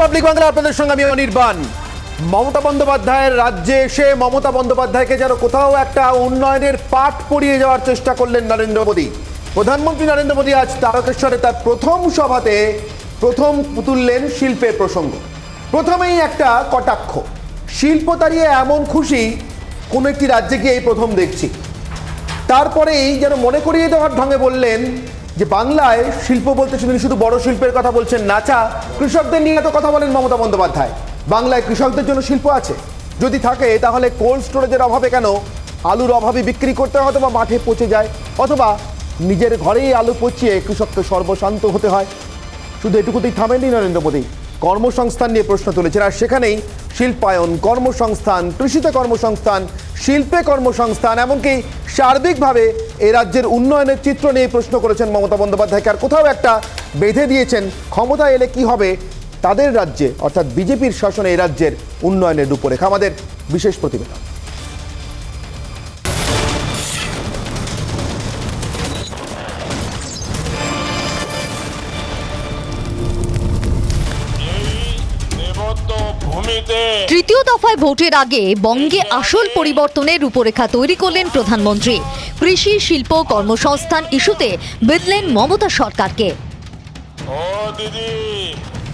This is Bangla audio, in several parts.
রিপাবলিক বাংলা আপনাদের সঙ্গে আমি অনির্বাণ। মমতা বন্দ্যোপাধ্যায়ের রাজ্যে এসে মমতা বন্দ্যোপাধ্যায়কে যেন কোথাও একটা উন্নয়নের পাঠ পড়িয়ে যাওয়ার চেষ্টা করলেন নরেন্দ্র মোদী। প্রধানমন্ত্রী নরেন্দ্র মোদী আজ তারকেশ্বরে তার প্রথম সভাতে তুললেন শিল্পের প্রসঙ্গ। প্রথমেই একটা কটাক্ষ, শিল্প তাড়িয়ে এমন খুশি কোনো একটি রাজ্যে গিয়ে এই প্রথম দেখছি। তারপরেই যেন মনে করিয়ে দেওয়ার ঢঙে বললেন যে বাংলায় শিল্প বলতে শুধু বড় শিল্পের কথা বলছেন না, কৃষকদের নিয়ে এত কথা বলেন মমতা বন্দ্যোপাধ্যায়। বাংলায় কৃষকদের জন্য শিল্প আছে, যদি থাকে তাহলে কোল্ড স্টোরেজের অভাবে কেন আলুর অভাবে বিক্রি করতে হয়, অথবা মাঠে পচে যায়, অথবা নিজের ঘরেই আলু পচিয়ে কৃষককে সর্বশান্ত হতে হয়। শুধু এটুকুতেই থামেননি নরেন্দ্র মোদী, কর্মসংস্থান নিয়ে প্রশ্ন তুলেছেন। আর সেখানেই শিল্পায়ন, কর্মসংস্থান, কৃষিতে কর্মসংস্থান, শিল্পে কর্মসংস্থান, এমনকি সার্বিকভাবে এ রাজ্যের উন্নয়নের চিত্র নিয়ে প্রশ্ন করেছেন মমতা বন্দ্যোপাধ্যায়কে। আর কোথাও একটা বেঁধে দিয়েছেন ক্ষমতা এলে কি হবে তাদের রাজ্যে, অর্থাৎ বিজেপির শাসনে এই রাজ্যের উন্নয়নের রূপরেখা। আমাদের বিশেষ প্রতিবেদন। তৃতীয় দফায় ভোটের আগে বঙ্গে আসল পরিবর্তনের রূপরেখা তৈরি করলেন প্রধানমন্ত্রী। কৃষি, শিল্প, কর্মসংস্থান ইস্যুতে বিঁধলেন মমতা সরকারকে।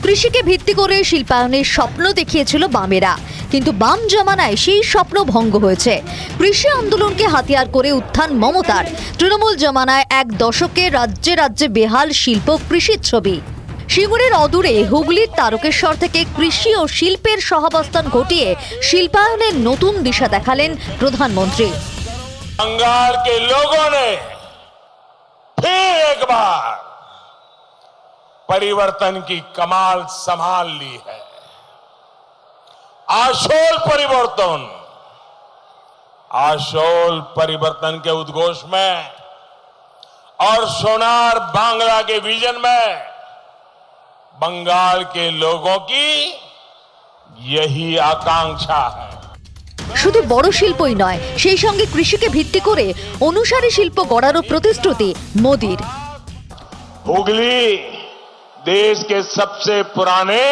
কৃষিকে ভিত্তি করে শিল্পায়নের স্বপ্ন দেখিয়েছিল বামেরা, কিন্তু বাম জমানায় সেই স্বপ্ন ভঙ্গ হয়েছে। কৃষি আন্দোলনকে হাতিয়ার করে উত্থান মমতার। তৃণমূল জমানায় এক দশকে রাজ্যে রাজ্যে বেহাল শিল্প কৃষির ছবি। সিঙ্গুরের অদূরে হুগলির তারকেশ্বর থেকে কৃষি ও শিল্পের সহাবস্থান ঘটিয়ে শিল্পায়নের নতুন দিশা দেখালেন প্রধানমন্ত্রী। बंगाल के लोगों ने फिर एक बार परिवर्तन की कमाल संभाल ली है। आशोल परिवर्तन के उद्घोष में और सोनार बांग्ला के विजन में बंगाल के लोगों की यही आकांक्षा है। শুধু বড় শিল্পই নয়, সেই সঙ্গে কৃষিকে ভিত্তি করে অনুসারী শিল্প গড়ারও প্রতিশ্রুতি মোদির। हुगली देश के सबसे पुराने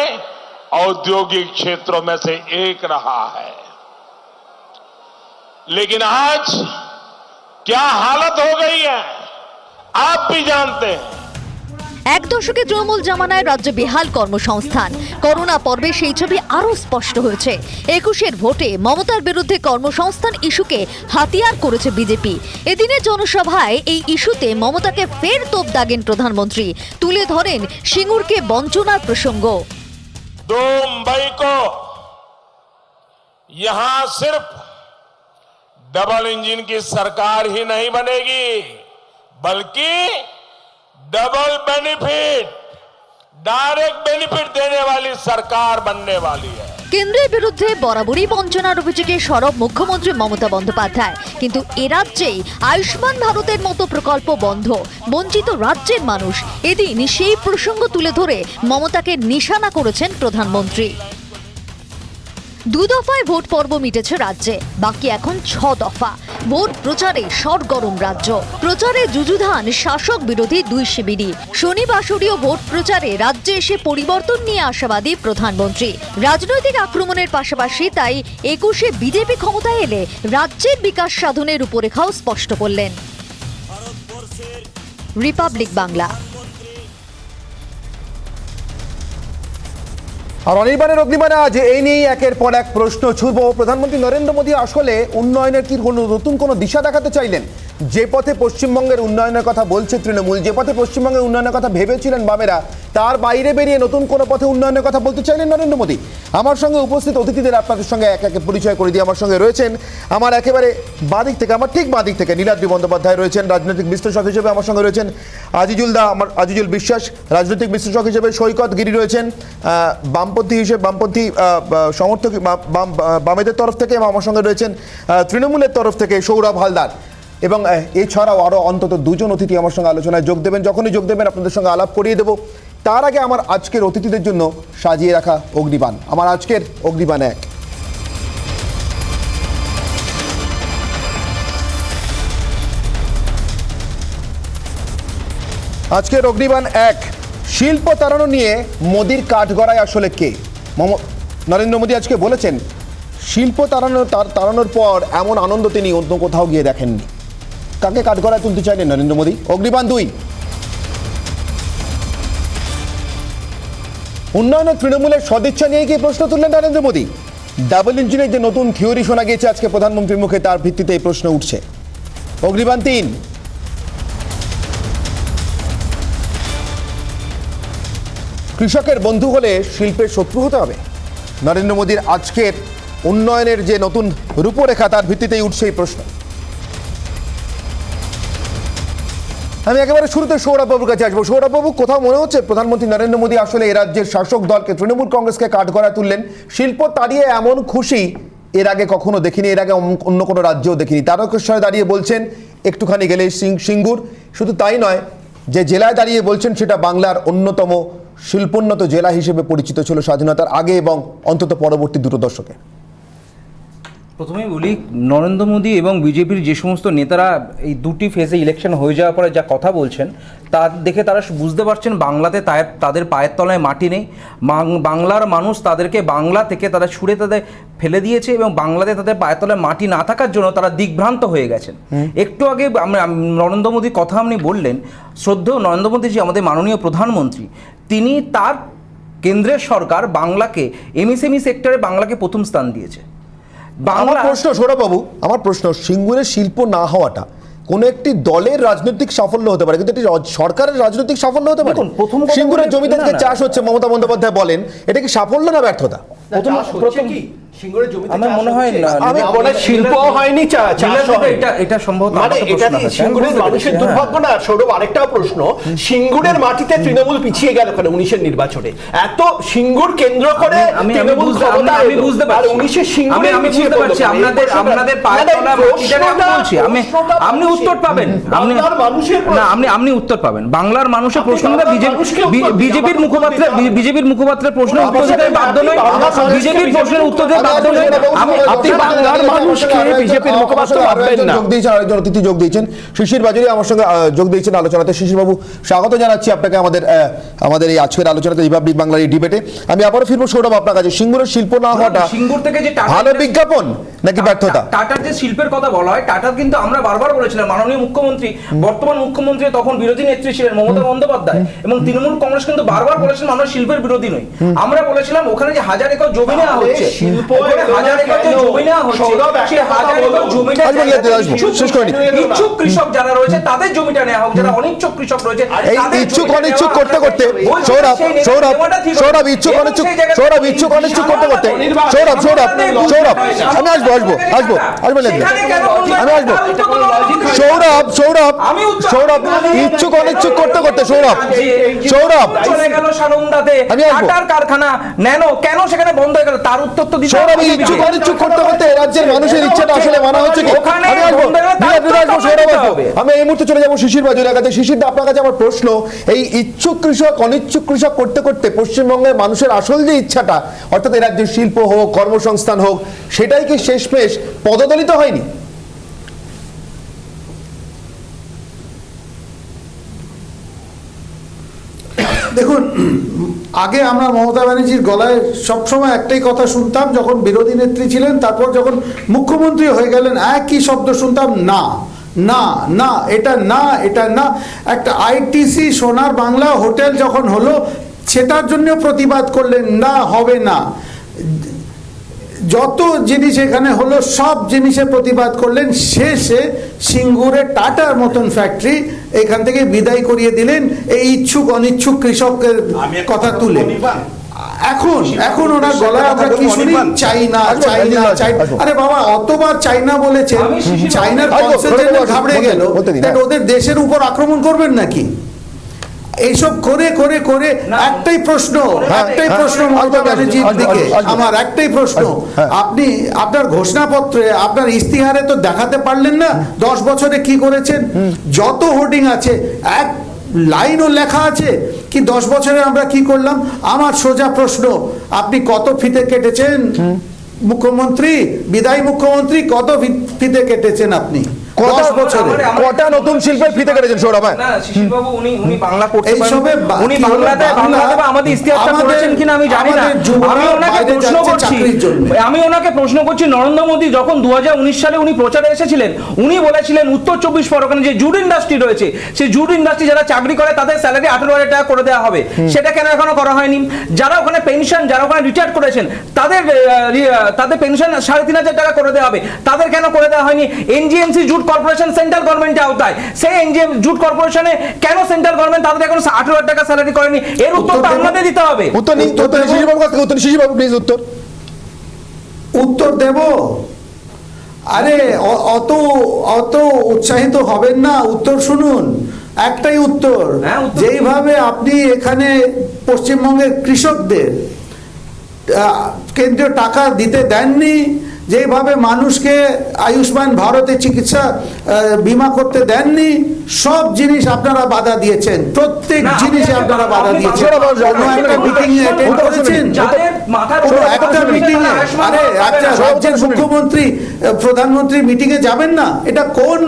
औद्योगिक क्षेत्रों में से एक रहा है, लेकिन आज क्या हालत हो गई है आप भी जानते हैं। এক দশকে তৃণমূল জামানায় রাজ্যে বেহাল কর্মসংস্থান। করোনা পর্বে সেই ছবি আরও স্পষ্ট হয়েছে। 21-এর ভোটে মমতার বিরুদ্ধে কর্মসংস্থান ইস্যুকে হাতিয়ার করেছে বিজেপি। এদিনের জনসভায় এই ইস্যুতে মমতাকে ফের তোপ দাগেন প্রধানমন্ত্রী। তুলে ধরেন সিঙ্গুরকে বঞ্চনার প্রসঙ্গ। 2 मई को यहां सिर्फ डबल इंजन की सरकार ही नहीं बनेगी, बल्कि डबल बेनिफिट, डायरेक्ट बेनिफिट देने वाली सरकार बनने वाली है। কেন্দ্রের বিরুদ্ধে বরাবরই বঞ্চনার অভিযোগে সরব মুখ্যমন্ত্রী মমতা বন্দ্যোপাধ্যায়। কিন্তু এ রাজ্যেই আয়ুষ্মান ভারতের মতো প্রকল্প বন্ধ, বঞ্চিত রাজ্যের মানুষ। এদিন সেই প্রসঙ্গ তুলে ধরে মমতাকে নিশানা করেছেন প্রধানমন্ত্রী। 2 দফায় ভোট পর্ব মিটেছে রাজ্যে, বাকি এখন 6 দফা। ভোট প্রচারে সরগরম রাজ্য। প্রচারে যুযুধান শাসক বিরোধী 2 শিবিরই। শনিবাসরীয় ভোট প্রচারে রাজ্যে এসে পরিবর্তন নিয়ে আশাবাদী প্রধানমন্ত্রী। রাজনৈতিক আক্রমণের পাশাপাশি তাই 21-এ বিজেপি ক্ষমতায় এলে রাজ্যের বিকাশ সাধনের রূপরেখাও স্পষ্ট করলেন। রিপাবলিক বাংলা। আর অনির্বাণের অগ্নিবাণে আজ এই নিয়েই একের পর এক প্রশ্ন ছুড়ব। প্রধানমন্ত্রী নরেন্দ্র মোদী আসলে উন্নয়নের কি নতুন কোনো দিশা দেখাতে চাইলেন? যে পথে পশ্চিমবঙ্গের উন্নয়নের কথা বলছে তৃণমূল, যে পথে পশ্চিমবঙ্গের উন্নয়নের কথা ভেবেছিলেন বামেরা, তার বাইরে বেরিয়ে নতুন কোনো পথে উন্নয়নের কথা বলতে চাইলেন নরেন্দ্র মোদী। আমার সঙ্গে উপস্থিত অতিথিদের আপনাদের সঙ্গে এক একে পরিচয় করে দিয়ে আমার সঙ্গে রয়েছেন, আমার একেবারে বাঁদিক থেকে, আমার ঠিক বাঁদিক থেকে নীলাদ্রি বন্দ্যোপাধ্যায় রয়েছেন রাজনৈতিক বিশ্লেষক হিসেবে, আমার সঙ্গে রয়েছেন আজিজুল বিশ্বাস রাজনৈতিক বিশ্লেষক হিসেবে, সৈকত গিরি রয়েছেন বামপন্থী সমর্থক বামেদের তরফ থেকে, এবং আমার সঙ্গে রয়েছেন তৃণমূলের তরফ থেকে সৌরভ হালদার। এবং এছাড়াও আরও অন্তত 2 জন অতিথি আমার সঙ্গে আলোচনায় যোগ দেবেন। যখনই যোগ দেবেন আপনাদের সঙ্গে আলাপ করিয়ে দেবো। তার আগে আমার আজকের অতিথিদের জন্য সাজিয়ে রাখা অগ্নিবাণ। আমার আজকের অগ্নিবাণ 1। আজকের অগ্নিবাণ 1, শিল্প তাড়ানো নিয়ে মোদির কাঠগড়ায় আসলে কে? নরেন্দ্র মোদী আজকে বলেছেন শিল্প তাড়ানোর পর এমন আনন্দ তিনি অন্য কোথাও গিয়ে দেখেননি। কাকে কাঠগড়ায় তুলতে চাইলেন নরেন্দ্র মোদী? অগ্নিবাণ 2। উন্নয়নের তৃণমূলের সদিচ্ছা নিয়ে কি প্রশ্ন তুললেন নরেন্দ্র মোদী? ডাবল ইঞ্জিনের যে নতুন থিওরি শোনা গিয়েছে আজকে প্রধানমন্ত্রীর মুখে, তার ভিত্তিতে এই প্রশ্ন উঠছে। অগ্নিবাণ 3। কৃষকের বন্ধু হলে শিল্পের শত্রু হতে হবে? নরেন্দ্র মোদীর আজকের উন্নয়নের যে নতুন রূপরেখা, তার ভিত্তিতেই উঠছে এই প্রশ্ন। আমি একেবারে শুরুতে সৌরভবাবুর কাছে আসবো। সৌরভবাবু, কোথাও মনে হচ্ছে প্রধানমন্ত্রী নরেন্দ্র মোদী আসলে এ রাজ্যের শাসক দলকে, তৃণমূল কংগ্রেসকে কাঠগড়ায় তুললেন? শিল্প তাড়িয়ে এমন খুশি এর আগে কখনো দেখিনি, এর আগে অন্য কোনো রাজ্যেও দেখিনি। তারকেশ্বরে দাঁড়িয়ে বলছেন একটুখানি গেলে সিঙ্গুর। শুধু তাই নয়, যে জেলায় দাঁড়িয়ে বলছেন সেটা বাংলার অন্যতম শিল্পোন্নত জেলা হিসেবে পরিচিত ছিল স্বাধীনতার আগে এবং অন্তত পরবর্তী দুটো দশকে। প্রথমেই বলি, নরেন্দ্র মোদী এবং বিজেপির যে সমস্ত নেতারা এই দুটি ফেজে ইলেকশন হয়ে যাওয়ার পরে যা কথা বলছেন, তা দেখে তারা বুঝতে পারছেন বাংলাতে তাদের পায়ের তলায় মাটি নেই। বাংলার মানুষ তাদেরকে বাংলা থেকে তারা ছুঁড়ে তাদের ফেলে দিয়েছে এবং বাংলাতে তাদের পায়ের তলায় মাটি না থাকার জন্য তারা দিগ্ভ্রান্ত হয়ে গেছেন। একটু আগে নরেন্দ্র মোদীর কথা আপনি বললেন, শ্রদ্ধেয় নরেন্দ্র মোদীজি আমাদের মাননীয় প্রধানমন্ত্রী, তিনি তার কেন্দ্রের সরকার বাংলাকে এমএসএমই সেক্টরে বাংলাকে প্রথম স্থান দিয়েছে। আমার প্রশ্ন সৌরভবাবু, আমার প্রশ্ন, সিঙ্গুরের শিল্প না হওয়াটা কোন একটি দলের রাজনৈতিক সাফল্য হতে পারে, কিন্তু এটি সরকারের রাজনৈতিক সাফল্য হতে পারে? সিঙ্গুরের জমিতে যে চাষ হচ্ছে, মমতা বন্দ্যোপাধ্যায় বলেন, এটা কি সাফল্য না ব্যর্থতা? আমার মনে হয় শিল্প হয়নি, এটা সম্ভবত সিঙ্গুরের মানুষের দুর্ভাগ্য না। সৌরভ, আরেকটা প্রশ্ন, সিঙ্গুরের মাটিতে তৃণমূল পিছিয়ে গেল কেন 19-এর নির্বাচনে? এত সিঙ্গুর কেন্দ্র করে আমি বুঝতে পারছি আপনাদের পায়ের তলা বলছি। আপনি উত্তর পাবেন, আপনি উত্তর পাবেন। বাংলার মানুষের প্রশ্নটা বিজেপির মুখপাত্রের প্রশ্ন উত্তর দিতে বাধ্য নয়, বিজেপির প্রশ্নের উত্তর দিতে বাধ্য নয়। আপনি বাংলার মানুষকে বিজেপির মুখপাত্র ভাববেন না। আরেকজন অতিথি যোগ দিয়েছেন, শিশির বাজুরি আমার সঙ্গে যোগ দিয়েছেন আলোচনাতে। শিশির বাবু, স্বাগত জানাচ্ছি আপনাকে আমাদের এই আজকের আলোচনাতে, রিপাবলিক বাংলার এই ডিবেটে। আমি আবারও ফিরবো সৌরভ আপনার কাছে। সিঙ্গুরের শিল্প না হওয়াটা সিঙ্গুর থেকে যে ভালো বিজ্ঞাপন নাকি ব্যর্থতা? টাটার যে শিল্পের কথা বলা হয়, টাটার কিন্তু আমরা বারবার বলেছিলাম, মাননীয় মুখ্যমন্ত্রী, বর্তমান মুখ্যমন্ত্রী তখন বিরোধী নেত্রী ছিলেন মমতা বন্দ্যোপাধ্যায়, এবং তৃণমূল কংগ্রেস কিন্তু বারবার বলেছিলাম আমরা শিল্পের বিরোধী নই। আমরা বলেছিলাম ওখানে যে 1000 একর জমি নেওয়া হচ্ছে, ইচ্ছুক কৃষক যারা রয়েছে তাদের জমিটা নেওয়া হোক, যারা অনিচ্ছুক কৃষক রয়েছে ইচ্ছুক অনিচ্ছুক করতে করতে আমি আসবো সৌরভ ইচ্ছুক অনিচ্ছুক করতে করতে সৌরভ চলে গেল সালন্দাতে টাটার কারখানা ন্যানো, কেন সেখানে বন্ধ হয়ে গেল? তার উত্তর তো দিতে সৌরভ ইচ্ছুক অনিচ্ছুক করতে করতে রাজ্যের মানুষের ইচ্ছাটা আসলে মানা হচ্ছে কি? আমি এই মুহূর্তে চলে যাবো শিশির বাজুরির কাছে। শিশির, আপনার কাছে আমার প্রশ্ন, এই ইচ্ছুক কৃষক অনিচ্ছুক কৃষক করতে করতে পশ্চিমবঙ্গের মানুষের আসল যে ইচ্ছাটা, অর্থাৎ এই রাজ্যের শিল্প হোক, কর্মসংস্থান হোক, সেটাই কি শেষমেশ পদদলিত হয়নি? দেখুন, আগে আমরা মমতা ব্যানার্জির গলায় সবসময় একটাই কথা শুনতাম যখন বিরোধী নেত্রী ছিলেন, তারপর যখন মুখ্যমন্ত্রী হয়ে গেলেন একই শব্দ শুনতাম, না না না, এটা না, এটা না। একটা আইটিসি সোনার বাংলা হোটেল যখন হলো, সেটার জন্য প্রতিবাদ করলেন, না হবে না। যত জিনিস এখানে হলো সব জিনিসে প্রতিবাদ করলেন, শেষে সিঙ্গুরে টাটার মতন ফ্যাক্টরি এখান থেকে বিদায় করিয়ে দিলেন এই ইচ্ছুক অনিচ্ছুক কৃষকের কথা তুলে। এখন ওনার গলায় আমরা কি শুনি? চাইনা চাইনা চাই। আরে বাবা, অতবার চাইনা বলেছেন, চাইনার কনসেপ্ট ঘাবড়ে গেল, ওদের দেশের উপর আক্রমণ করবেন নাকি? এইসব করে করে করে একটাই প্রশ্ন মমতা ব্যানার্জির দিকে আমার একটাই প্রশ্ন, আপনি আপনার ঘোষণাপত্রে, আপনার ইস্তিহারে তো দেখাতে পারলেন না 10 বছরে কি করেছেন? যত হোর্ডিং আছে এক লাইনও লেখা আছে কি 10 বছরে আমরা কি করলাম? আমার সোজা প্রশ্ন, আপনি কত ফিতে কেটেছেন মুখ্যমন্ত্রী, বিদায়ী মুখ্যমন্ত্রী, কত ফিতে কেটেছেন আপনি? কটা 10 বছরে কটা নতুন শিল্পের ফিতে কেটেছেন সৌরভ? না শিশির বাবু উনি বাংলা করতে পারেন, এইসবে উনি কি হলো, বাংলাতে বা আমাদের ইতিহাসটা আমাদের- পড়েছেন কিনা আমি জানি না। আমাদের যুবরা আমি ওনাকে বাইরে প্রশ্ন যাচ্ছে করছি, চাকরির জন্য। আমি ওনাকে প্রশ্ন করছি, নরেন্দ্র মোদী যখন 2019 সালে উনি প্রচারে এসেছিলেন, উনি বলেছিলেন উত্তর 24 পরগনায় যে জুট ইন্ডাস্ট্রি রয়েছে, সেই জুট ইন্ডাস্ট্রি যারা চাকরি করে তাদের স্যালারি 18,000 টাকা করে দেওয়া হবে। সেটা কেন এখনো করা হয়নি? যারা ওখানে পেনশন, যারা ওখানে রিটায়ার করেছেন তাদের পেনশন 3,500 টাকা করে দেওয়া হবে, তাদের কেন করে দেওয়া হয়নি? এনজিএমসি জুট কর্পোরেশন সেন্ট্রাল গভর্নমেন্টের আওতায়, সেই এনজিএম জুট কর্পোরেশনে কেন সেন্ট্রাল গভর্নমেন্ট তাদের এখন 18,000 টাকা স্যালারি করেনি? এর উত্তর তো আমাদের দিতে হবে। উত্তর নিন, উত্তর নিন শিশিরবাবুর কাছ থেকে, উত্তর শিশিরবাবু প্লিজ উত্তর দেব। আরে অত অত উৎসাহিত হবেন না, উত্তর শুনুন। একটাই উত্তর, হ্যাঁ, উত্তর। যেইভাবে আপনি এখানে পশ্চিমবঙ্গের কৃষকদের কেন্দ্রীয় টাকা দিতে দেননি, যেভাবে মানুষকে আয়ুষ্মান ভারতে চিকিৎসা বীমা করতে দেননি, সব জিনিস আপনারা বাধা দিয়েছেন, প্রত্যেক না, জিনিসে আপনি আপনারা বাধা আপনি দিয়েছেন। কোনো একটা মিটিং অ্যাটেন্ড করেছেন? যাদের মাথার কোনো উপরে একটা মিটিং এ, আরে আচ্ছা, রাজ্যের মুখ্যমন্ত্রী প্রধানমন্ত্রী মিটিং এ যাবেন না? এটা কোন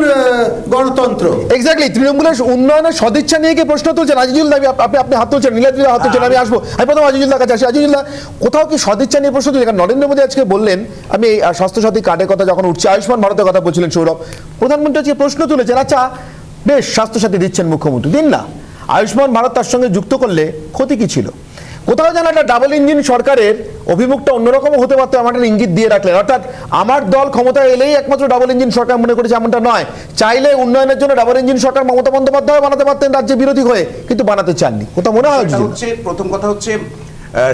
গণতন্ত্র? এক্স্যাক্টলি, তৃণমূলের উন্নয়নের সদিচ্ছা নিয়ে কি প্রশ্ন তুলছেন আজিজুল দা? আপনি হাত তুলছেন, নীলাদ্রি হাত তুলছেন, আমি আসবো। আমি প্রথম আজিজুল দার কাছে আসি। আজিজুল দা, কোথাও কি সদিচ্ছা নিয়ে প্রশ্ন তুলছেন? নরেন্দ্র মোদী আজকে বললেন, আমি স্বাস্থ্যসাথী কার্ডের কথা যখন উঠছে, আয়ুষ্মান ভারতের কথা বলছিলেন সৌরভ, প্রধানমন্ত্রী আজকে প্রশ্ন তুলেছেন, আচ্ছা বেশ স্বাস্থ্যসাথী দিচ্ছেন মুখ্যমন্ত্রী, দিন না, আয়ুষ্মান ভারত তার সঙ্গে যুক্ত করলে ক্ষতি কি ছিল? কোথাও যেন একটা ডাবল ইঞ্জিন সরকারের অভিমুখটা অন্যরকম হতে পারতো, আমার একটা ইঙ্গিত দিয়ে রাখলেন। অর্থাৎ আমার দল ক্ষমতায় এলেই একমাত্র ডাবল ইঞ্জিন সরকার মনে করেছে, এমনটা নয়। চাইলে উন্নয়নের জন্য ডাবল ইঞ্জিন সরকার মমতা বন্দ্যোপাধ্যায় বানাতে পারতেন রাজ্যে বিরোধী হয়ে, কিন্তু বানাতে চাননি। কোথাও মনে হয় সেটা হচ্ছে, প্রথম কথা হচ্ছে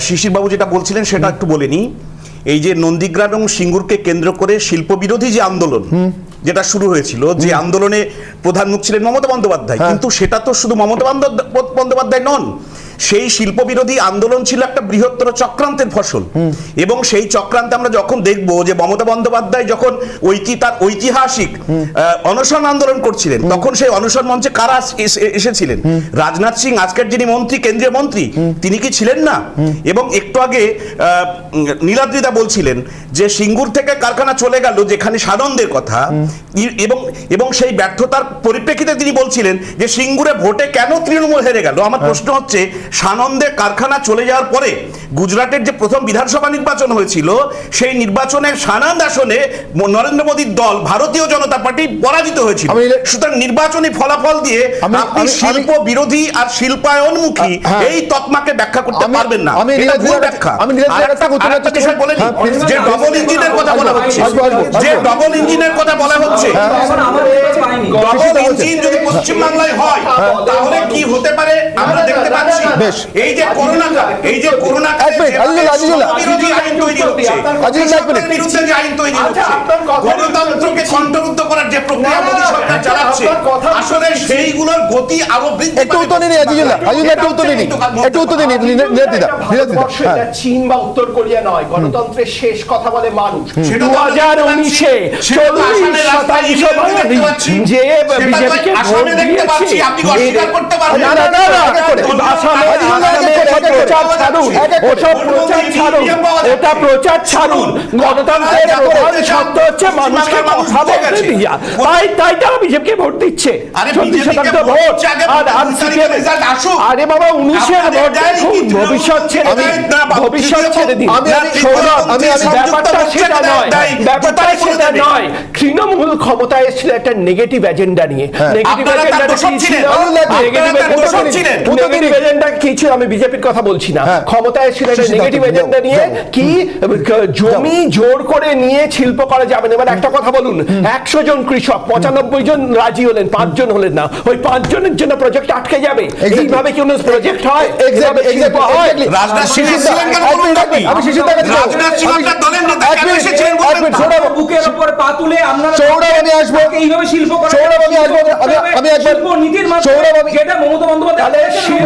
শিশির বাবু যেটা বলছিলেন সেটা একটু বলে নিই। এই যে নন্দীগ্রাম এবং সিঙ্গুরকে কেন্দ্র করে শিল্প বিরোধী যে আন্দোলন যেটা শুরু হয়েছিল, যে আন্দোলনে প্রধান মুখ ছিলেন মমতা বন্দ্যোপাধ্যায়, কিন্তু সেটা তো শুধু মমতা বন্দ্যোপাধ্যায় নন, সেই শিল্প বিরোধী আন্দোলন ছিল একটা বৃহত্তর চক্রান্তের ফসল। এবং সেই চক্রান্তে আমরা যখন দেখব যে মমতা বন্দ্যোপাধ্যায় যখন তার ঐতিহাসিক অনশন আন্দোলন করছিলেন, তখন সেই অনশন মঞ্চে কারা এসেছিলেন? রাজনাথ সিং, আজকের যিনি মন্ত্রী, কেন্দ্রীয় মন্ত্রী, তিনি কি ছিলেন না? এবং একটু আগে নীলাদ্রিদা বলছিলেন যে সিঙ্গুর থেকে কারখানা চলে গেল, যেখানে সানন্দের কথা, এবং সেই ব্যর্থতার পরিপ্রেক্ষিতে তিনি বলছিলেন যে সিঙ্গুরে ভোটে কেন তৃণমূল হেরে গেল। আমার প্রশ্ন হচ্ছে, সানন্দে কারখানা চলে যাওয়ার পরে গুজরাটের যে প্রথম বিধানসভা নির্বাচন হয়েছিল, সেই নির্বাচনে সানন্দ আসনে নরেন্দ্র মোদীর দল ভারতীয় জনতা পার্টি পরাজিত হয়েছিল। সুতরাং নির্বাচনী ফলাফল দিয়ে আপনি শিল্প বিরোধী আর শিল্পায়নমুখী এই তকমাকে ব্যাখ্যা করতে পারবেন না। এটা ভুল ব্যাখ্যা। আরেকটা বিষয় বলে নিই, যে ডবল ইঞ্জিনের কথা বলা হচ্ছে, যে ডবল ইঞ্জিনের কথা বলা হচ্ছে, ডবল ইঞ্জিন যদি পশ্চিমবাংলায় হয় তাহলে কি হতে পারে আমরা দেখতে পাচ্ছি। এই যে করোনা কাল, এই যে করোনা কালে বিরোধী আইন তৈরি হচ্ছে, কৃষকদের বিরুদ্ধে যে আইন তৈরি হচ্ছে, গণতন্ত্রকে কণ্ঠরুদ্ধ করার যে প্রক্রিয়া মোদী সরকার চালাচ্ছে, আসলে সেইগুলোর গতি আরো বৃদ্ধি একটু উত্তর নিন একটু উত্তর নিন নীলাদ্রিদা। চীন বা উত্তর কোরিয়া নয়, গণতন্ত্রের শেষ কথা বলে মানুষ। 2019-এ 40% যে বিজেপিকে ভোট দিয়েছে, আপনি অস্বীকার করতে পারবেন না, ওটা প্রচার ছাড়ুন। গণতন্ত্রের প্রধান শর্ত হচ্ছে মানুষকে কথা বলতে দিয়া, তাই তারা বিজেপিকে ভোট দিচ্ছে। 40% ভোট। আরে বাবা, 19-এর ভোট দেখুন, ভবিষ্যৎ ছেড়ে দিন। ব্যাপারটা সেটা নয়। তৃণমূল ক্ষমতায় এসেছিল একটা নেগেটিভ এজেন্ডা নিয়ে। নেগেটিভ এজেন্ডা কি ছিল? আমি বিজেপির কথা বলছি না, ক্ষমতায় এসেছিল একটা নেগেটিভ এজেন্ডা নিয়ে, কি জমি জোর করে নিয়ে শিল্প করা যাবে না। এবার একটা কথা বলুন, 100 জন কৃষক, 95 জন রাজি হলেন, 5 জন হলেন না, ওই 5 জনের জন্য প্রজেক্ট আটকে যাবে। এইভাবে কি কোনো প্রজেক্ট হয়? রাজনাথ সিং এসেছিলেন কেন বলুন আপনি? রাজনাথ সিং আপনার দলের নেতা কেন এসেছিলেন বলুন? বুকের উপর পা তুলে আপনারা আমি আসবো, এইভাবে শিল্প করা, আমি একবার শিল্প নীতির মাধ্যমে যেটা মমতা বন্দ্যোপাধ্যায়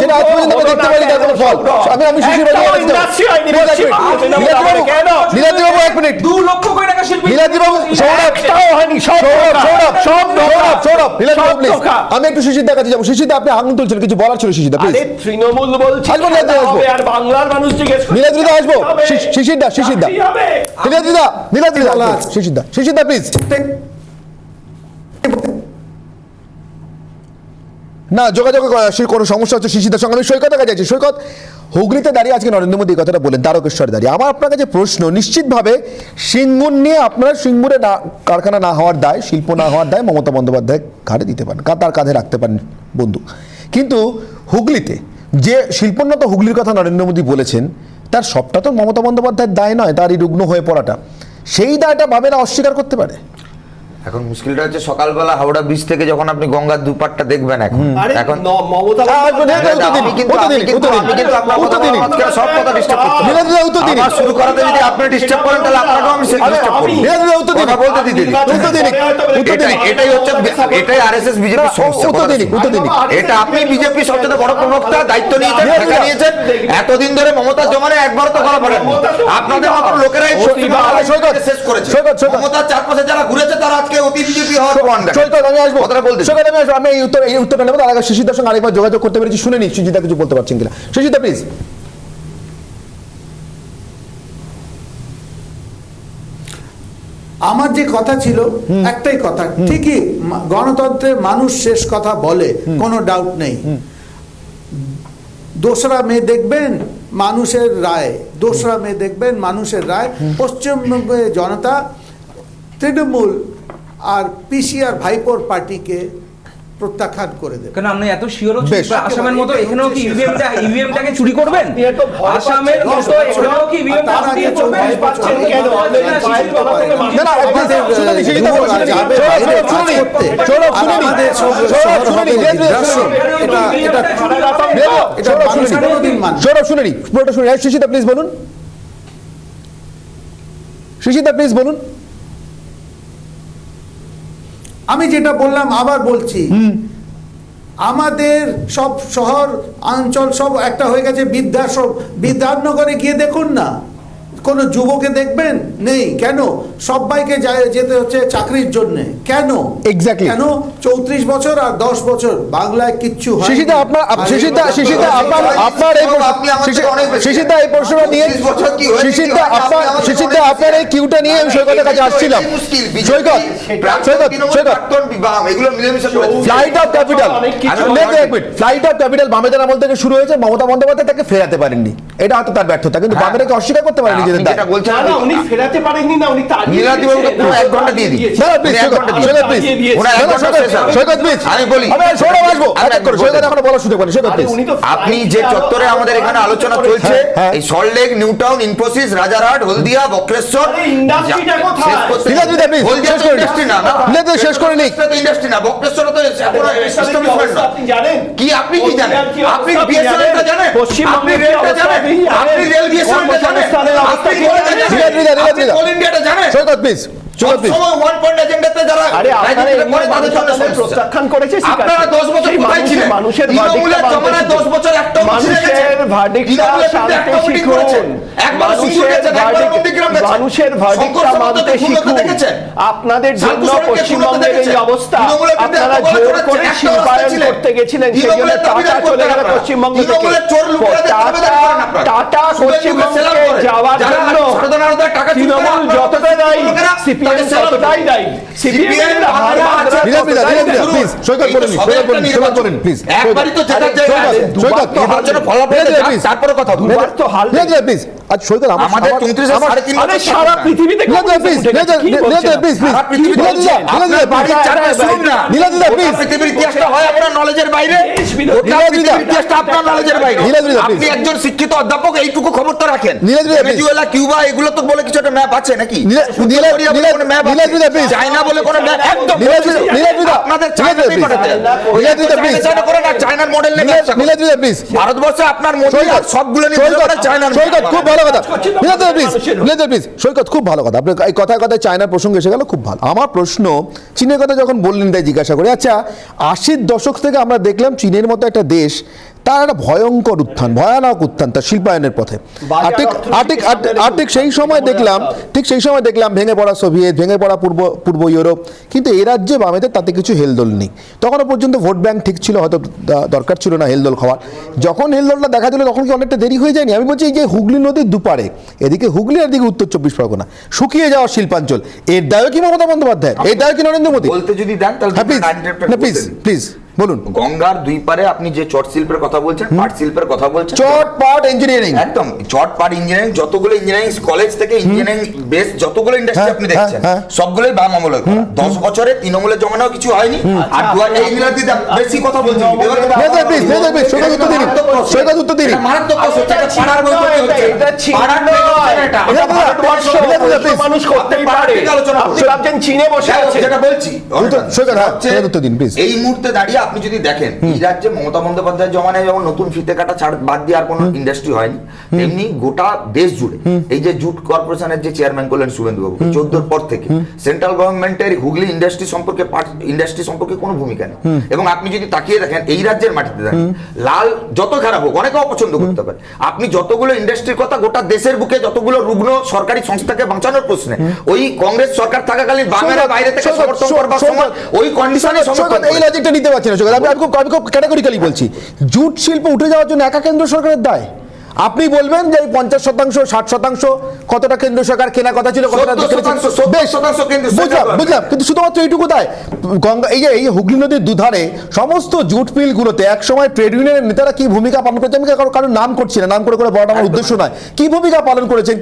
যেটা আজ পর্যন্ত আমরা দেখতে পাইনি তার কোনো ফল। আমি নীলাদ্রিবাবু 1 মিনিট, 2 লক্ষ কোটি টাকা শিল্প, নীলাদ্রিবাবু, আমি একটু শিশিরদার কাছে যাবো। শিশিরদা, আপনি আঙুল তুলছেন, কিছু বলার ছিল শিশিরদা প্লিজ। তৃণমূল বলছে আর বাংলার মানুষ জিজ্ঞেস করে। নীলাদ্রিদা আসবো, শিশিরদা নীলাদ্রিদা শিশিরদা প্লিজ। না যোগাযোগ কোনো সমস্যা হচ্ছে শিশিরদার সঙ্গে। আমি সৈকতের কাছে আছি। সৈকত, হুগলিতে দাঁড়িয়ে আজকে নরেন্দ্র মোদী কথাটা বলেন, তারকেশ্বরে দাঁড়িয়ে। আমার আপনার কাছে প্রশ্ন, নিশ্চিতভাবে সিঙ্গুর নিয়ে আপনারা সিঙ্গুরে কারখানা না হওয়ার দায়, শিল্প না হওয়ার দায় মমতা বন্দ্যোপাধ্যায় ঘাড়ে দিতে পারেন, তার কাঁধে রাখতে পারেন বন্ধু। কিন্তু হুগলিতে যে শিল্পোন্নত হুগলির কথা নরেন্দ্র মোদী বলেছেন, তার সবটা তো মমতা বন্দ্যোপাধ্যায়ের দায় নয়, তার এই রুগ্ন হয়ে পড়াটা, সেই দায়টা ভাবেরা অস্বীকার করতে পারে। এখন মুশকিলটা হচ্ছে সকালবেলা হাওড়া ব্রিজ থেকে যখন আপনি গঙ্গার দুপাটটা দেখবেন এখন মমতা আমি কিন্তু আপনার কথা সব কথা ডিস্টার্ব করতে আমার শুরু করাতে যদি আপনি ডিস্টার্ব করেন তাহলে আপনাকেও আমি ডিস্টার্ব করব। কথা বলতে দিতে এটাই হচ্ছে এটাই আরএসএস বিজেপি সমস্যা। এটা আপনি বিজেপি সবচেয়ে বড় প্রবক্তা, দায়িত্ব নিয়েছেন, ঠেকা নিয়েছেন, এতদিন ধরে মমতার জমানে একবারও তো করা পারেন আপনাদের মতো লোকেরাই শেষ করেছে। মমতার চারপাশে যারা ঘুরেছে তারা আজকে অতি বিজেপি হওয়ার প্রমাণ। আমি আসবো, আমি এই উত্তরটা নেবো, তার আগে শিশিরদার সঙ্গে আরেকবার যোগাযোগ করতে পেরেছি, শুনে নি শিশিরদা কিছু বলতে পারছেন কিনা। শিশিরদা প্লিজ। আমার যে কথা ছিল একটাই কথা, ঠিকই গণতন্ত্রে মানুষ শেষ কথা বলে, কোনো ডাউট নেই। দোসরা মে দেখবেন মানুষের রায়, দোসরা মে দেখবেন মানুষের রায়। পশ্চিমবঙ্গে জনতা তৃণমূল আর পিসিআর ভাইপোর পার্টিকে প্রত্যাখ্যান করে দেবে। কেন আপনি এত শিওর আসামের মতো এখানেও কি ইভিএমটাকে চুরি করবেন? আসামের মতো এখানেও কি ইভিএমটা দিয়ে করবেন? শিশিরদা প্লিজ বলুন, শিশিরদা প্লিজ বলুন। আমি যেটা বললাম আবার বলছি, আমাদের সব শহর অঞ্চল সব একটা হয়ে গেছে। বিধাননগরে গিয়ে দেখুন না, কোনো যুবকে দেখবেন নেই। কেন? সবাইকে যেতে হচ্ছে চাকরির জন্য। কেন? এক্স্যাক্টলি কেন? 34 বছর আর 10 বছর বাংলায় কিচ্ছু হয়। শিশিরদা আপনার এই প্রশ্নটা নিয়ে, শিশিরদা আপনার এই কিউটা নিয়ে আমি সৈকতের কাছে আসছিলাম। সৈকত, ফ্লাইট অফ ক্যাপিটাল বামেদের আমল থেকে শুরু হয়েছে, মমতা বন্দ্যোপাধ্যায় তাকে ফেরাতে পারেননি, এটা হয়তো তার ব্যর্থতা, কিন্তু বামেরাকে অস্বীকার করতে পারেনি। যেটা বলছেন না, উনি ফেরাতে পারেননি না, উনি নীলাদ্রি বাবুকে পুরো 1 ঘন্টা দিয়ে দিয়েছেন। আপনি যে চত্বরে আমাদের এখানে আলোচনা চলছে, এই সল্টলেক, নিউটাউন, ইনফোসিস, রাজারহাট, হলদিয়া, বক্রেশ্বর, ইন্ডাস্ট্রিটা কোথায়? ইন্ডাস্ট্রি না, শেষ করে নিক। ইন্ডাস্ট্রি না, বক্রেশ্বর তো আপনি জানেন কি? আপনি কি জানেন? আপনি বিএসএনএলটা জানেন? আপনি রেলটা জানেন? আপনি রেল বিএসএনএলটা জানেন? আপনি কোল ইন্ডিয়াটা জানেন? সৈকত প্লিজ, প্রত্যাখ্যান করেছে। আপনারা 10 বছর কোথায় ছিলেন? মানুষের তৃণমূলের জমানায় 10 বছর একটা মানুষের ভার্ডিক্টটা মানতে শিখুন। আপনাদের জন্য পশ্চিমবঙ্গের এই অবস্থা। আপনারা জোর করে শিল্পায়ন করতে গেছিলেন, সেই জন্য টাটা চলে গেল পশ্চিমবঙ্গ থেকে। টাটা পশ্চিমবঙ্গে যাওয়ার জন্য তৃণমূল যতটা দায়ী, সিপিএম ততটাই দায়ী। তারপরে কথা সারা পৃথিবীতে পৃথিবীর ইতিহাসটা হয় আপনার নলেজের বাইরে, ইতিহাসটা আপনার নলেজের বাইরে। আপনি একজন শিক্ষিত অধ্যাপক, এইটুকু খবর তো রাখেন। ভেনেজুয়েলা, কিউবা, এগুলো তো বলে কিছু একটা ম্যাপ আছে নাকি? চায়না বলে কোনো ম্যাপ একদম আপনাদের চায়নার মডেল নেই। ভারতবর্ষে আপনার মোদি সবগুলো নিয়ে চায়নার। খুব ভালো কথা সৈকত, খুব ভালো কথা। আপনি এই কথায় কথায় চায়নার প্রসঙ্গ এসে গেল, খুব ভালো। আমার প্রশ্ন, চীনের কথা যখন বললেন তাই জিজ্ঞাসা করি। আচ্ছা, 80-র দশক থেকে আমরা দেখলাম চীনের মতো একটা দেশ তার একটা ভয়ঙ্কর উত্থান, ভয়ানক উত্থান তার শিল্পায়নের পথে। আর ঠিক সেই সময় দেখলাম ভেঙে পড়া সোভিয়েত, ভেঙে পড়া পূর্ব ইউরোপ, কিন্তু এ রাজ্যে বামেদের তাতে কিছু হেলদোল নেই। তখনও পর্যন্ত ভোট ব্যাংক ঠিক ছিল, হয়তো দরকার ছিল না হেলদোল খাওয়ার। যখন হেলদোলটা দেখা দিল তখন কি অনেকটা দেরি হয়ে যায়নি? আমি বলছি এই যে হুগলি নদীর দুপারে, এদিকে হুগলি আর এদিকে উত্তর 24 পরগনা, শুকিয়ে যাওয়া শিল্পাঞ্চল, এর দায়ও কি মমতা বন্দ্যোপাধ্যায়? এর দায়ও কি নরেন্দ্র মোদী? বলতে যদি দেন তাহলে প্লিজ বলুন। গঙ্গার দুই পারে আপনি যে চট শিল্পের কথা বলছেন, পাট শিল্পের কথা বলছেন, চট পাট ইঞ্জিনিয়ারিং, একদম চট পাট ইঞ্জিনিয়ারিং, যতগুলো ইঞ্জিনিয়ারিং কলেজ থেকে ইঞ্জিনিয়ারিং বেস যতগুলো ইন্ডাস্ট্রি আপনি দেখছেন সবগুলোই বাম আমলের করা। 10 বছরে তৃণমূলের জমানাও কিছু হয়নি। আর এই ইংরেজি বেশি কথা বলছেন, মারাত্মক পাড়ার বই হচ্ছে, পাড়ার মানুষ করতে পারে। আপনি ভাবছেন চীনে বসে আছে, যেটা বলছি এই মুহূর্তে দাঁড়িয়ে আপনি যদি দেখেন এই রাজ্যে মমতা বন্দ্যোপাধ্যায়ের জমানায় যেমন নতুন ফিতে কাটা ছাড় বাদ দিয়ে আর কোনো ইন্ডাস্ট্রি হয়নি, তেমনি গোটা দেশ জুড়ে এই যে জুট কর্পোরেশনের যে চেয়ারম্যান করলেন শুভেন্দুবাবু, 14 পর থেকে সেন্ট্রাল গভর্নমেন্টের হুগলি ইন্ডাস্ট্রি সম্পর্কে কোনো ভূমিকা নেই। এবং আপনি যদি তাকিয়ে দেখেন এই রাজ্যের মাটিতে দাঁড়িয়ে লাল যত খারাপ হোক, অনেকে অপছন্দ করতে পারে, আপনি যতগুলো ইন্ডাস্ট্রির কথা গোটা দেশের বুকে যতগুলো রুগ্ন সরকারি সংস্থাকে বাঁচানোর প্রশ্নে ওই কংগ্রেস সরকার থাকাকালীন বামেরা বাইরে থেকে সমর্থন করবার সময় ওই কন্ডিশনে সমর্থন এই লজিকটা নিতে পারছি না। আমি খুব ক্যাটাগরিক্যালি বলছি, জুট শিল্প উঠে যাওয়ার জন্য একা কেন্দ্র সরকারের দায়? আপনি বলবেন যে 50%, 60% কতটা কেন্দ্র সরকার কেনার কথা ছিল, বুঝলাম, কিন্তু শুধুমাত্র এইটুকু দায়? গঙ্গা এই হুগলি নদীর দুধারে সমস্ত জুট মিলগুলোতে এক সময় ট্রেড ইউনিয়নের নেতারা কি ভূমিকা পালন করেছেন, আমি কারোর নাম করছি না, নাম করে বলাটা আমার উদ্দেশ্য নয়, কি ভূমিকা পালন করেছেন,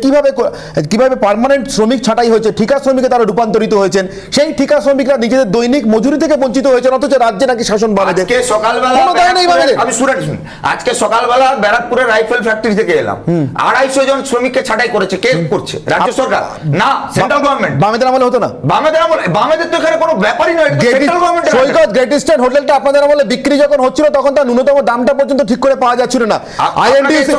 কিভাবে পার্মানেন্ট শ্রমিক ছাঁটাই হয়েছে, ঠিকা শ্রমিকে তারা রূপান্তরিত হয়েছেন, সেই ঠিকা শ্রমিকরা নিজেদের দৈনিক মজুরি থেকে বঞ্চিত হয়েছেন, অথচ রাজ্যে নাকি শাসন বামেদের। আজকে সকালবেলা ব্যারাকপুরের রাইফেল ফ্যাক্টরি থেকে এলাম, 250 জন শ্রমিককে ছাঁটাই করেছে। কে করছে? রাজ্য সরকার না, সেন্ট্রাল গভর্নমেন্ট। বামেদের আমলে হতো না? বামেদের তো এখানে কোনো ব্যাপারই নয়, সেন্ট্রাল গভর্নমেন্ট। সৈকত গ্রেট ইস্টার্ন হোটেলটা আপনাদের আমলে বিক্রি যখন হচ্ছিল তখন তার ন্যূনতম দামটা পর্যন্ত ঠিক করে পাওয়া যাচ্ছিল না। আইএনটিইউসি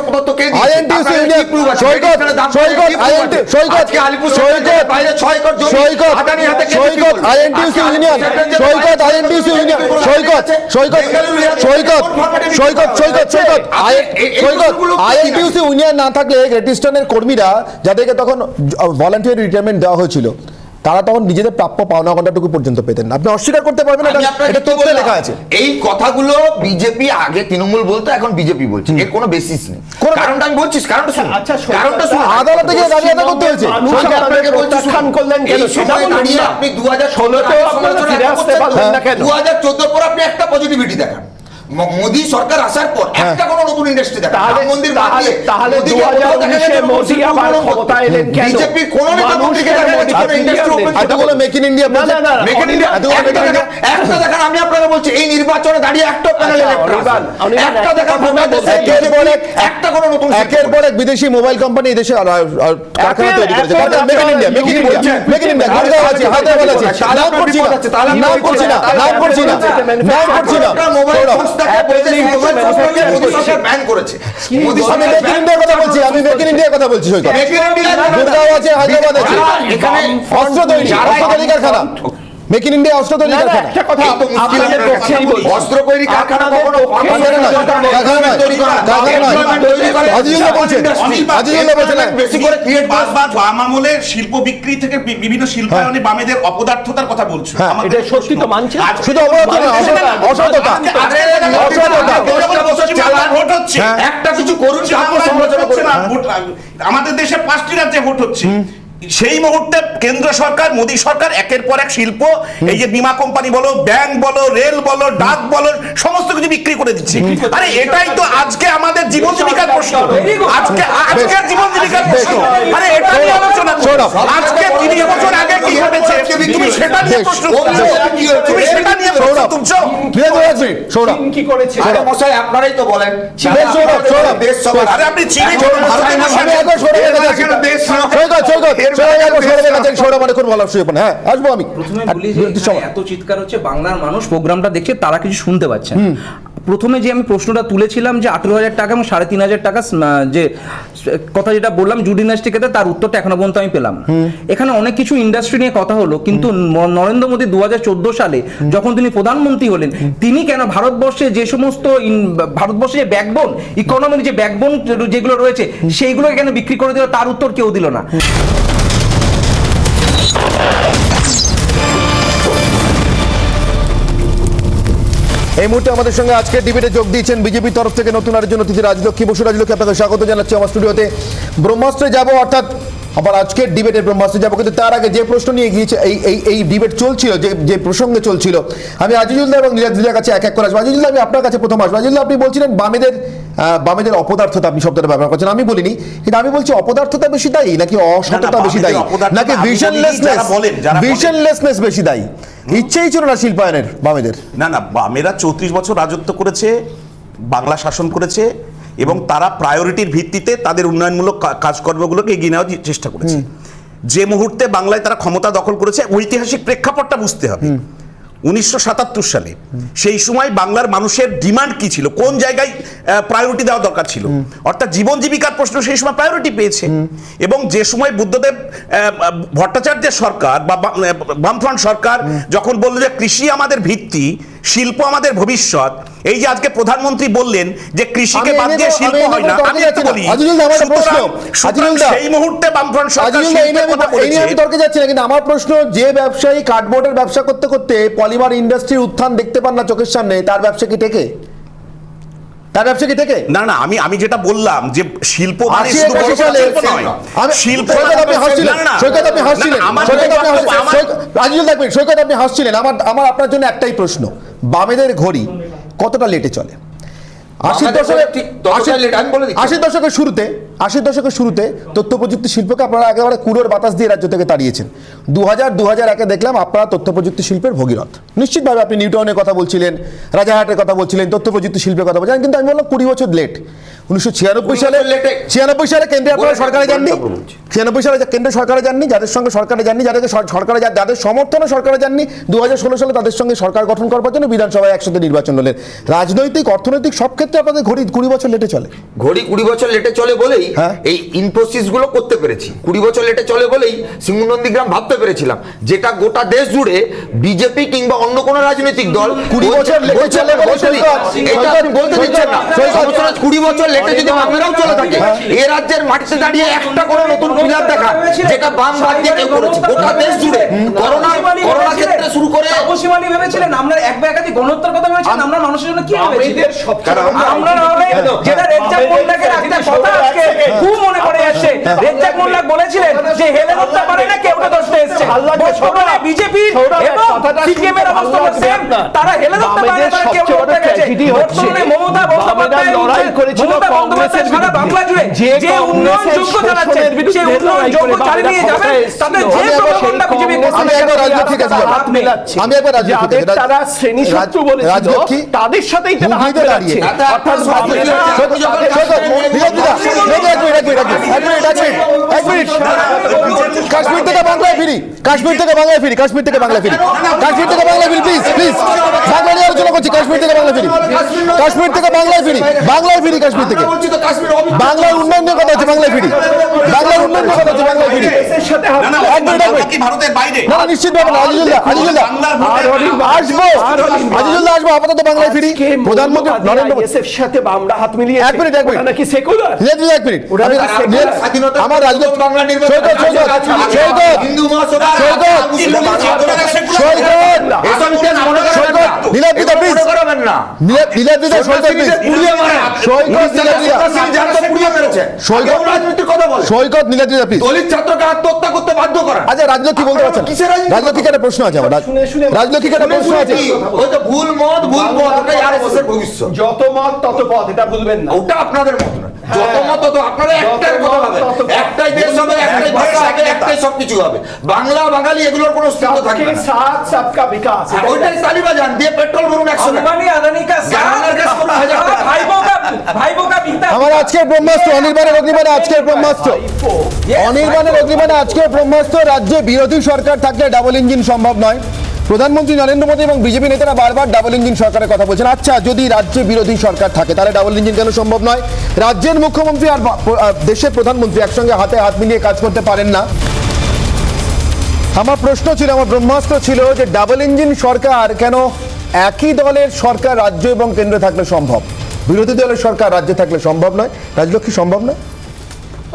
ইউনিয়ন না থাকলে গ্রেট ইস্টার্নের কর্মীরা, যাদেরকে তখন ভলান্টিয়ার রিটায়ারমেন্ট দেওয়া হয়েছিল, তারা তখন নিজেদের প্রাপ্য পাওনা ঘন্টাটুকু পর্যন্ত পেতেন না। আপনি অস্বীকার করতে পারবেন না, এটা তথ্যে লেখা আছে। এই কথাগুলো বিজেপি আগে তৃণমূল বলতো, এখন বিজেপি বলছে, এর কোনো বেসিস নেই। কারণটা আমি বলছি, কারণটা শুনুন। আচ্ছা, কারণটা শুনুন। আদালতে গিয়ে দাবি আদায় করতে হয়েছে। আপনাকে প্রত্যাখ্যান করলেন কেন? সময় দাঁড়িয়ে আপনি 2016-তে সমালোচনা করছেন, 2014 পর আপনি একটা পজিটিভিটি দেখান। মোদী সরকার আসার পর একটা কোনো নতুন ইন্ডাস্ট্রি দেখা, রাম মন্দির বাদ দিয়ে তাহলে 2019-এ মোদী আবার ক্ষমতায় এলেন কেন? বিজেপি কোন নেতা মন্ত্রীকে দেখা কোনো ইন্ডাস্ট্রি ওপেন করতে বলে make in India, make in India একটা দেখান। আমি আপনাকে বলছি এই নির্বাচনে দাঁড়িয়ে একটা প্যানেল একটা দেখান, একটা কোনো নতুন একের পর এক বিদেশি মোবাইল কোম্পানি এই দেশে কারখানা তৈরি করেছে। Make in India, make in India, make in India, Gurgaon আছে, হায়দ্রাবাদ আছে, নাম করছি না, নাম করছি না, নাম করছি না, নাম করছি না। মোবাইল আমি মেক ইন ইন্ডিয়ার কথা বলছি। গুরগাঁও আছে, হায়দ্রাবাদ আছে, অস্ত্র তৈরি কারখানা, মেক ইন ইন্ডিয়া অস্ত্র তৈরি কারখানা। একটা কথা অস্ত্র তৈরি কারখানা কখনো আমলের শিল্প বিক্রি থেকে বিভিন্ন শিল্পায়নে বামেদের অপদার্থতার কথা বলছো। এটা সত্যি তো মানছে, শুধু অসততা। ভোট হচ্ছে, একটা কিছু করুন, আমাদের দেশে 5টি রাজ্যে ভোট হচ্ছে। সেই মুহূর্তে কেন্দ্র সরকার, মোদী সরকার একের পর এক শিল্প, এই যে বীমা কোম্পানি বলো, ব্যাংক বলো, রেল বলো, ডাক বলো, সমস্ত কিছু বিক্রি করে দিচ্ছে। আরে এটাই তো আজকে আমাদের জীবন জীবিকার প্রশ্ন, আজকের জীবন জীবিকার প্রশ্ন। আরে এটা নিয়ে আলোচনা করো। আজকে 30 বছর আগে কি হয়েছে তুমি সেটা নিয়ে প্রশ্ন করছো, তুমি সেটা নিয়ে প্রশ্ন তুলছো। কি করেছে? আরে মশাই আপনারাই তো বলেন দেশ সবার। আরে আপনি চীনে চলুন, ভারতের প্রথমে বলি যে এত চিৎকার হচ্ছে, বাংলার মানুষ প্রোগ্রামটা দেখছে, তারা কিছু শুনতে পাচ্ছে না। প্রথমে যে আমি প্রশ্নটা তুলেছিলাম যে 18,000 টাকা এবং 3,500 টাকা যে কথা যেটা বললাম জুডি ইন্ডাস্ট্রিকে তার উত্তরটা এখনো পর্যন্ত আমি পেলাম। এখানে অনেক কিছু ইন্ডাস্ট্রি নিয়ে কথা হলো, কিন্তু নরেন্দ্র মোদী 2014 সালে যখন তিনি প্রধানমন্ত্রী হলেন, তিনি কেন ভারতবর্ষে যে সমস্ত ভারতবর্ষে যে ব্যাকবোন ইকোনমির যে ব্যাকবোন যেগুলো রয়েছে সেইগুলো কেন বিক্রি করে দিল, তার উত্তর কেউ দিল না। এই মুহূর্তে আমাদের সঙ্গে আজকের ডিবেটে যোগ দিয়েছেন বিজেপির তরফ থেকে নতুন আরেকজন অতিথি রাজলক্ষ্মী বসু। রাজলক্ষ্মী, আপনাকে স্বাগত জানাচ্ছি আমার স্টুডিওতে। ব্রহ্মাস্ত্রে যাব, অর্থাৎ আবার আজকের ডিবেটের ব্রহ্মাস্ত্রে যাবো, কিন্তু তার আগে যে প্রশ্ন নিয়ে গিয়েছে এই ডিবেট চলছিল, যে প্রসঙ্গে চলছিল, আমি আজিজুলদা এবং নীলাদ্রিদার কাছে এক এক করে আসবো। আজিজুলদা, আমি আপনার কাছে প্রথম আসবো। আজিজুলদা, আপনি বলছিলেন বামেদের অপদার্থতা, আপনি শব্দটা ব্যবহার করছেন, আমি বলিনি, কিন্তু আমি বলছি অপদার্থতা বেশি দায়ী নাকি অসততা বেশি দায়ী, নাকি ভিশনলেসনেস বেশি দায়ী? ইচ্ছেই ছিল না শিল্পায়নের বামেদের? না, বামেরা 34 বছর রাজত্ব করেছে, বাংলা শাসন করেছে, এবং তারা প্রায়োরিটির ভিত্তিতে তাদের উন্নয়নমূলক কাজকর্মগুলোকে এগিয়ে নেওয়ার চেষ্টা করেছে। যে মুহূর্তে বাংলায় তারা ক্ষমতা দখল করেছে, ঐতিহাসিক প্রেক্ষাপটটা বুঝতে হবে। 1977 সালে সেই সময় বাংলার মানুষের ডিমান্ড কি ছিল, কোন জায়গায় প্রায়োরিটি দেওয়া দরকার ছিল, অর্থাৎ জীবন জীবিকার প্রশ্ন সেই সময় প্রায়োরিটি পেয়েছে। এবং যে সময় বুদ্ধদেব ভট্টাচার্যের সরকার বা বামফ্রন্ট সরকার যখন বলল যে কৃষি আমাদের ভিত্তি, শিল্প আমাদের ভবিষ্যৎ, এই যে আজকে প্রধানমন্ত্রী বললেন যে কৃষিকে বাদ দিয়ে শিল্প হয় না, আমি একটা বলি, সেই মুহূর্তে বামফ্রন্ট সরকার আমি তর্কে যাচ্ছি না, কিন্তু আমার প্রশ্ন, যে ব্যবসায়ী কার্ডবোর্ডের ব্যবসা করতে করতে পলিমার ইন্ডাস্ট্রির উত্থান দেখতে পান না চোখের সামনে, তার ব্যবসা কি টেকে? তার ব্যবসা কি টেকে? না, আমি যেটা বললাম যে শিল্প মানে শুধু বড় শিল্প নয়, শিল্প আপনি হাসছিলেন, সৈকত আপনি হাসছিলেন, সৈকত আপনি হাসছিলেন। আমার আপনার জন্য একটাই প্রশ্ন, বামেদের ঘড়ি কতটা লেটে চলে? 80 দশকের শুরুতে তথ্য প্রযুক্তি শিল্পকে আপনারা একেবারে কুড়োর বাতাস দিয়ে রাজ্য থেকে তাড়িয়েছেন। 2001-এ দেখলাম আপনারা তথ্য প্রযুক্তি শিল্পের ভগীরথ। নিশ্চিতভাবে আপনি নিউটাউনের কথা বলছিলেন, রাজারহাটের কথা বলছিলেন, তথ্য প্রযুক্তি শিল্পের কথা বলছিলেন, কিন্তু আমি বললাম 20 বছর লেট। 1996 সালে কেন্দ্রে আপনারা সরকারে যাননি, 96 সালে কেন্দ্রে সরকারে যাননি, যাদের সঙ্গে সরকারে যাননি, যাদের সমর্থনে সরকারে যাননি, 2016 সালে তাদের সঙ্গে সরকার গঠন করবার জন্য বিধানসভায় একসাথে নির্বাচন হলেন। রাজনৈতিক, অর্থনৈতিক সব ক্ষেত্রে আপনাদের ঘড়ি 20 বছর লেটে চলে। ঘড়ি 20 বছর লেটে চলে বলেই এই ইনফোসিস গুলো করতে পেরেছি। 20 বছর লেটে চলে বলেই সিঙ্গুর নন্দীগ্রাম ভাবতে পেরেছিলাম, যেটা গোটা দেশ জুড়ে বিজেপি কিংবা অন্য কোন রাজনৈতিক দল 20 বছর লেটে চলে এটা আপনি বলতে দিচ্ছেন না। 20 বছর লেটে যদি বামেরাও চলে থাকে, এই রাজ্যের মাটিতে দাঁড়িয়ে একটা করে নতুন পিলার দেখা, যেটা বাম বাদ দিয়ে কেউ করেছে গোটা দেশ জুড়ে। করোনা ক্ষেত্রে শুরু করে তপসীমালি ভেবেছিলেন, আমরা একবাগাতি গণহত্যার কথা ভেবেছিলেন, আমরা মানুষের জন্য কি ভেবেছিলাম? আমরা যেটা রেজ্জাক মোল্লাকে একটা কথা আজকে খুব মনে পড়ে যাচ্ছে, রেজ্জাক মোল্লা বলেছিলেন যে হেলে হত্যা করে না কেউ দোষে এসেছে। বর্তমানে বিজেপি এবং সিপিএম এর অবস্থা সেম, তারা হেলে হত্যা করে না, কেউ হত্যা গেছে। বর্তমানে মমতা বন্দ্যোপাধ্যায় লড়াই করেছিল কংগ্রেসের সারা বাংলা জুড়ে, যে উন্নয়ন যোগ্য চালাচ্ছে, সেই উন্নয়ন যোগ্য চালিয়ে নিয়ে যাবে, তাদের যে প্রকল্পটা বিজেপি আমি একবার রাজনীতি তারা শ্রেণী শত্রু বলেছিল, তাদের সাথেই তারা হাত মিলাচ্ছে। অর্থাৎ কাশ্মীর থেকে বাংলায় ফিরি, প্লিজ বাংলা নিয়ে আলোচনা করছি। কাশ্মীর থেকে বাংলায় ফিরি, বাংলায় বাংলার উন্নয়ন নিয়ে কথা হচ্ছে, বাংলায় ফিরি। ভারতের বাইরে না, নিশ্চিতভাবে না। আসবো আপাতত বাংলায় ফিরি। প্রধানমন্ত্রী নরেন্দ্র মোদী সাথে আমরা হাত মিলিয়ে এক মিনিট নাকি সেকুলার আমার রাজনীতি বাংলা সৈকত নীলাদ্রিদা প্লিজ। দলিত ছাত্রকে আত্মহত্যা করতে বাধ্য করা। আচ্ছা, রাজলক্ষ্মী বলতে পারছেন, রাজলক্ষ্মীকে একটা প্রশ্ন আছে আমার, রাজলক্ষ্মীকে একটা প্রশ্ন আছে। ওই তো ভুল মত, ওটাই আরএসএস এর ভবিষ্যৎ। যত মত তত পথ, এটা ভুলবেন না। ওটা আপনাদের মত না, যত মত তত আপনারা একটাই কথা ভাবেন, একটাই দেশ হবে, একটাই ভাষা হবে, একটাই সবকিছু হবে। বাংলা বাঙালি এগুলোর কোনো অস্তিত্ব থাকবে না। সাথ সবকা বিকাশ, ওইটাই তালিবান দিয়ে পেট্রোল ভরুন 100 আম্বানি আদানি কা সাথ, ভাইবো কা পিতা। আমার আজকের ব্রহ্মাস্ত্র অনির্বাণের অগ্নিবাণে, আজকের ব্রহ্মাস্ত্র অনির্বাণের অগ্নিবাণে, আজকের ব্রহ্মাস্ত্র। রাজ্যে বিরোধী সরকার থাকলে ডাবল ইঞ্জিন সম্ভব নয়। প্রধানমন্ত্রী নরেন্দ্র মোদী এবং বিজেপি নেতারা বারবার ডাবল ইঞ্জিন সরকারের কথা বলছেন। আচ্ছা, যদি রাজ্যে বিরোধী সরকার থাকে তাহলে ডাবল ইঞ্জিন কেন সম্ভব নয়? রাজ্যের মুখ্যমন্ত্রী আর দেশের প্রধানমন্ত্রী একসঙ্গে হাতে হাত মিলিয়ে কাজ করতে পারেন না? আমার প্রশ্ন ছিল, আমার ব্রহ্মাস্ত্র ছিল যে ডাবল ইঞ্জিন সরকার কেন একই দলের সরকার রাজ্য এবং কেন্দ্রে থাকলে সম্ভব, বিরোধী দলের সরকার রাজ্যে থাকলে সম্ভব নয়? রাজলক্ষ্মী, সম্ভব নয়?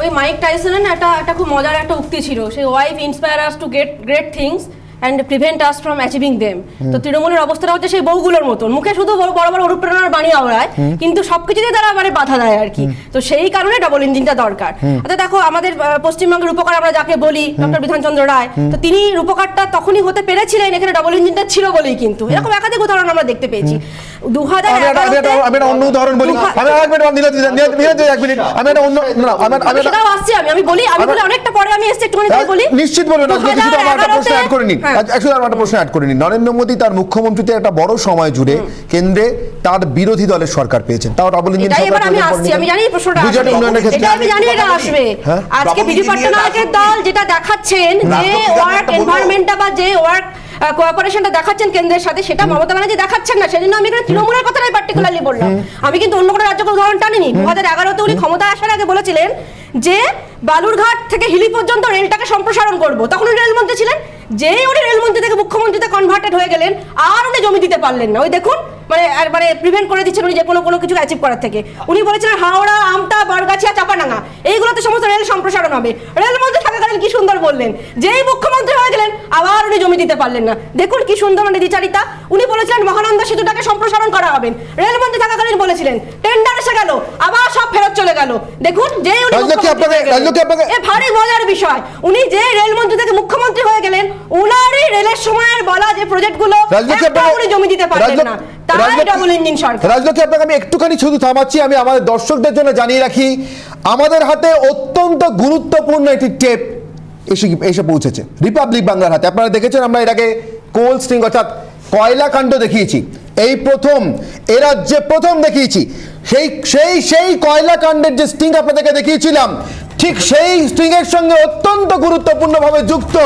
ওই মাইক টাইসনের না একটা খুব মজার একটা উক্তি ছিল, সেই wife inspire us to get great things and prevent us from achieving them. তো তৃণমূলের অবস্থাটা হচ্ছে সেই বউগুলোর মতন, মুখে শুধু বড় বড় অনুপ্রেরণার বাণী আওড়ায়, কিন্তু সবকিছুতেই তারা মানে বাধা দেয় আর কি। তো সেই কারণে ডাবল ইঞ্জিনটা দরকার। আচ্ছা দেখো, আমাদের পশ্চিমবঙ্গের রূপকার আমরা যাকে বলি ডক্টর বিধানচন্দ্র রায়, তো তিনি রূপকারটা তখনই হতে পেরেছিলেন এখানে ডাবল ইঞ্জিনটা ছিল বলেই, কিন্তু এরকম একাধিক উদাহরণ আমরা দেখতে পেয়েছি। 2011 আমি একটা অন্য উদাহরণ বলি, আমি বলি অনেকটা পরে আমি এসে একটুখানি বলি। নিশ্চিত বলবেন, শুধু আমার একটা প্রশ্ন অ্যাড করে নিন, একটু আমার একটা প্রশ্ন অ্যাড করে নিন। নরেন্দ্র মোদী তার মুখ্যমন্ত্রীতে একটা বড় সময় জুড়ে কেন্দ্রে তার বিরোধী দলের সরকার পেয়েছেন, তাও ডাবল ইঞ্জিন সরকার। আমি আসছি, আমি জানি এই প্রশ্নটা আসবে, এটা আমি জানি এটা আসবে। আজকে বিজু পট্টনায়কের দল যেটা দেখাচ্ছেন যে ওয়ার্ক এনভায়রনমেন্টটা বা যে ওয়ার্ক কোঅপারেশনটা দেখাচ্ছেন কেন্দ্রের সাথে, সেটা মমতা ব্যানার্জি দেখাচ্ছেন না। সেজন্য আমি এখানে তৃণমূলের কথাটাই পার্টিকুলারলি বললাম, আমি কিন্তু অন্য কোনো রাজ্যকে উদাহরণ টানিনি। 2011-তে উনি ক্ষমতায় আসার আগে বলেছিলেন যে বালুরঘাট থেকে হিলি পর্যন্ত রেলটাকে সম্প্রসারণ করব, তখন উনি রেলমন্ত্রী ছিলেন। যেই উনি রেলমন্ত্রী থেকে মুখ্যমন্ত্রীতে কনভার্টেড হয়ে গেলেন, আর উনি জমি দিতে পারলেন না। ওই দেখুন, মানে প্রিভেন্ট করে দিচ্ছেন উনি যে কোনো কিছু অ্যাচিভ করার থেকে। উনি বলেছিলেন হাওড়া, আমতা, বরগাছিয়া, চাপাডাঙ্গা এইগুলোতে সমস্ত রেল সম্প্রসারণ হবে। রেলমন্ত্রী থাকাকালীন কি সুন্দর বললেন, যেই মুখ্যমন্ত্রী হয়ে গেলেন আবার উনি জমি দিতে পারলেন না। দেখুন কি সুন্দর মানে দ্বিচারিতা। উনি বলেছিলেন মহানন্দা সেতুটাকে সম্প্রসারণ করা হবে, রেলমন্ত্রী থাকাকালীন বলেছিলেন। টেন্ডার এসে গেল, আবার সব ফেরত চলে গেল। দেখুন যেই উনি ভারী মজার বিষয়, উনি যে রেলমন্ত্রী থেকে মুখ্যমন্ত্রী হয়ে গেলেন, উনারই রেলের সময়ের বলা যে প্রজেক্টগুলো উনি জমি দিতে পারলেন না। রাজলক্ষ্মী, আপনাকে আমি একটুখানি শুধু থামাচ্ছি। আমি আমাদের দর্শকদের জন্য জানিয়ে রাখি, আমাদের হাতে অত্যন্ত গুরুত্বপূর্ণ একটি টেপ এসে পৌঁছেছে রিপাবলিক বাংলার হাতে। আপনারা দেখেছেন, আমরা এর আগে কোল স্ট্রিং অর্থাৎ কয়লা কাণ্ড দেখিয়েছি, এই প্রথম এ রাজ্যে প্রথম দেখিয়েছি। সেই কয়লা কাণ্ডের যে স্ট্রিং আপনাদেরকে দেখিয়েছিলাম, ঠিক সেই স্ট্রিং এর সঙ্গে অত্যন্ত গুরুত্বপূর্ণভাবে যুক্ত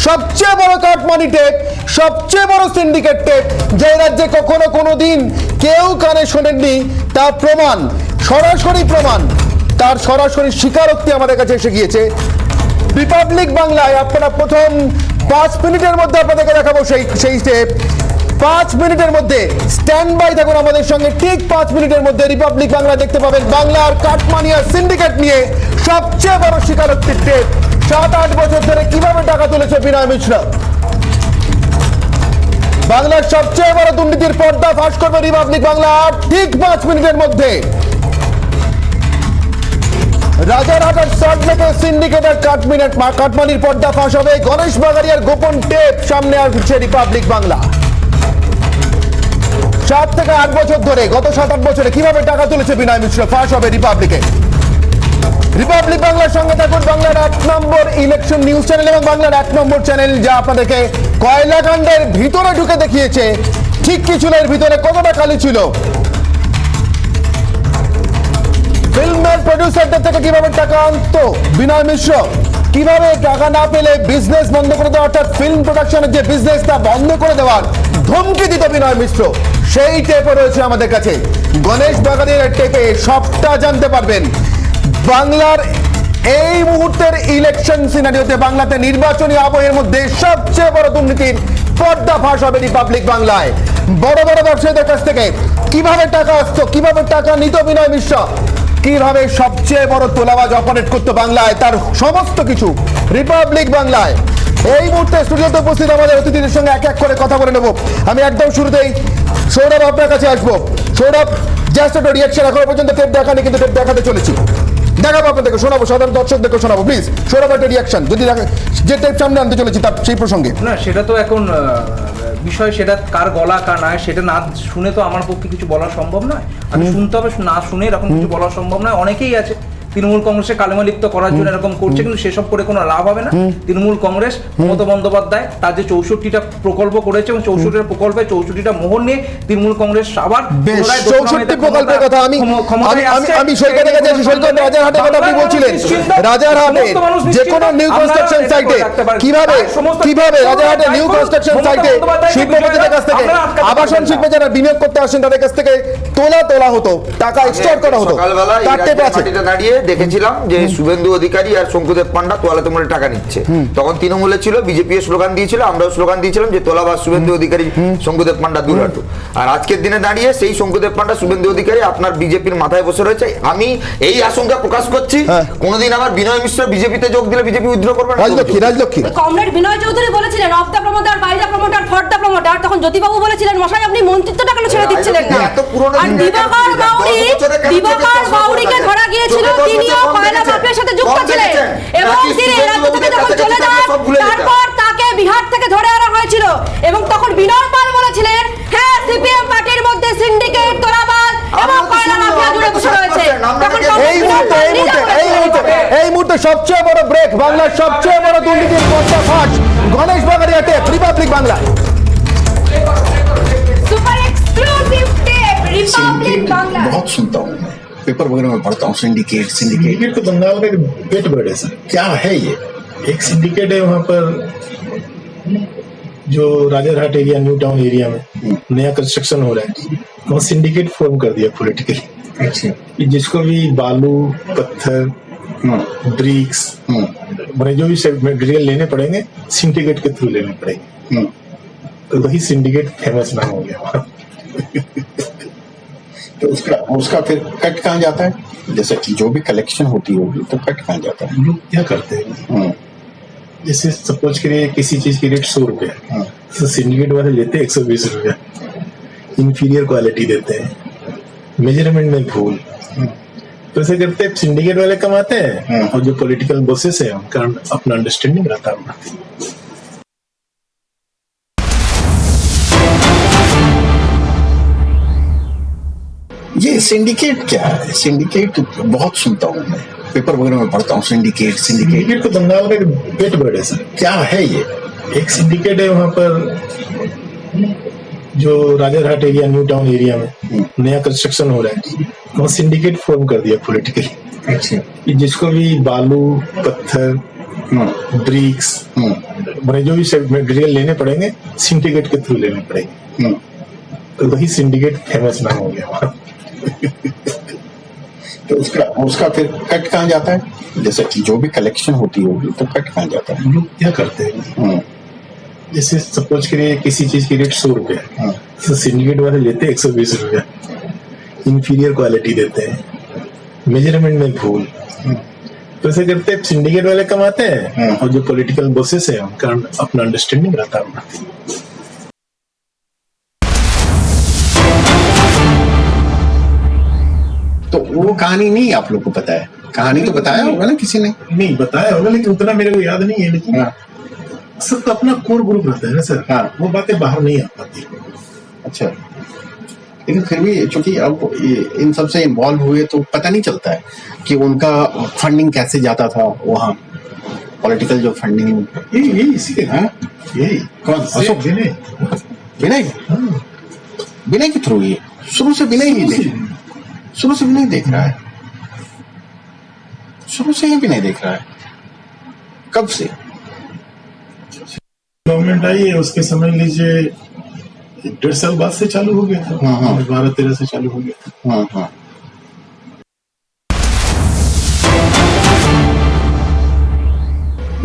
সবচেয়ে বড় কাটমানি টেপ, সবচেয়ে বড় সিন্ডিকেট টেপ, যে রাজ্যে কখনো কোনোদিন কেউ কানে শোনেননি, তার প্রমাণ, সরাসরি প্রমাণ, তার সরাসরি স্বীকারোক্তি আমাদের কাছে এসে গিয়েছে রিপাবলিক বাংলায়। আপনারা প্রথম 5 মিনিটের মধ্যে আপনাদেরকে দেখাবো সেই টেপ। 5 মিনিটের মধ্যে স্ট্যান্ড বাই থাকুন আমাদের সঙ্গে। ঠিক 5 মিনিটের মধ্যে রিপাবলিক বাংলা দেখতে পাবেন বাংলার কাটমানিয়া সিন্ডিকেট নিয়ে সবচেয়ে বড় স্বীকারোক্তির টেপ। 7-8 বছর ধরে কিভাবে টাকা তুলেছে বিনয় মিশ্রা, বাংলার সবচেয়ে বড় দুর্নীতির পর্দা ফাঁস করবে রিপাবলিক বাংলা ঠিক 5 মিনিটের মধ্যে। রাজারহাটের সল্টলেকের সিন্ডিকেটের কাটমানির পর্দা ফাঁস হবে। গণেশ বাগারিয়ার গোপন টেপ সামনে আসছে রিপাবলিক বাংলা। 7 থেকে 8 বছর ধরে, গত 7-8 বছরে কিভাবে টাকা তুলেছে বিনয় মিশ্রা ফাঁস হবে রিপাবলিকে। রিপাবলিক বাংলার সঙ্গে থাকুন, বাংলার 1 নম্বর ইলেকশন নিউজ চ্যানেল এবং বাংলার 1 নম্বর চ্যানেল, যা আপনাদেরকে কয়লাকাণ্ডের ভিতরে ঢুকে দেখিয়েছে ঠিক কি ছিল এর ভিতরে, কতটা কালি ছিল। ফিল্মের প্রডিউসারদের থেকে কিভাবে টাকা আনতো বিনয় মিশ্র, কিভাবে টাকা না পেলে বিজনেস বন্ধ করে দেওয়া, অর্থাৎ ফিল্ম প্রোডাকশনের যে বিজনেস তা বন্ধ করে দেওয়ার ধমকি দিত বিনয় মিশ্র, সেই টেপও রয়েছে আমাদের কাছে। গণেশ বাগানের টেপে সবটা জানতে পারবেন। বাংলার এই মুহূর্তের ইলেকশন সিনারিওতে, বাংলাতে নির্বাচনী আবহের মধ্যে সবচেয়ে বড় দুর্নীতির পর্দা ফাঁস হবে রিপাবলিক বাংলায়। বড় বড় ব্যবসায়ীদের কাছ থেকে কিভাবে টাকা আসতো, কিভাবে টাকা নিত বিনয় মিশ্র, কিভাবে সবচেয়ে বড় তোলাবাজ অপারেট করতো বাংলায়, তার সমস্ত কিছু রিপাবলিক বাংলায়। এই মুহূর্তে স্টুডিওতে উপস্থিত আমাদের অতিথিদের সঙ্গে এক এক করে কথা বলে নেব। আমি একদম শুরুতেই সৌরভ আপনার কাছে আসবো। সৌরভ, জাস্ট একটা রিয়াকশন, এখনো পর্যন্ত টেপ দেখানি, কিন্তু টেপ দেখাতে চলেছি, দেখাবো আপনাদেরকে, শোনাবো, সাধারণ দর্শকদেরকে শোনাবো। প্লিজ সৌরভ একটা রিয়াকশন, যদি যে টেপ সামনে আনতে চলেছি তার সেই প্রসঙ্গে। না, সেটা তো এখন বিষয়, সেটা কার গলা কার নয়, সেটা না শুনে তো আমার পক্ষে কিছু বলা সম্ভব নয়। আমি শুনতে হবে, না শুনে এরকম কিছু বলা সম্ভব নয়। অনেকেই আছে তৃণমূল কংগ্রেসে কালেমালিপ্ত করার জন্য এরকম করছে, কিন্তু সেসব করে কোনো লাভ হবে না। তৃণমূল কংগ্রেস, মমতা বন্দ্যোপাধ্যায় তার যে 64টা প্রকল্প করেছে এবং 64টা প্রকল্পে 64টা মোহর নিয়ে তৃণমূল কংগ্রেস আবার বেশ, পুনরায় 64 প্রকল্পের কথা আমি সৈকতের কাছে আছি। সৈকত, রাজারহাটের কথা আপনি বলছিলেন, রাজারহাটে যে কোনো নিউ কনস্ট্রাকশন সাইটে কিভাবে রাজারহাটে নিউ কনস্ট্রাকশন সাইটে শিল্পপতিদের কাছ থেকে, আবাসন শিল্পে যারা বিনিয়োগ করতে আসেন তাদের কাছ থেকে তোলা হতো, টাকা এক্সটর্ট করা হতো। সকালবেলা তার টেপ আছে। মাটিতে দাঁড়িয়ে দেখেছিলাম যে শুভেন্দু অধিকারী আর শঙ্কুদেব পান্ডা তোলাতে মোড়ে টাকা নিচ্ছে। তখন তৃণমূলে ছিল, বিজেপি স্লোগান দিয়েছিল, আমরাও স্লোগান দিয়েছিলাম যে তোলাবাস শুভেন্দু অধিকারী শঙ্কুদেব পান্ডা দূর হাঁটু। আর আজকের দিনে দাঁড়িয়ে সেই শঙ্কুদেব পান্ডা শুভেন্দু অধিকারী আপনার বিজেপির মাথায় বসে রয়েছে। আমি এই আশঙ্কা প্রকাশ করছি, কোনোদিন আবার বিনয় মিশ্র বিজেপিতে যোগ দিলে বিজেপি উইথড্র করবে না। রাজলক্ষ্মী কমরেড বিনয় চৌধুরী বলেছিলেন of the promoter, by the promoter, for the promoter. তখন জ্যোতিবাবু বলেছিলেন মশাই আপনি মন্ত্রিত্বটা কেন ছেড়ে দিচ্ছিলেন না? আর দিবাকর বাউরিকে ধরা গিয়েছিল, তিনিও কয়লা মাফিয়ার সাথে যুক্ত ছিলেন এবং তিনি রাজ্য থেকে যখন চলে যান তারপর তাকে বিহার থেকে ধরে আনা হয়েছিল। এবং তখন বিনয় পাল বলেছিলেন হ্যাঁ সিপিএম পার্টির মধ্যে সিন্ডিকেট, তোলাবাজ এবং কয়লা মাফিয়া জুড়ে বসে রয়েছে। এই মুহূর্তে সবচেয়ে বড় ব্রেক, বাংলার সবচেয়ে বড় দুর্নীতির পর্দাফাঁস গণেশ বাগারিয়াতে Republic Bangla. Super exclusive tape Republic Bangla. बहुत सुनता हूँ मैं, पेपर वगैरह में पढ़ता हूँ, सिंडिकेट तो बंगाल का पेट बर्ड है सर। क्या है ये? एक सिंडिकेट है वहाँ पर जो Rajarhat area, new town area में नया कंस्ट्रक्शन हो रहा है, वहाँ सिंडिकेट फॉर्म कर दिया पॉलिटिकली। अच्छा, जिसको भी बालू, पत्थर, ब्रिक्स, जो भी मटेरियल लेने पड़ेंगे सिंडिकेट के थ्रू लेने पड़ेंगे। तो वही सिंडिकेट फेमस नाम हो गया। तो उसका फिर कट कहाँ जाता है? जैसे कि जो भी कलेक्शन होती होगी तो कट कहाँ जाता है? लोग क्या करते हैं, जैसे सपोज करिए किसी चीज की रेट 100 रुपया, तो सिंडिकेट वाले लेते हैं 120 रुपया, इंफीरियर क्वालिटी देते हैं, मेजरमेंट में भूल। तो ऐसे करते सिंडिकेट वाले कमाते हैं और जो पॉलिटिकल बॉसेस है उनका अपना अंडरस्टैंडिंग रहता है। ये सिंडिकेट क्या है? सिंडिकेट बहुत सुनता हूँ मैं, पेपर वगैरह में पढ़ता हूँ, सिंडिकेट तो बंगाल का पेट बर्ड है सर। क्या है ये? एक सिंडिकेट है वहाँ पर जो Rajarhat area, new town area में नया कंस्ट्रक्शन हो रहा है, वहाँ सिंडिकेट फॉर्म कर दिया पॉलिटिकली। अच्छा, जिसको भी बालू, पत्थर, ब्रिक्स, जो भी मटेरियल लेने पड़ेंगे सिंडिकेट के थ्रू लेने पड़ेंगे। तो वही सिंडिकेट फेमस नाम हो गया। तो उसका फिर कट कहाँ जाता है? जैसे कि जो भी कलेक्शन होती होगी तो कट कहाँ जाता है? लोग क्या करते हैं, जैसे सपोज करिए किसी चीज की रेट 100 रुपया, तो सिंडिकेट वाले लेते हैं 120 रुपया, इंफीरियर क्वालिटी देते हैं, मेजरमेंट में भूल। तो ऐसे करते सिंडिकेट वाले कमाते हैं और जो पॉलिटिकल बॉसेस है उनका अपना अंडरस्टैंडिंग रहता है। तो वो कहानी नहीं आप लोग को पता है? कहानी तो बताया होगा ना किसी ने? नहीं बताया होगा, लेकिन उतना मेरे को याद नहीं है। लेकिन सब तो अपना कोर ग्रुप रहता है ना सर। हाँ, वो बातें बाहर नहीं आ पाती। अच्छा, लेकिन फिर भी चूंकि अब इन सब से इन्वॉल्व हुए तो पता नहीं चलता है कि उनका फंडिंग कैसे जाता था वहाँ, पॉलिटिकल जो फंडिंग। यही इसीलिए यही कौन अशोक विनय के थ्रू ये शुरू से विनय ही देख रहा है, शुरू से ही विनय देख रहा है। कब से गवर्नमेंट आई है उसके समझ लीजिए 1.5 साल बाद से चालू हो गया था। 12-13 से चालू हो गया था।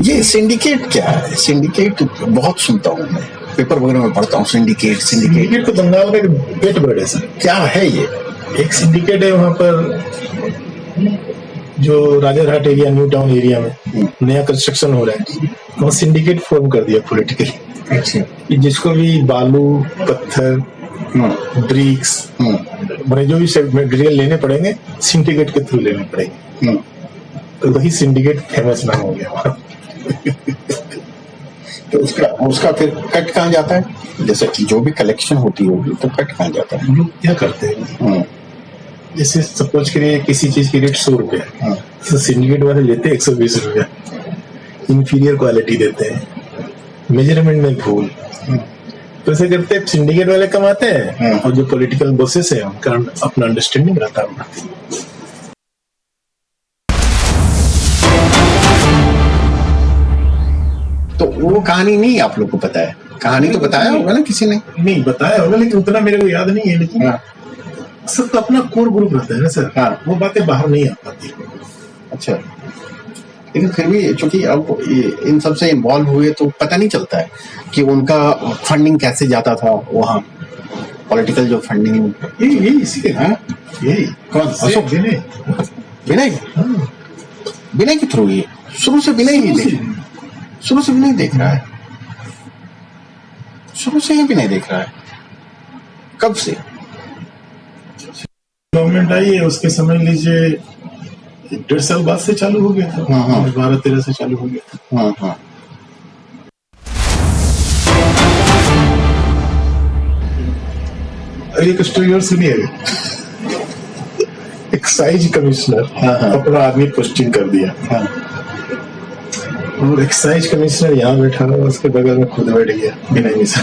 ये सिंडिकेट क्या है? सिंडिकेट बहुत सुनता हूँ मैं, पेपर वगैरह में पढ़ता हूँ, सिंडिकेट तो बंगाल का पेट बर्ड है सर। क्या है ये? एक सिंडिकेट है वहाँ पर जो Rajarhat area, new town area में नया कंस्ट्रक्शन हो रहा है, वहाँ सिंडिकेट फॉर्म कर दिया पॉलिटिकली। अच्छा, जिसको भी बालू, पत्थर, ब्रिक्स, जो भी मटेरियल लेने पड़ेंगे सिंडिकेट के थ्रू लेने पड़ेंगे। तो वही सिंडिकेट फेमस नाम हो गया। तो उसका फिर कट कहाँ जाता है? जैसे कि जो भी कलेक्शन होती होगी तो कट कहाँ जाता है? लोग क्या करते हैं, जैसे सपोज करिए किसी चीज की रेट 100 रुपया, तो सिंडिकेट वाले लेते हैं 120 रुपया, इंफीरियर क्वालिटी देते हैं, मेजरमेंट में भूल। तो ऐसे करते सिंडिकेट वाले कमाते हैं और जो पॉलिटिकल बॉसेस है उनका अपना अंडरस्टैंडिंग रहता है। तो वो कहानी नहीं आप लोग को पता है, कहानी तो बताया होगा ना किसी ने। नहीं बताया होगा लेकिन उतना मेरे को याद नहीं है। लेकिन सब तो अपना कोर ग्रुप रहता है ना सर। हाँ, वो बातें बाहर नहीं आ पाती। अच्छा, लेकिन फिर भी चूंकि अब इन सब से इन्वॉल्व हुए तो पता नहीं चलता है कि उनका फंडिंग कैसे जाता था वहाँ, पॉलिटिकल जो फंडिंग। यही इसी के यही कौन अशोक विनय विनय के थ्रू ही शुरू से विनय ही शुरू से भी नहीं देख रहा है, शुरू से ही भी नहीं देख रहा है। कब से गवर्नमेंट आई है उसके समझ लीजिए 1.5 साल बाद से चालू हो गया था। 12-13 से चालू हो गया था। एक स्टोरी और सुनिएगा। एक्साइज कमिश्नर अपना आदमी पोस्टिंग कर दिया और एक्साइज कमिश्नर यहाँ बैठा हुआ, उसके बगल में खुद बैठ गया बिना मिसा,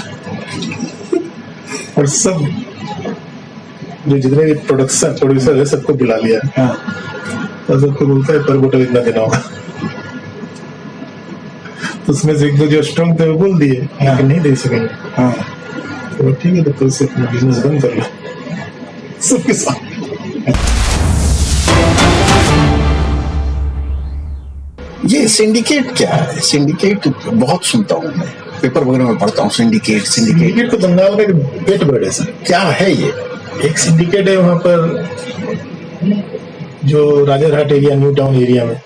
और सब जो जितने भी प्रोड्यूसर है सबको बुला लिया और सबको बोलता है पर बोटल इतना देना होगा। तो उसमें से एक दो जो स्ट्रॉन्ग थे वो बोल दिए लेकिन नहीं दे सकेंगे। तो ठीक है, तो कल से अपना बिजनेस बंद कर लो सबके साथ। ये सिंडिकेट क्या है? सिंडिकेट बहुत सुनता हूँ मैं, पेपर वगैरह में पढ़ता हूँ। सिंडिकेट तो बंगाल में पेट बर्ड है सर। क्या है ये? एक सिंडिकेट है वहां पर जो Rajarhat area, new town area में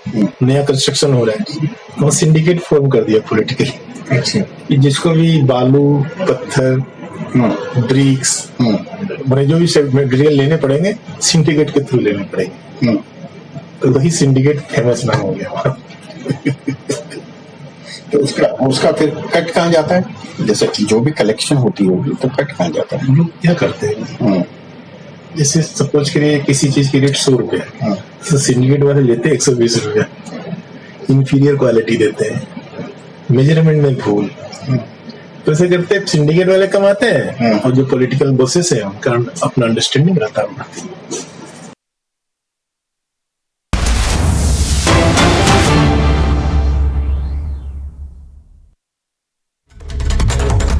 नया कंस्ट्रक्शन हो रहा है, वहाँ सिंडिकेट फॉर्म कर दिया पॉलिटिकली। अच्छा, जिसको भी बालू, पत्थर, ब्रिक्स, मैंने जो भी मटेरियल लेने पड़ेंगे सिंडिकेट के थ्रू लेने पड़ेंगे। तो वही सिंडिकेट फेमस नाम हो गया। तो उसका फिर कट कहाँ जाता है? जैसे कि जो भी कलेक्शन होती होगी तो कट कहाँ जाता है? लोग क्या करते हैं, जैसे सपोज करिए किसी चीज की रेट 100 रुपया, तो सिंडिकेट वाले लेते हैं 120 रुपया, इंफीरियर क्वालिटी देते हैं, मेजरमेंट में भूल। तो ऐसे करते सिंडिकेट वाले कमाते हैं और जो पॉलिटिकल बॉसेस है उनका अपना अंडरस्टैंडिंग रहता है।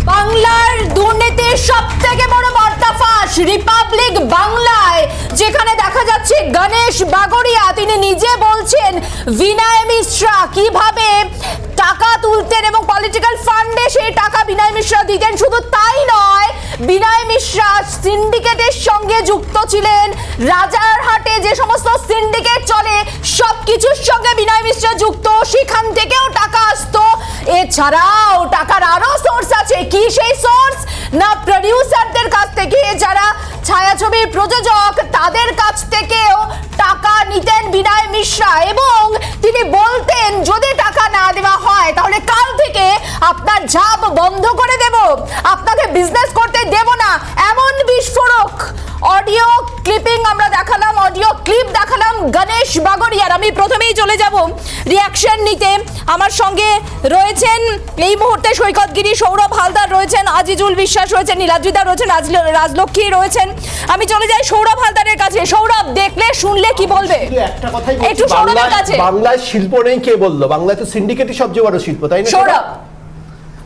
বাংলার দুর্নীতির সবথেকে বড় পর্দাফাঁস রিপাবলিক বাংলায়, যেখানে দেখা যাচ্ছে গণেশ বাগড়িয়া তিনি নিজে বলছেন বিনয় মিশ্রা কিভাবে টাকা তুলতেন এবং পলিটিক্যাল ফান্ডে সেই টাকা বিনয় মিশ্রা দিতেন। শুধু তাই নয়, বিনয় মিশ্রা সিন্ডিকেটের সঙ্গে যুক্ত ছিলেন। রাজারহাটে যে সমস্ত সিন্ডিকেট চলে সবকিছুর সঙ্গে বিনয় মিশ্রা যুক্ত, সেখান থেকেও টাকা আসতো। এছাড়াও টাকার আরো সোর্স আছে। কি সেই সোর্স? না প্রডিউসারদের কাছ থেকে, যারা ছায়াছবির প্রযোজক তাদের কাছ থেকেও টাকা নিতেন বিনয় মিশ্রা, এবং তিনি বলতেন যদি টাকা না দেওয়া হয় তাহলে কাল থেকে আপনার ঝাপ বন্ধ করে দেব, আপনাকে বিজনেস করতে দেব না। এমন বিস্ফোরক অডিও ক্লিপিং আমরা দেখালাম, অডিও ক্লিপ দেখালাম গণেশ বাগড়িয়ার। আমি প্রথমেই চলে যাব রিয়াকশন নিতে। আমার সঙ্গে রয়েছেন এই মুহূর্তে সৈকত গিরি, সৌরভ হালদার রয়েছেন, আজিজুল বিশ্বাস রয়েছেন, নীলাদ্রিদা রয়েছেন, রাজলক্ষ্মী রয়েছেন। আমি চলে যাই সৌরভ হালদারের কাছে। সৌরভ, দেখলে শুনলে কি বলবে? একটা কথাই বলছি, একটু সৌরভের কাছে। বাংলায় শিল্প নেই কে বললো? বাংলায় তো সিন্ডিকেটই সবচেয়ে বড় শিল্প, তাই না সৌরভ?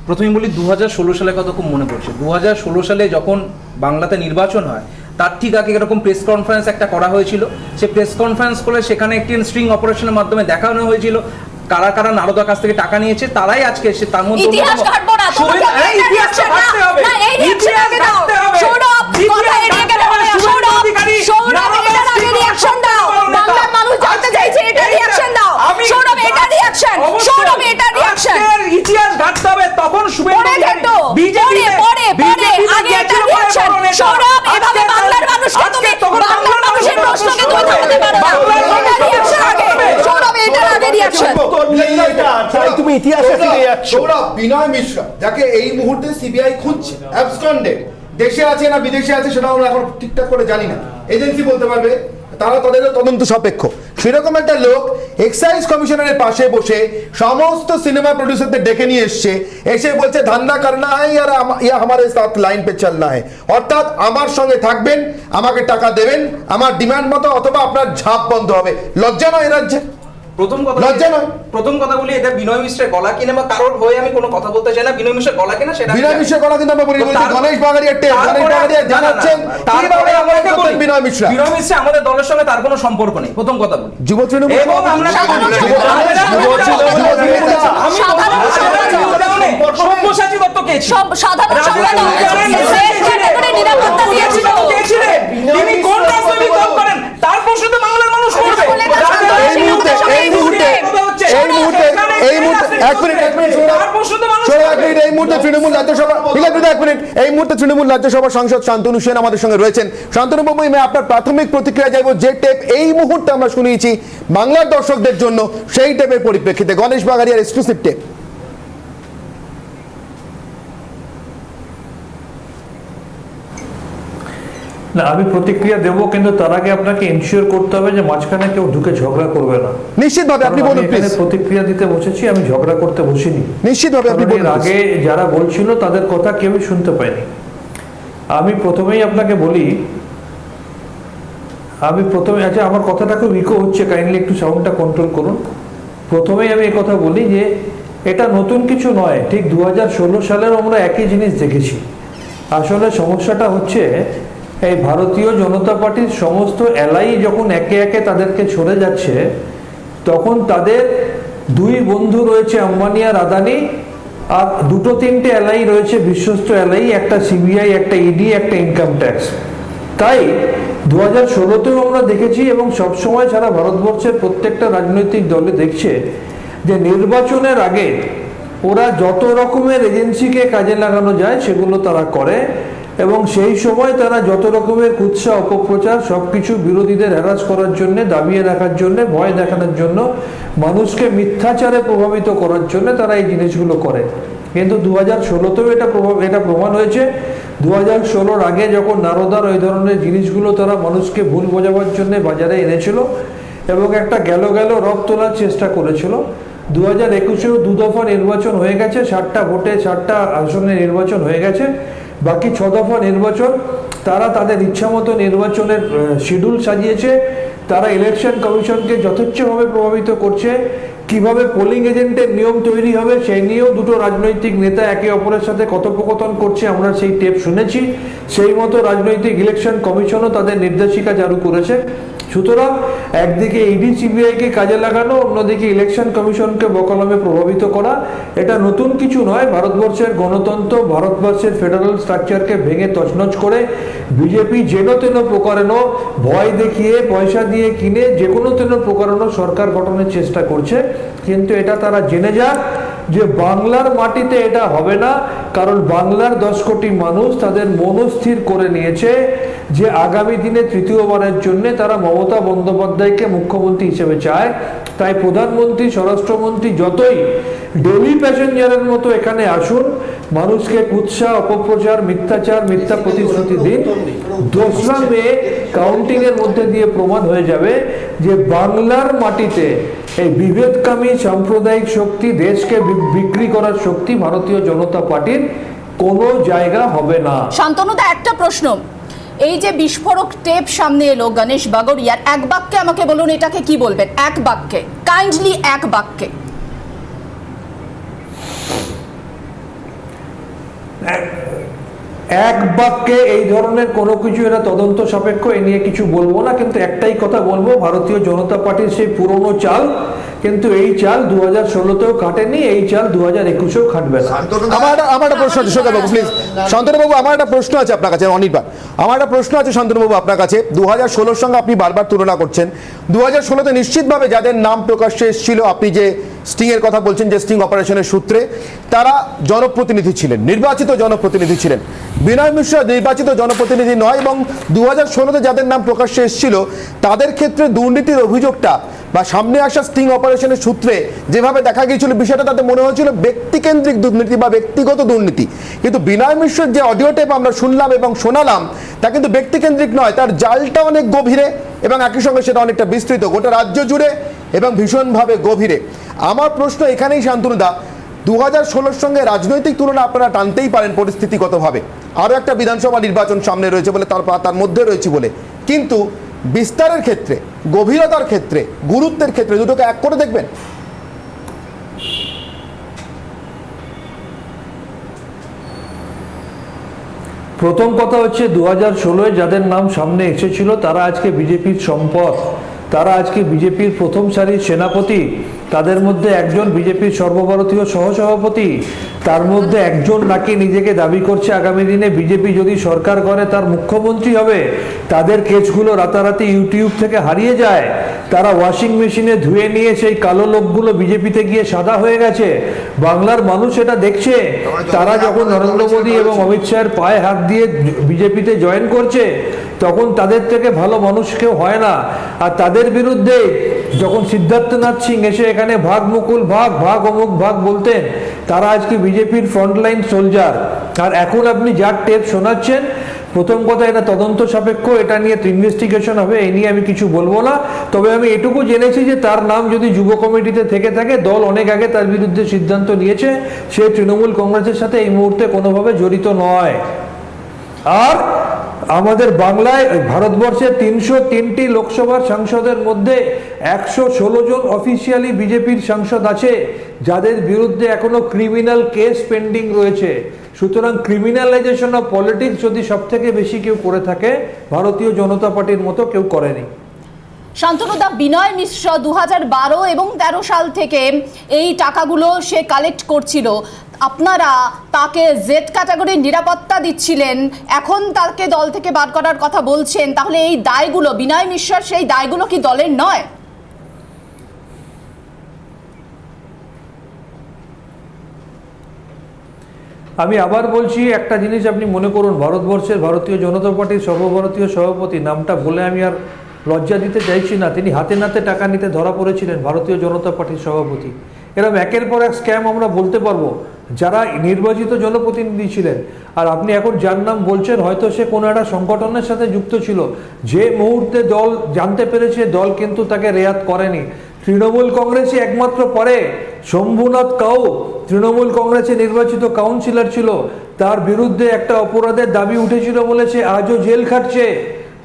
প্রথমে বলি 2016 সালের কথা খুব মনে পড়ছে। 2016 সালে যখন বাংলাতে নির্বাচন হয় তার ঠিক আগে এরকম প্রেস কনফারেন্স একটা করা হয়েছিল। সে প্রেস কনফারেন্স করে সেখানে একটি স্ট্রিং অপারেশনের মাধ্যমে দেখানো হয়েছিল কারা কারা নারদার কাছ থেকে টাকা নিয়েছে, তারাই আজকে এসে তার মধ্যে ইতিহাস কাটবো না, তোমাকে ইতিহাস কাটতে হবে না, এই রিঅ্যাকশন আগে দাও। সৌরভ, কথা এড়িয়ে গেলে হবে না। সৌরভ, এটার আগে রিঅ্যাকশন দাও। বাংলার মানুষ জানতে চাইছে, এটা রিঅ্যাকশন দাও। সৌরভ, এটা রিঅ্যাকশন। সৌরভ, এটা রিঅ্যাকশন। ইতিহাস ঘাটতে হবে, তখন পরে ঘাটো, পরে আগে এটা রিঅ্যাকশন। সৌরভ, এভাবে বাংলার মানুষকে তুমি, বাংলার মানুষের প্রশ্নকে তুমি থামাতে পারো না। এটা রিঅ্যাকশন আগে। সৌরভ, এটার আগে রিঅ্যাকশন। তুমি ইতিহাসে ফিরে যাচ্ছ। সৌরভ, বিনয় মিশ্রা যাকে এই মুহূর্তে সিবিআই খুঁজছে, অ্যাবসকন্ডেড, দেশে আছে না বিদেশে আছে সেটা আমরা এখন ঠিকঠাক করে জানি না, এজেন্সি বলতে পারবে। তারা তাদেরও তদন্ত সাপেক্ষ। সেরকম একটা লোক এক্সাইজ কমিশনারের পাশে বসে সমস্ত সিনেমা প্রডিউসারদের ডেকে নিয়ে এসে বলছে ধান্দা করনা হয় ইয়া हमारे साथ লাইন পে চলনা है, অর্থাৎ আমার সঙ্গে থাকবেন, আমাকে টাকা দেবেন, আমার ডিমান্ড মতো, অথবা আপনার ঝাঁপ বন্ধ হবে। লজ্জা নয় রাজ্যে? প্রথম কথা বলি, এটা বিনয় মিশ্রের গলা কিনে বা কারোর হয়ে আমি কোনো কথা বলতে চাই না। বিনয় মিশ্রের গলা কিনা সেটা বিনয় মিশ্রের গলা কিন্তু আমরা বলি গণেশ বাগারিয়ার টেপ, গণেশ বাগারিয়া জানাচ্ছেন কিভাবে আমাকে বলেন বিনয় মিশ্র আমাদের দলের সঙ্গে তার কোনো সম্পর্ক নেই। প্রথম কথা বলি, যুব তৃণমূল এবং আমরা সব্যসাচী দত্ত কে তিনি কোন রাজনৈতিক দল করেন তার প্রশ্ন তো বাংলার মানুষ করবে। এই মুহূর্তে তৃণমূল রাজ্যসভা সাংসদ শান্তনু সেন আমাদের সঙ্গে রয়েছেন। শান্তনু বাবু, আমি আপনার প্রাথমিক প্রতিক্রিয়া চাইবো, যে টেপ এই মুহূর্তে আমরা শুনিয়েছি বাংলার দর্শকদের জন্য, সেই টেপের পরিপ্রেক্ষিতে গণেশ বাগারিয়ার এক্সক্লুসিভ টেপ। না, আমি প্রতিক্রিয়া দেবো, কিন্তু তার আগে আপনাকে এনশিওর করতে হবে যে মাঝখানে কেউ ঢুকে ঝগড়া করবে না। নিশ্চিতভাবে আপনি বলুন প্লিজ। প্রতিক্রিয়া দিতে বসেছি, আমি ঝগড়া করতে বসিনি। নিশ্চিতভাবে আপনি বলুন। আগে যারা বলছিল তাদের কথা কেউই শুনতে পায়নি। আমি প্রথমেই আপনাকে বলি, আচ্ছা আমার কথাটা খুব ইকো হচ্ছে, কাইন্ডলি একটু সাউন্ডটা কন্ট্রোল করুন। প্রথমেই আমি এই কথা বলি যে এটা নতুন কিছু নয়, ঠিক 2016 সালের আমরা একই জিনিস দেখেছি। আসলে সমস্যাটা হচ্ছে এই ভারতীয় জনতা পার্টির সমস্ত এলাই যখন একে একে তাদেরকে ছড়ে যাচ্ছে, তখন তাদের দুই বন্ধু রয়েছে আম্বানি আর আদানি, আর দুটো তিনটে এলাই রয়েছে বিশ্বস্ত এলাই, একটা সিবিআই, একটা ইডি, একটা ইনকাম ট্যাক্স। তাই 2016তেও আমরা দেখেছি, এবং সবসময় সারা ভারতবর্ষের প্রত্যেকটা রাজনৈতিক দলে দেখছে যে নির্বাচনের আগে ওরা যত রকমের এজেন্সিকে কাজে লাগানো যায় সেগুলো তারা করে, এবং সেই সময় তারা যত রকমের কুৎসা অপপ্রচার সবকিছু বিরোধীদের হ্যারাস করার জন্য, দাবিয়ে রাখার জন্য, ভয় দেখানোর জন্য, মানুষকে মিথ্যাচারে প্রভাবিত করার জন্য তারা এই জিনিসগুলো করে। কিন্তু 2016তেও এটা প্রমাণ হয়েছে। 2016-র আগে যখন নারদার ওই ধরনের জিনিসগুলো তারা মানুষকে ভুল বোঝাবার জন্য বাজারে এনেছিল এবং একটা গেল রব তোলার চেষ্টা করেছিল, 2021-এও 2 দফা নির্বাচন হয়ে গেছে, 60টা ভোটে 60টা আসনে নির্বাচন হয়ে গেছে। বাকি 6 দফা নির্বাচন তারা তাদের ইচ্ছা মতো নির্বাচনের শিডিউল সাজিয়েছে। তারা ইলেকশন কমিশনকে যথেচ্ছভাবে প্রভাবিত করছে। কিভাবে পোলিং এজেন্টের নিয়ম তৈরি হবে সেই নিয়েও দুটো রাজনৈতিক নেতা একে অপরের সাথে কথোপকথন করছে, আমরা সেই টেপ শুনেছি। সেই মতো রাজনৈতিক ইলেকশন কমিশনও তাদের নির্দেশিকা জারি করেছে। সুতরাং একদিকে ইডি সিবিআইকে কাজে লাগানো, অন্যদিকে ইলেকশন কমিশনকে বকলমে প্রভাবিত করা, এটা নতুন কিছু নয়। ভারতবর্ষের গণতন্ত্র, ভারতবর্ষের ফেডারেল স্ট্রাকচারকে ভেঙে তছনছ করে বিজেপি যেন তেন প্রকারেণ ভয় দেখিয়ে, পয়সা দিয়ে কিনে যে কোনো তেন প্রকারেণ সরকার গঠনের চেষ্টা করছে। কিন্তু এটা তারা জেনে যাক যে বাংলার মাটিতে এটা হবে না, কারণ বাংলার 10 কোটি মানুষ তাদের মনস্থির করে নিয়েছে যে আগামী দিনে তৃতীয়বারের জন্য তারা মমতা বন্দ্যোপাধ্যায়কে মুখ্যমন্ত্রী হিসেবে চায়। তাই প্রধানমন্ত্রী, স্বরাষ্ট্রমন্ত্রী যতই ডেলি প্যাসেঞ্জারের মতো এখানে আসুন, মানুষকে কুৎসা, অপপ্রচার, মিথ্যাচার, মিথ্যা প্রতিশ্রুতি দিন, 2রা মে কাউন্টিং এর মধ্যে দিয়ে প্রমাণ হয়ে যাবে যে বাংলার মাটিতে এই বিভেদকামী সাম্প্রদায়িক শক্তি, দেশকে বিক্রি করার শক্তি ভারতীয় জনতা পার্টির কোনো জায়গা হবে না। শান্তনুদা, একটা প্রশ্ন, এই যে বিস্ফোরক টেপ সামনে এলো গণেশ বাগড়িয়ার, এক বাক্যে আমাকে বলুন এটাকে কি বলবেন? এক বাক্যে, কাইন্ডলি এক বাক্যে। এক বাক্যে এই ধরনের কোনো কিছু, এটা তদন্ত সাপেক্ষ, এ নিয়ে কিছু বলবো না। কিন্তু একটাই কথা বলবো, ভারতীয় জনতা পার্টির সেই পুরনো চাল, কিন্তু এই চাল 2016তেও কাটেনি, এই চাল 2021এও খাটবে না। আমার একটা প্রশ্ন আছে বাবু, প্লিজ। শান্তনুবাবু, আমার একটা প্রশ্ন আছে আপনার কাছে, অনির্বাণ, আমার একটা প্রশ্ন আছে শান্তনুবাবু আপনার কাছে। 2016-র সঙ্গে আপনি বারবার তুলনা করছেন। 2016-তে নিশ্চিতভাবে যাদের নাম প্রকাশ্যে এসেছিল, আপনি যে স্টিং এর কথা বলছেন, যে স্টিং অপারেশনের সূত্রে, তারা জনপ্রতিনিধি ছিলেন, নির্বাচিত জনপ্রতিনিধি ছিলেন। বিনয় মিশ্র নির্বাচিত জনপ্রতিনিধি নয়, এবং 2016-তে যাদের নাম প্রকাশ্যে এসেছিল তাদের ক্ষেত্রে দুর্নীতির অভিযোগটা বা সামনে আসা স্টিং অপারেশনের সূত্রে যেভাবে দেখা গিয়েছিল, বিষয়টা তাতে মনে হয়েছিল ব্যক্তিকেন্দ্রিক দুর্নীতি বা ব্যক্তিগত দুর্নীতি। কিন্তু বিনয় মিশ্রের যে অডিও টেপ আমরা শুনলাম এবং শোনালাম, তা কিন্তু ব্যক্তিকেন্দ্রিক নয়, তার জালটা অনেক গভীরে। এবং একই সঙ্গে সেটা অনেকটা বিস্তৃত গোটা রাজ্য জুড়ে এবং ভীষণভাবে গভীরে। আমার প্রশ্ন এখানেই শান্তনুদা, 2016 সঙ্গে রাজনৈতিক তুলনা আপনারা টানতেই পারেন পরিস্থিতিগতভাবে, আরও একটা বিধানসভা নির্বাচন সামনে রয়েছে বলে তার মধ্যে রয়েছে বলে, কিন্তু বিস্তারের ক্ষেত্রে, গভীরতার ক্ষেত্রে, গুরুত্বের ক্ষেত্রে দুটোকে এক করে দেখবেন? প্রথম কথা হচ্ছে 2016-এ যাদের নাম সামনে এসেছিল তারা আজকে বিজেপির সম্পদ, তারা আজকে বিজেপির প্রথম সারির সেনাপতি, তাদের মধ্যে একজন বিজেপির সর্বভারতীয় সহসভাপতি, তার মধ্যে একজন নাকি নিজেকে দাবি করছে আগামী দিনে বিজেপি যদি সরকার করে তার মুখ্যমন্ত্রী হবে। তাদের কেসগুলো রাতারাতি ইউটিউব থেকে হারিয়ে যায়, তারা ওয়াশিং মেশিনে ধুয়ে নিয়ে সেই কালো লোকগুলো বিজেপিতে গিয়ে সাদা হয়ে গেছে। বাংলার মানুষ এটা দেখছে। তারা যখন নরেন্দ্র মোদী এবং অমিত শাহের পায়ে হাত দিয়ে বিজেপিতে জয়েন করছে তখন তাদের থেকে ভালো মানুষ কেউ হয় না। আর তাদের বিরুদ্ধে যখন সিদ্ধার্থনাথ সিং এসে এখানে ভাগ মুকুল ভাগ, ভাগ অমুক ভাগ বলতেন, তারা আজকে বিজেপির ফ্রন্টলাইন সোলজার। আর এখন আপনি যার টেপ শোনাচ্ছেন, প্রথম কথা এটা তদন্ত সাপেক্ষ, এটা নিয়ে ইনভেস্টিগেশন হবে, এই নিয়ে আমি কিছু বলবো না। তবে আমি এটুকু জেনেছি যে তার নাম যদি যুব কমিটিতে থেকে থাকে, দল অনেক আগে তার বিরুদ্ধে সিদ্ধান্ত নিয়েছে, সে তৃণমূল কংগ্রেসের সাথে এই মুহূর্তে কোনোভাবে জড়িত নয়। আর আমাদের বাংলায়, ভারতবর্ষের 303টি লোকসভার সাংসদের মধ্যে 116 জন অফিসিয়ালি বিজেপির সাংসদ আছে যাদের বিরুদ্ধে এখনো ক্রিমিনাল কেস পেন্ডিং রয়েছে। সুতরাং ক্রিমিনালাইজেশন অফ পলিটিক্স যদি সব থেকে বেশি কেউ করে থাকে, ভারতীয় জনতা পার্টির মতো কেউ করেনি। শান্তনুদা, বিনয় মিশ্র 2012 এবং 13 সাল থেকে এই টাকাগুলো সে কালেক্ট করছিল, আপনারা তাকে জেড ক্যাটাগরির নিরাপত্তা দিচ্ছিলেন, এখন তাকে দল থেকে বার করার কথা বলছেন, তাহলে এই দায়গুলো বিনয় মিশ্রর, সেই দায়গুলো কি দলের নয়? আমি আবার বলছি একটা জিনিস আপনি মনে করুন, ভারতবর্ষের ভারতীয় জনতা পার্টির সর্বভারতীয় সভাপতি, নামটা বলে আমি আর লজ্জা দিতে চাইছি না, তিনি হাতে নাতে টাকা নিতে ধরা পড়েছিলেন, ভারতীয় জনতা পার্টির সভাপতি। এরকম একের পর এক স্ক্যাম আমরা বলতে পারবো, যারা নির্বাচিত জনপ্রতিনিধি ছিলেন। আর আপনি এখন যার নাম বলছেন, হয়তো সে কোনো একটা সংগঠনের সাথে যুক্ত ছিল, যে মুহূর্তে দল জানতে পেরেছে দল কিন্তু তাকে রেয়াত করেনি। তৃণমূল কংগ্রেসই একমাত্র পরে শম্ভুনাথ কাউ তৃণমূল কংগ্রেসে নির্বাচিত কাউন্সিলর ছিল, তার বিরুদ্ধে একটা অপরাধের দাবি উঠেছিল বলে সে আজও জেল খাটছে।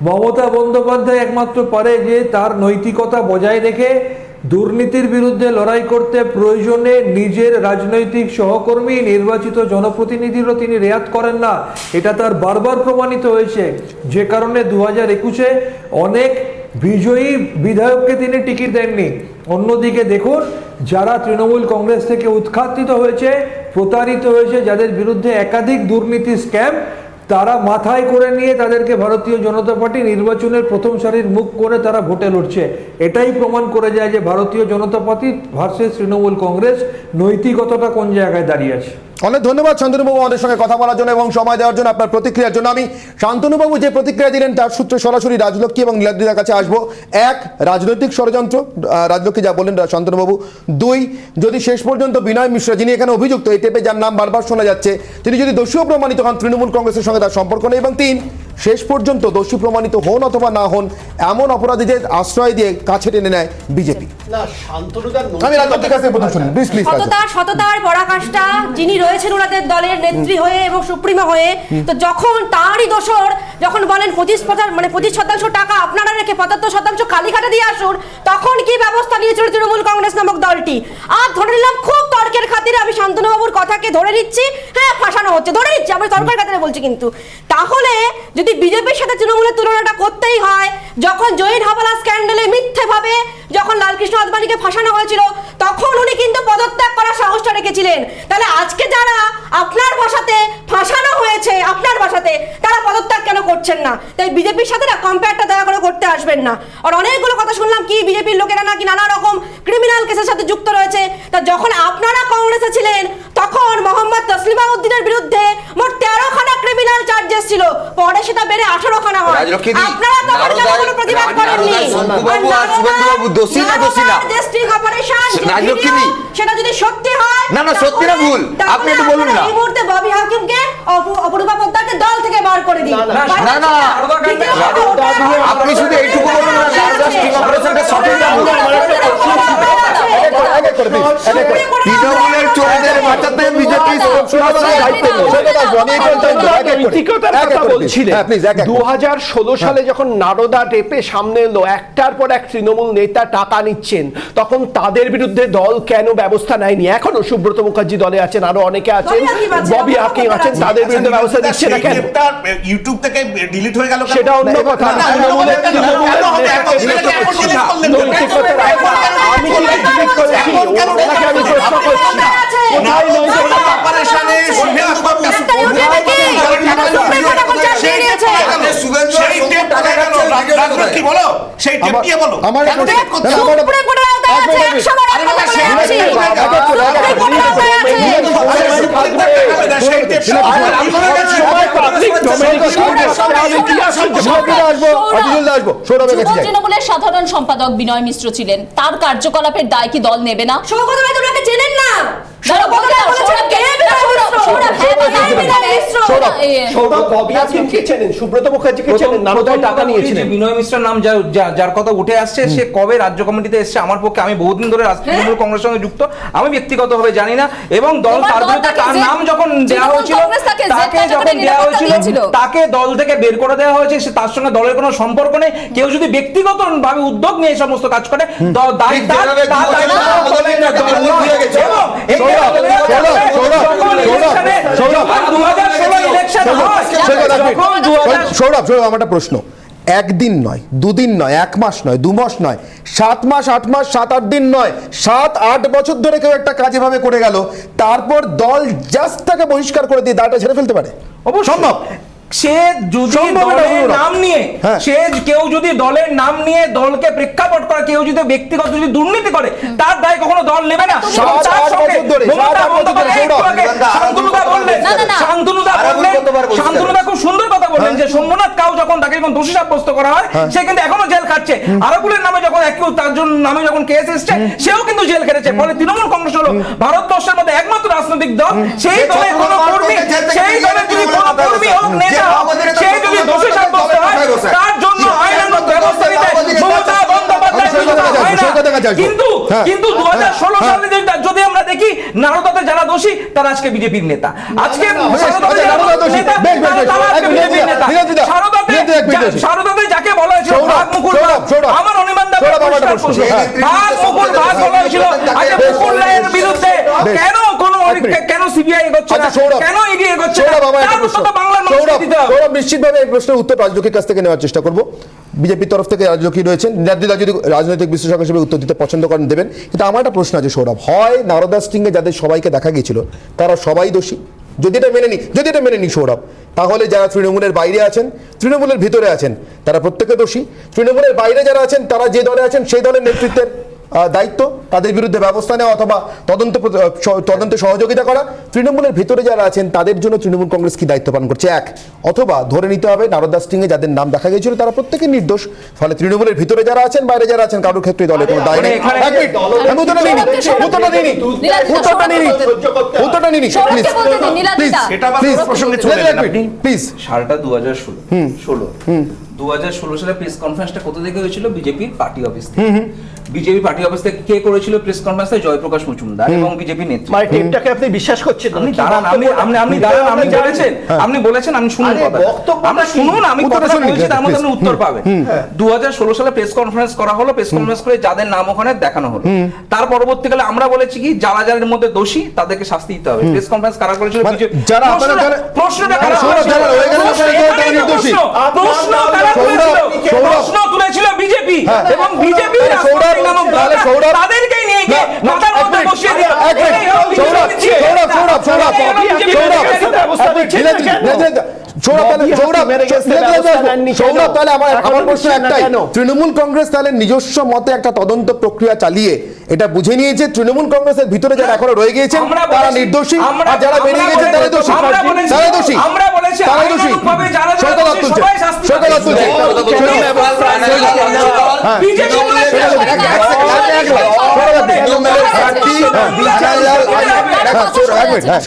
মমতা বন্দ্যোপাধ্যায় একমাত্র পারে যে তার নৈতিকতা বজায় রেখে দুর্নীতির বিরুদ্ধে লড়াই করতে প্রয়োজনে নিজের রাজনৈতিক সহকর্মী নির্বাচিত জনপ্রতিনিধিরও তিনি রেয়াত করেন না। এটা তার বারবার প্রমাণিত হয়েছে, যে কারণে 2021-এ অনেক বিজয়ী বিধায়ককে তিনি টিকিট দেননি। অন্যদিকে দেখুন, যারা তৃণমূল কংগ্রেস থেকে উৎখাতিত হয়েছে, প্রতারিত হয়েছে, যাদের বিরুদ্ধে একাধিক দুর্নীতি স্ক্যাম, তারা মাথায় করে নিয়ে তাদেরকে ভারতীয় জনতা পার্টি নির্বাচনের প্রথম সারির মুখ করে তারা ভোটে লড়ছে। এটাই প্রমাণ করে যায় যে ভারতীয় জনতা পার্টি ভার্সেস তৃণমূল কংগ্রেস নৈতিকতাটা কোন জায়গায় দাঁড়িয়ে আছে। অনেক ধন্যবাদ শান্তনুবাবু আমাদের সঙ্গে কথা বলার জন্য এবং সময় দেওয়ার জন্য, আপনার প্রতিক্রিয়ার জন্য। আমি শান্তনুবাবু যে প্রতিক্রিয়া দিলেন তার সূত্রে সরাসরি রাজলক্ষ্মী এবং নীলাদ্রির কাছে আসবো। এক, রাজনৈতিক ষড়যন্ত্র, রাজলক্ষ্মী যা বললেন শান্তনুবাবু। দুই, যদি শেষ পর্যন্ত বিনয় মিশ্র, যিনি এখানে অভিযুক্ত, এই টেপে যার নাম বারবার শোনা যাচ্ছে, তিনি যদি দোষীও প্রমাণিত হন, তৃণমূল কংগ্রেসের সঙ্গে তার সম্পর্ক নেই। এবং তিন, শেষ পর্যন্ত দোষী প্রমাণিত হন অথবা না হন, এমন অপরাধীদের আশ্রয় দিয়ে কাছে টেনে নেয় বিজেপি। আমি রাজলক্ষ্মীর কাছে প্রথম শুনি, প্লিজ প্লিজ। সততার পরাকাষ্ঠা যিনি রয়েছেন ওনাদের দলের নেত্রী হয়ে এবং সুপ্রিমো হয়ে, তো যখন তারই দোসর যখন বলেন 25% টাকা আপনারা রেখে 75% কালীঘাটে দিয়ে আসুন, তখন কি ব্যবস্থা নিয়েছিল তৃণমূল কংগ্রেস নামক দলটি? আর ধরে নিলাম খুব তর্কের খাতিরে, আমি শান্তনুবাবুর কথাকে ধরে নিচ্ছি, হ্যাঁ ফাঁসানো হচ্ছে, ধরে নিচ্ছি, আমি তর্কের খাতিরে বলছি, কিন্তু তাহলে যদি বিজেপির সাথে তৃণমূলের তুলনাটা করতেই হয়, যখন জহির হাওলাদার স্ক্যান্ডালে মিথ্যেভাবে যখন লালকৃষ্ণ আদবানিকে ফাঁসানো হয়েছিল, তখন উনি কিন্তু পদত্যাগ করার সাহসটা রেখেছিলেন। তাহলে আজকে যারা আপনার ভাষাতে ফাঁসানো হয়েছে, আপনার ভাষাতে, তারা পদত্যাগ কেন করছেন না? তাই বিজেপির সাথে না কম্পেয়ারটা দয়া করে করতে আসবেন না। আর অনেকগুলো কথা শুনলাম কি বিজেপির লোকেরা নাকি নানা রকম ক্রিমিনাল কেসের সাথে যুক্ত রয়েছে। তা যখন আপনারা কংগ্রেসে ছিলেন তখন মোহাম্মদ তসলিমা উদ্দিনের বিরুদ্ধে মোট 13খানা ক্রিমিনাল চার্জেস ছিল, পরে সেটা বেড়ে 18খানা হয়। আপনারা তখন কোনো প্রতিবাদ করেননি। শঙ্কুবাবু আর শুভেন্দুবাবু দোষী না দোষী না যে স্টিং অপারেশন রাজলক্ষ্মী সেটা যদি সত্যি হয় না, না, সত্যি না ভুল? আপনি একটু বলুন না। এই মুহূর্তে ববি হাকিমকে অপরূপা পোদ্দারকে দল থেকে বার করে দিন। না, না, আপনি শুধু এইটুকু বলুন না, স্টিং অপারেশনটা সঠিক না ভুল? তৃণমূলের চোরদের বাঁচাতে বিজেপি নৈতিকতার কথা বলছিলেন। 2016 সালে যখন নারদা ডেপে সামনে এলো, একটার পর এক তৃণমূল নেতা টাকা নিচ্ছেন, তখন তাদের বিরুদ্ধে দল কেন ব্যবস্থা নেয়নি? এখনো সুব্রত মুখার্জি দলে আছেন, আরো অনেকে আছেন, ববি হাকিম আছেন, তাদের বিরুদ্ধে ব্যবস্থা দিচ্ছে না কেন? ইউটিউব থেকে ডিলিট হয়ে গেল, সেটা অন্য কথা। আমি কি ডিলিট করেছি? ওনাকে আমি প্রশ্ন করছি, কোথায় নৈতিকতা? অপারেশনে শুভেন্দুবাবু সেই টেপ টাকা গেল, রাজলক্ষ্মী বলো, সেই টেপ কি বলো? আমার কেন delete করতে হবে? সুপ্রিম কোর্টের আওতায় আছে, 100 বার একটা কথা বলেছি। সুপ্রিম কোর্টের আওতায় আছে। সেই টেপ তৃণমূলের সাধারণ সম্পাদক বিনয় মিশ্র ছিলেন, তার কার্যকলাপের দায় কি দল নেবে না? সৌগত রায় তোমরা চেনেন না? সুব্রত মুখার্জিকে চেনেন, নারদায় টাকা নিয়েছিলেন। বিনয় মিশ্রের নাম যার কথা উঠে আসছে, সে কবে রাজ্য কমিটিতে এসেছে আমার পক্ষে, আমি বহুদিন ধরে তৃণমূল কংগ্রেসের সঙ্গে যুক্ত, আমি ব্যক্তিগতভাবে জানি না। এবং দল তার বিরুদ্ধে তার নাম যখন দেওয়া হয়েছিল, তাকে দল থেকে বের করে দেওয়া হয়েছে, তার সঙ্গে দলের কোনো সম্পর্ক নেই। কেউ যদি ব্যক্তিগত ভাবে উদ্যোগ নিয়ে এই সমস্ত কাজ করে, সৌরভ, আমার একটা প্রশ্ন। একদিন নয়, দুদিন নয়, 1 মাস নয়, 2 মাস নয়, 7 মাস, 8 মাস, 7-8 দিন নয়, 7-8 বছর ধরে কেউ একটা কাজ এভাবে করে গেল, তারপর দল জাস্ট তাকে বহিষ্কার করে দিয়ে দায়টা ছেড়ে ফেলতে পারে? সম্ভব। সে যদি দলের নাম নিয়ে, সে কেউ যদি দলের নাম নিয়ে দলকে প্রেক্ষাপট করে, কেউ যদি ব্যক্তিগত যদি দুর্নীতি করে, তার দায় কখনো দল নেবে না। শান্তনুদা খুব সুন্দর কথা বললেন যে সোমনাথ কাউ যখন তাকে যখন দোষী সাব্যস্ত করা হয়, সে কিন্তু এখনো জেল খাচ্ছে। আরবুলের নামে যখন তার জন্য নামে যখন কেস এসছে, সেও কিন্তু জেল খেটেছে। ফলে তৃণমূল কংগ্রেস হলো ভারতবর্ষের মধ্যে একমাত্র রাজনৈতিক দল, সেই দলের কোনো কর্মী, সেই দলের যদি কোনো কর্মী হোক, নেতা হোক, সে যদি দোষী সাব্যস্ত হয়, তার জন্য আইনানুগ ব্যবস্থা নিতে মমতা বন্দ্যোপাধ্যায়। কিন্তু 2016 সালে যদি আমরা দেখি, নারদাতে যারা দোষী তারা আজকে বিজেপির নেতা। আজকে সারদাতে যাকে বলা হয়েছিল ভাগ মুকুল, আমার অনিমান দা ভাগ মুকুল ভাগ বলা হয়েছিল, আজকে মুকুল রায়ের বিরুদ্ধে কেন সিবিআই এগোচ্ছে না, কেন ইডি এগোচ্ছে না? বাংলার মানুষকে দিতে হবে। নিশ্চিতভাবে এই প্রশ্নের উত্তর রাজলক্ষ্মীর কাছ থেকে নেওয়ার চেষ্টা করব। বিজেপির তরফ থেকে রাজলক্ষ্মী রয়েছেন, নির্দ্বিধায় যদি রাজনৈতিক বিশ্লেষক হিসেবে উত্তর দিতে পছন্দ করেন দেবেন। কিন্তু আমার একটা প্রশ্ন আছে সৌরভ, হয় নারদা স্টিংয়ে যাদের সবাইকে দেখা গিয়েছিল তারা সবাই দোষী? যদি এটা মেনে নি সৌরভ, তাহলে যারা তৃণমূলের বাইরে আছেন, তৃণমূলের ভিতরে আছেন, তারা প্রত্যেকে দোষী। তৃণমূলের বাইরে যারা আছেন, তারা যে দলে আছেন সেই দলের নেতৃত্বের দায়িত্ব তাদের বিরুদ্ধে ব্যবস্থা নেওয়া অথবা তদন্তে সহযোগিতা করা। তৃণমূলের ভিতরে যারা আছেন তাদের জন্য তৃণমূল কংগ্রেস কি দায়িত্ব পালন করছে? অথবা ধরে নিতে হবে নারদা স্টিংয়ে যাদের নাম দেখা গিয়েছিল তারা প্রত্যেকে নির্দোষ। ফলে তৃণমূলের ভিতরে যারা আছেন, বাইরে যারা আছেন, কারোর ক্ষেত্রে দলে কোনো দায় নেই। সালটা 2016 সালে প্রেস কনফারেন্সটা কোথা থেকে হয়েছিল? বিজেপির পার্টি অফিস থেকে। বিজেপি পার্টি অফিস থেকে কে করেছিল প্রেস কনফারেন্সে? জয়প্রকাশ মজুমদার এবং বিজেপি নেতৃত্ব। মানে টেপটাকে আপনি বিশ্বাস করছেন? আপনি দাঁড়ান, আপনি বলেছেন, আমি শুনুন কথা, আপনি শুনুন, আমি কথা বলছি, তার মধ্যে আপনি উত্তর পাবেন। 2016 সালে প্রেস কনফারেন্স করা হলো, প্রেস কনফারেন্স করে যাদের নাম ওখানে দেখানো হলো, তার পরবর্তীকালে আমরা বলেছি কি যারা যাদের মধ্যে দোষী তাদেরকে শাস্তি দিতে হবে। প্রেস কনফারেন্স কারা করেছিল? বিজেপি। প্রশ্নটা কারা করেছিল? প্রশ্ন তুলেছিল বিজেপি এবং বিজেপি তাদেরকেই নিয়ে গিয়ে মাথার মধ্যে বসিয়ে দিল। তৃণমূল কংগ্রেস তাহলে নিজস্ব মতে একটা তদন্ত প্রক্রিয়া চালিয়ে এটা বুঝে নিয়েছে তৃণমূল কংগ্রেসের ভিতরে যারা এখনো রয়ে গিয়েছেন তারা নির্দোষী, আর যারা বেরিয়ে গেছেন তারা দোষী। আমরা বলেছি তারা দোষী।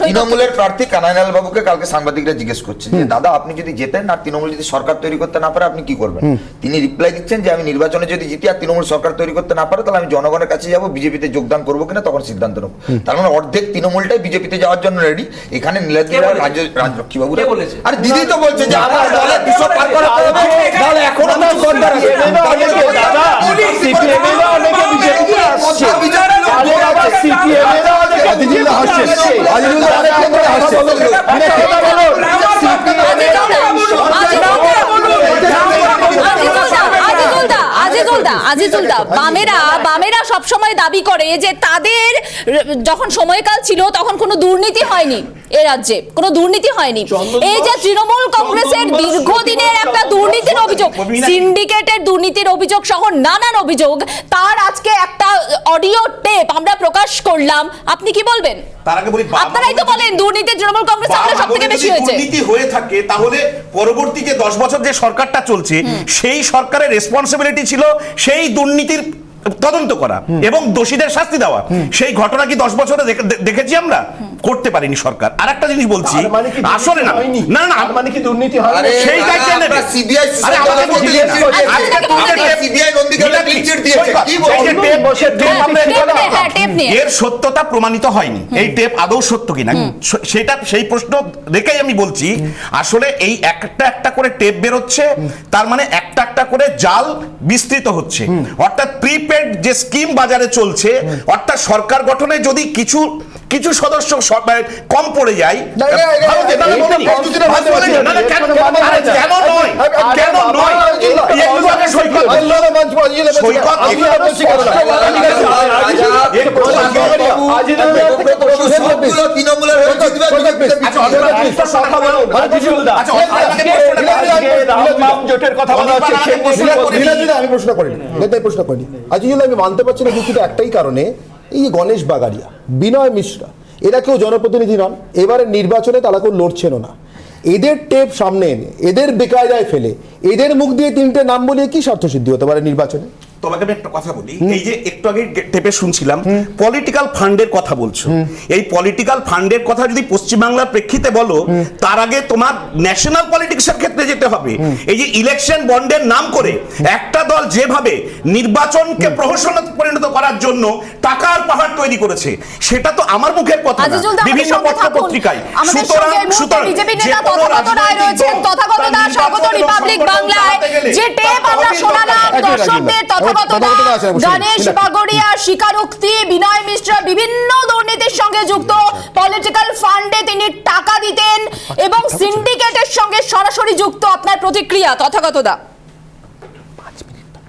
তৃণমূলের প্রার্থী কানাইলাল বাবুকে কালকে সাংবাদিকরা জিজ্ঞেস করছে যে দাদা আপনি যদি জেতেন আর তৃণমূল যদি সরকার তৈরি করতে না পারে আপনি কি করবেন? তিনি রিপ্লাই দিচ্ছেন যে আমি নির্বাচনে যদি জিতি আর তৃণমূল সরকার তৈরি করতে না পারে তাহলে আমি জনগণের কাছে যাবো, বিজেপিতে যোগদান করবো কিনা তখন সিদ্ধান্ত নেবো। তার মানে অর্ধেক তৃণমূলটাই বিজেপিতে যাওয়ার জন্য রেডি। এখানে নীলাদ্রিরা রাজলক্ষ্মী বাবু আর দিদি তো বলছে যে আমার দলের 200 পার করাতে হবে, তাহলে এখনো তো সরকার আছে। আজিজুলদা, বামেরা সবসময় দাবি করে যে তাদের যখন সময়কাল ছিল তখন কোনো দুর্নীতি হয়নি, এ রাজ্যে কোনো দুর্নীতি হয়নি। এই যে তৃণমূল কংগ্রেসের দীর্ঘদিনের একটা দুর্নীতির অভিযোগ, সিন্ডিকেটের দুর্নীতির অভিযোগ সহ নানান অভিযোগ, তার আজকে একটা অডিও টেপ আমরা প্রকাশ করলাম। আপনি কি বলবেন? তার আগে বলি, আপনারাই তো বলেন দুর্নীতি তৃণমূল কংগ্রেস আমলে সবথেকে বেশি হয়েছে। দুর্নীতি হয়ে থাকে তাহলে পরবর্তী যে 10 বছর যে সরকারটা চলছে সেই সরকারের রেসপন্সিবিলিটি ছিল সেই দুর্নীতির তদন্ত করা এবং দোষীদের শাস্তি দেওয়া। সেই ঘটনা কি 10 বছরে দেখেছি আমরা? করতে পারিনি সরকার। আর একটা জিনিস বলছি, আসলে না না না মানে কি দুর্নীতি হয় সেই দায়িত্ব নেবে সিবিআই। আরে আমাকে বলতে দিন, আজকে তোমাদের সিবিআই নন্দীগ্রামে ক্লিন চিট দিয়েছে, কি বলছেন? এর সত্যতা প্রমাণিত হয়নি, এই টেপ আদৌ সত্য কিনা সেটা সেই প্রশ্ন রেখেই আমি বলছি আসলে এই একটা একটা করে টেপ বের হচ্ছে, তার মানে একটা একটা করে জাল বিস্তৃত হচ্ছে। অর্থাৎ প্রিপেড যে স্কিম বাজারে চলছে, অর্থাৎ সরকার গঠনে যদি কিছু কিছু সদস্য কম পড়ে যায়, আমি প্রশ্ন করিনি, আমি মানতে পারছি না কিছুটা একটাই কারণে, এই যে গণেশ বাগাড়িয়া, বিনয় মিশ্রা, এরা কেউ জনপ্রতিনিধি নন, এবারে নির্বাচনে তারা কেউ লড়ছেনও না। এদের টেপ সামনে এনে এদের বেকায়দায় ফেলে এদের মুখ দিয়ে 3টে নাম বলিয়ে কি স্বার্থ সিদ্ধি হতে পারে নির্বাচনে? তোমাকে আমি একটা কথা বলি, এই যে একটু আগে টেপে শুনছিলাম পলিটিক্যাল ফান্ডের কথা বলছো, এই পলিটিক্যাল ফান্ডের কথা যদি পশ্চিমবাংলার প্রেক্ষিতে বলো, তার আগে তোমার ন্যাশনাল পলিটিক্সের ক্ষেত্রে যেতে হবে। এই যে ইলেকশন বন্ডের নাম করে একটা দল যেভাবে নির্বাচনকে প্রহসনে পরিণত করার জন্য টাকার পাহাড় তৈরি করেছে, সেটা তো আমার মুখের কথা না, বিভিন্ন পত্র পত্রিকায়। সুতরাং বিজেপি নেতা তথাগত রায় রয়েছেন, তথাগত দাস স্বাগত রিপাবলিক বাংলায়। যে টেপ আমরা শোনালাম দর্শকদের, গণেশ বাগড়িয়া স্বীকারোক্তি, বিনয় মিশ্রা বিভিন্ন দুর্নীতির সঙ্গে যুক্ত, পলিটিক্যাল ফান্ডে তিনি টাকা দিতেন এবং সিন্ডিকেটের সঙ্গে সরাসরি যুক্ত। আপনার প্রতিক্রিয়া তথাগত দা?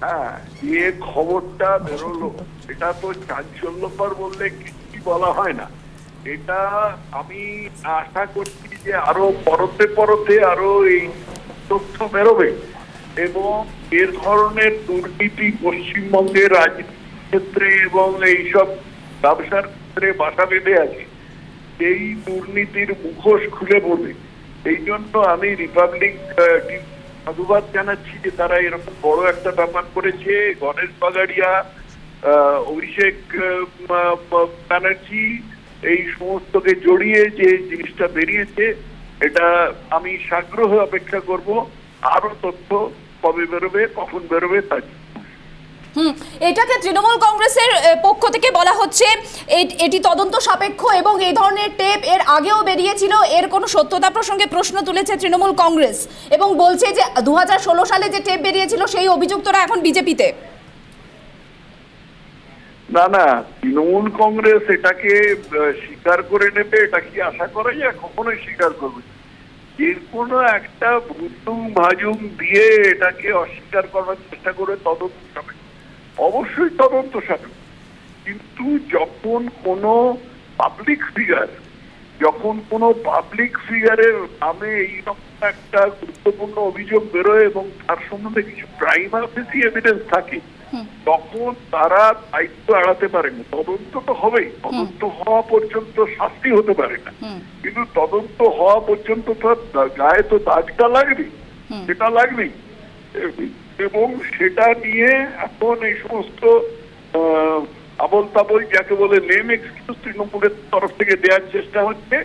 হ্যাঁ, যে খবরটা বেরোলো এটা তো চাঞ্চল্যকর বললে কিছুই বলা হয় না। এটা আমি আশা করছি যে আরো পরতে আরো এই তথ্য বেরোবে এবং এর ধরনের দুর্নীতি পশ্চিমবঙ্গের রাজনীতির ক্ষেত্রে এবং এইসব ব্যবসার ক্ষেত্রে বাসা বেঁধে আছে, এই দুর্নীতির মুখোশ খুলে পড়বে। এই জন্য আমি রিপাবলিক সাধুবাদ জানাচ্ছি যে তারা এরকম বড় একটা ব্যাপার করেছে। গণেশ বাগাড়িয়া, অভিষেক ব্যানার্জি, এই সমস্তকে জড়িয়ে যে জিনিসটা বেরিয়েছে, এটা আমি সাগ্রহে অপেক্ষা করব আরো তথ্য কবে বেরোবে, কখন বেরোবে তা। এটাকে তৃণমূল কংগ্রেসের পক্ষ থেকে বলা হচ্ছে এটি তদন্ত সাপেক্ষ এবং এই ধরনের টেপ এর আগেও বেরিয়েছিল, এর কোনো সত্যতা প্রসঙ্গে প্রশ্ন তুলেছে তৃণমূল কংগ্রেস এবং বলছে যে 2016 সালে যে টেপ বেরিয়েছিল সেই অভিযুক্তরা এখন বিজেপিতে। না, তৃণমূল কংগ্রেস এটাকে স্বীকার করে নেবে এটা কি আশা করা যায়? কখনোই স্বীকার করবে। এর কোনো একটা ভুতুম ভাজুম দিয়ে এটাকে অস্বীকার করার চেষ্টা করে তদন্ত সাপেক্ষ, অবশ্যই তদন্ত সাপেক্ষ। কিন্তু যখন কোনো পাবলিক ফিগারের নামে এইরকম একটা গুরুত্বপূর্ণ অভিযোগ বেরোয় এবং তার সম্বন্ধে কিছু প্রাইমা ফেসি এভিডেন্স থাকে, তখন তারা দায়িত্ব এড়াতে পারে না। তদন্ত তো হবেই, তদন্ত হওয়া পর্যন্ত শাস্তি হতে পারে না, কিন্তু তদন্ত হওয়া পর্যন্ত তো গায়ে তো দাগটা লাগবেই, সেটা লাগবেই। এবং সেটা নিয়ে এখন এই সমস্ত আবল তাবল যাকে বলে নেম এক্সকিউজ তৃণমূলের তরফ থেকে দেওয়ার চেষ্টা হচ্ছে,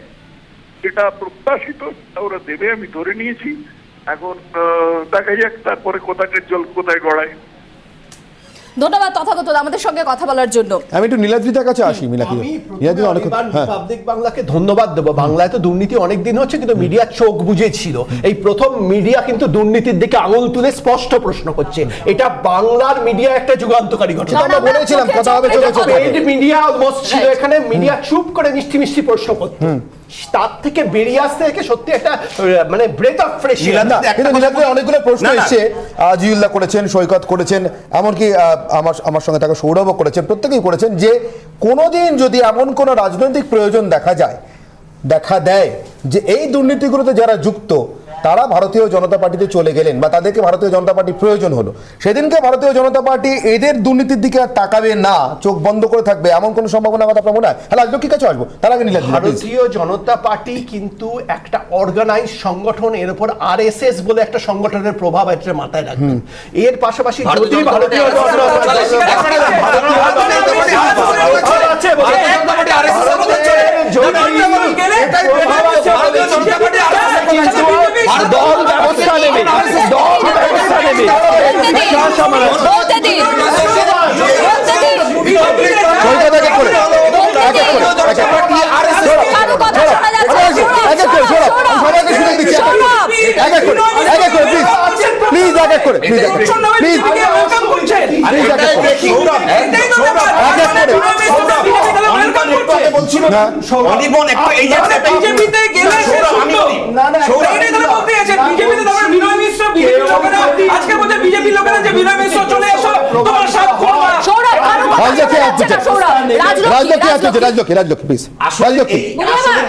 যেটা প্রত্যাশিত সেটা ওরা দেবে আমি ধরে নিয়েছি। এখন দেখা যাক তারপরে কোথাকার জল কোথায় গড়ায়। ধন্যবাদ তথাগত আমাদের সঙ্গে কথা বলার জন্য। আমি একটু নীলাদ্রিতার কাছে আসি। নীলাদ্রি অনেক রিপাবলিক বাংলাকে ধন্যবাদ দেবো। বাংলায় তো দুর্নীতি অনেক দিন হচ্ছে, কিন্তু মিডিয়া চোখ বুঝেছিল। এই প্রথম মিডিয়া কিন্তু দুর্নীতির দিকে আঙুল তুলে স্পষ্ট প্রশ্ন করছে। এটা বাংলার মিডিয়া একটা যুগান্তকারী ঘটনা। আমরা বলেছিলাম কথা হবে মিডিয়া অলমোস্ট ছিল এখানে, মিডিয়া চুপ করে মিষ্টি মিষ্টি প্রশ্ন করতো। তার থেকে বেরিয়ে আসতে থেকে সত্যি একটা মানে ব্রেথ অফ ফ্রেশ এয়ার। অনেকগুলো প্রশ্ন এসেছে, আজিউল্লাহ করেছেন, সৈকত করেছেন, এমনকি আমার সঙ্গে থাকা সৌরভও করেছেন, প্রত্যেকেই করেছেন যে কোনোদিন যদি এমন কোনো রাজনৈতিক প্রয়োজন দেখা দেয় যে এই দুর্নীতিগুলোতে যারা যুক্ত তারা ভারতীয় জনতা পার্টিতে চলে গেলেন বা তাদেরকে ভারতীয় জনতা পার্টি প্রয়োজন হলো, সেদিনকে ভারতীয় জনতা পার্টি এদের দুর্নীতির দিকে আর তাকাবে না, চোখ বন্ধ করে থাকবে, এমন কোনো সম্ভাবনা কথা আপনার মনে হয়? হ্যাঁ, রাজলক্ষ্মীর কাছে আসবো, তার আগে নীলাদ্রি। ভারতীয় জনতা পার্টি কিন্তু একটা অর্গানাইজ সংগঠন, এর উপর আরএসএস বলে একটা সংগঠনের প্রভাব এটা মাথায় রাখবেন। এর পাশাপাশি যদি ভারতীয় দল ব্যবস্থা নেবে,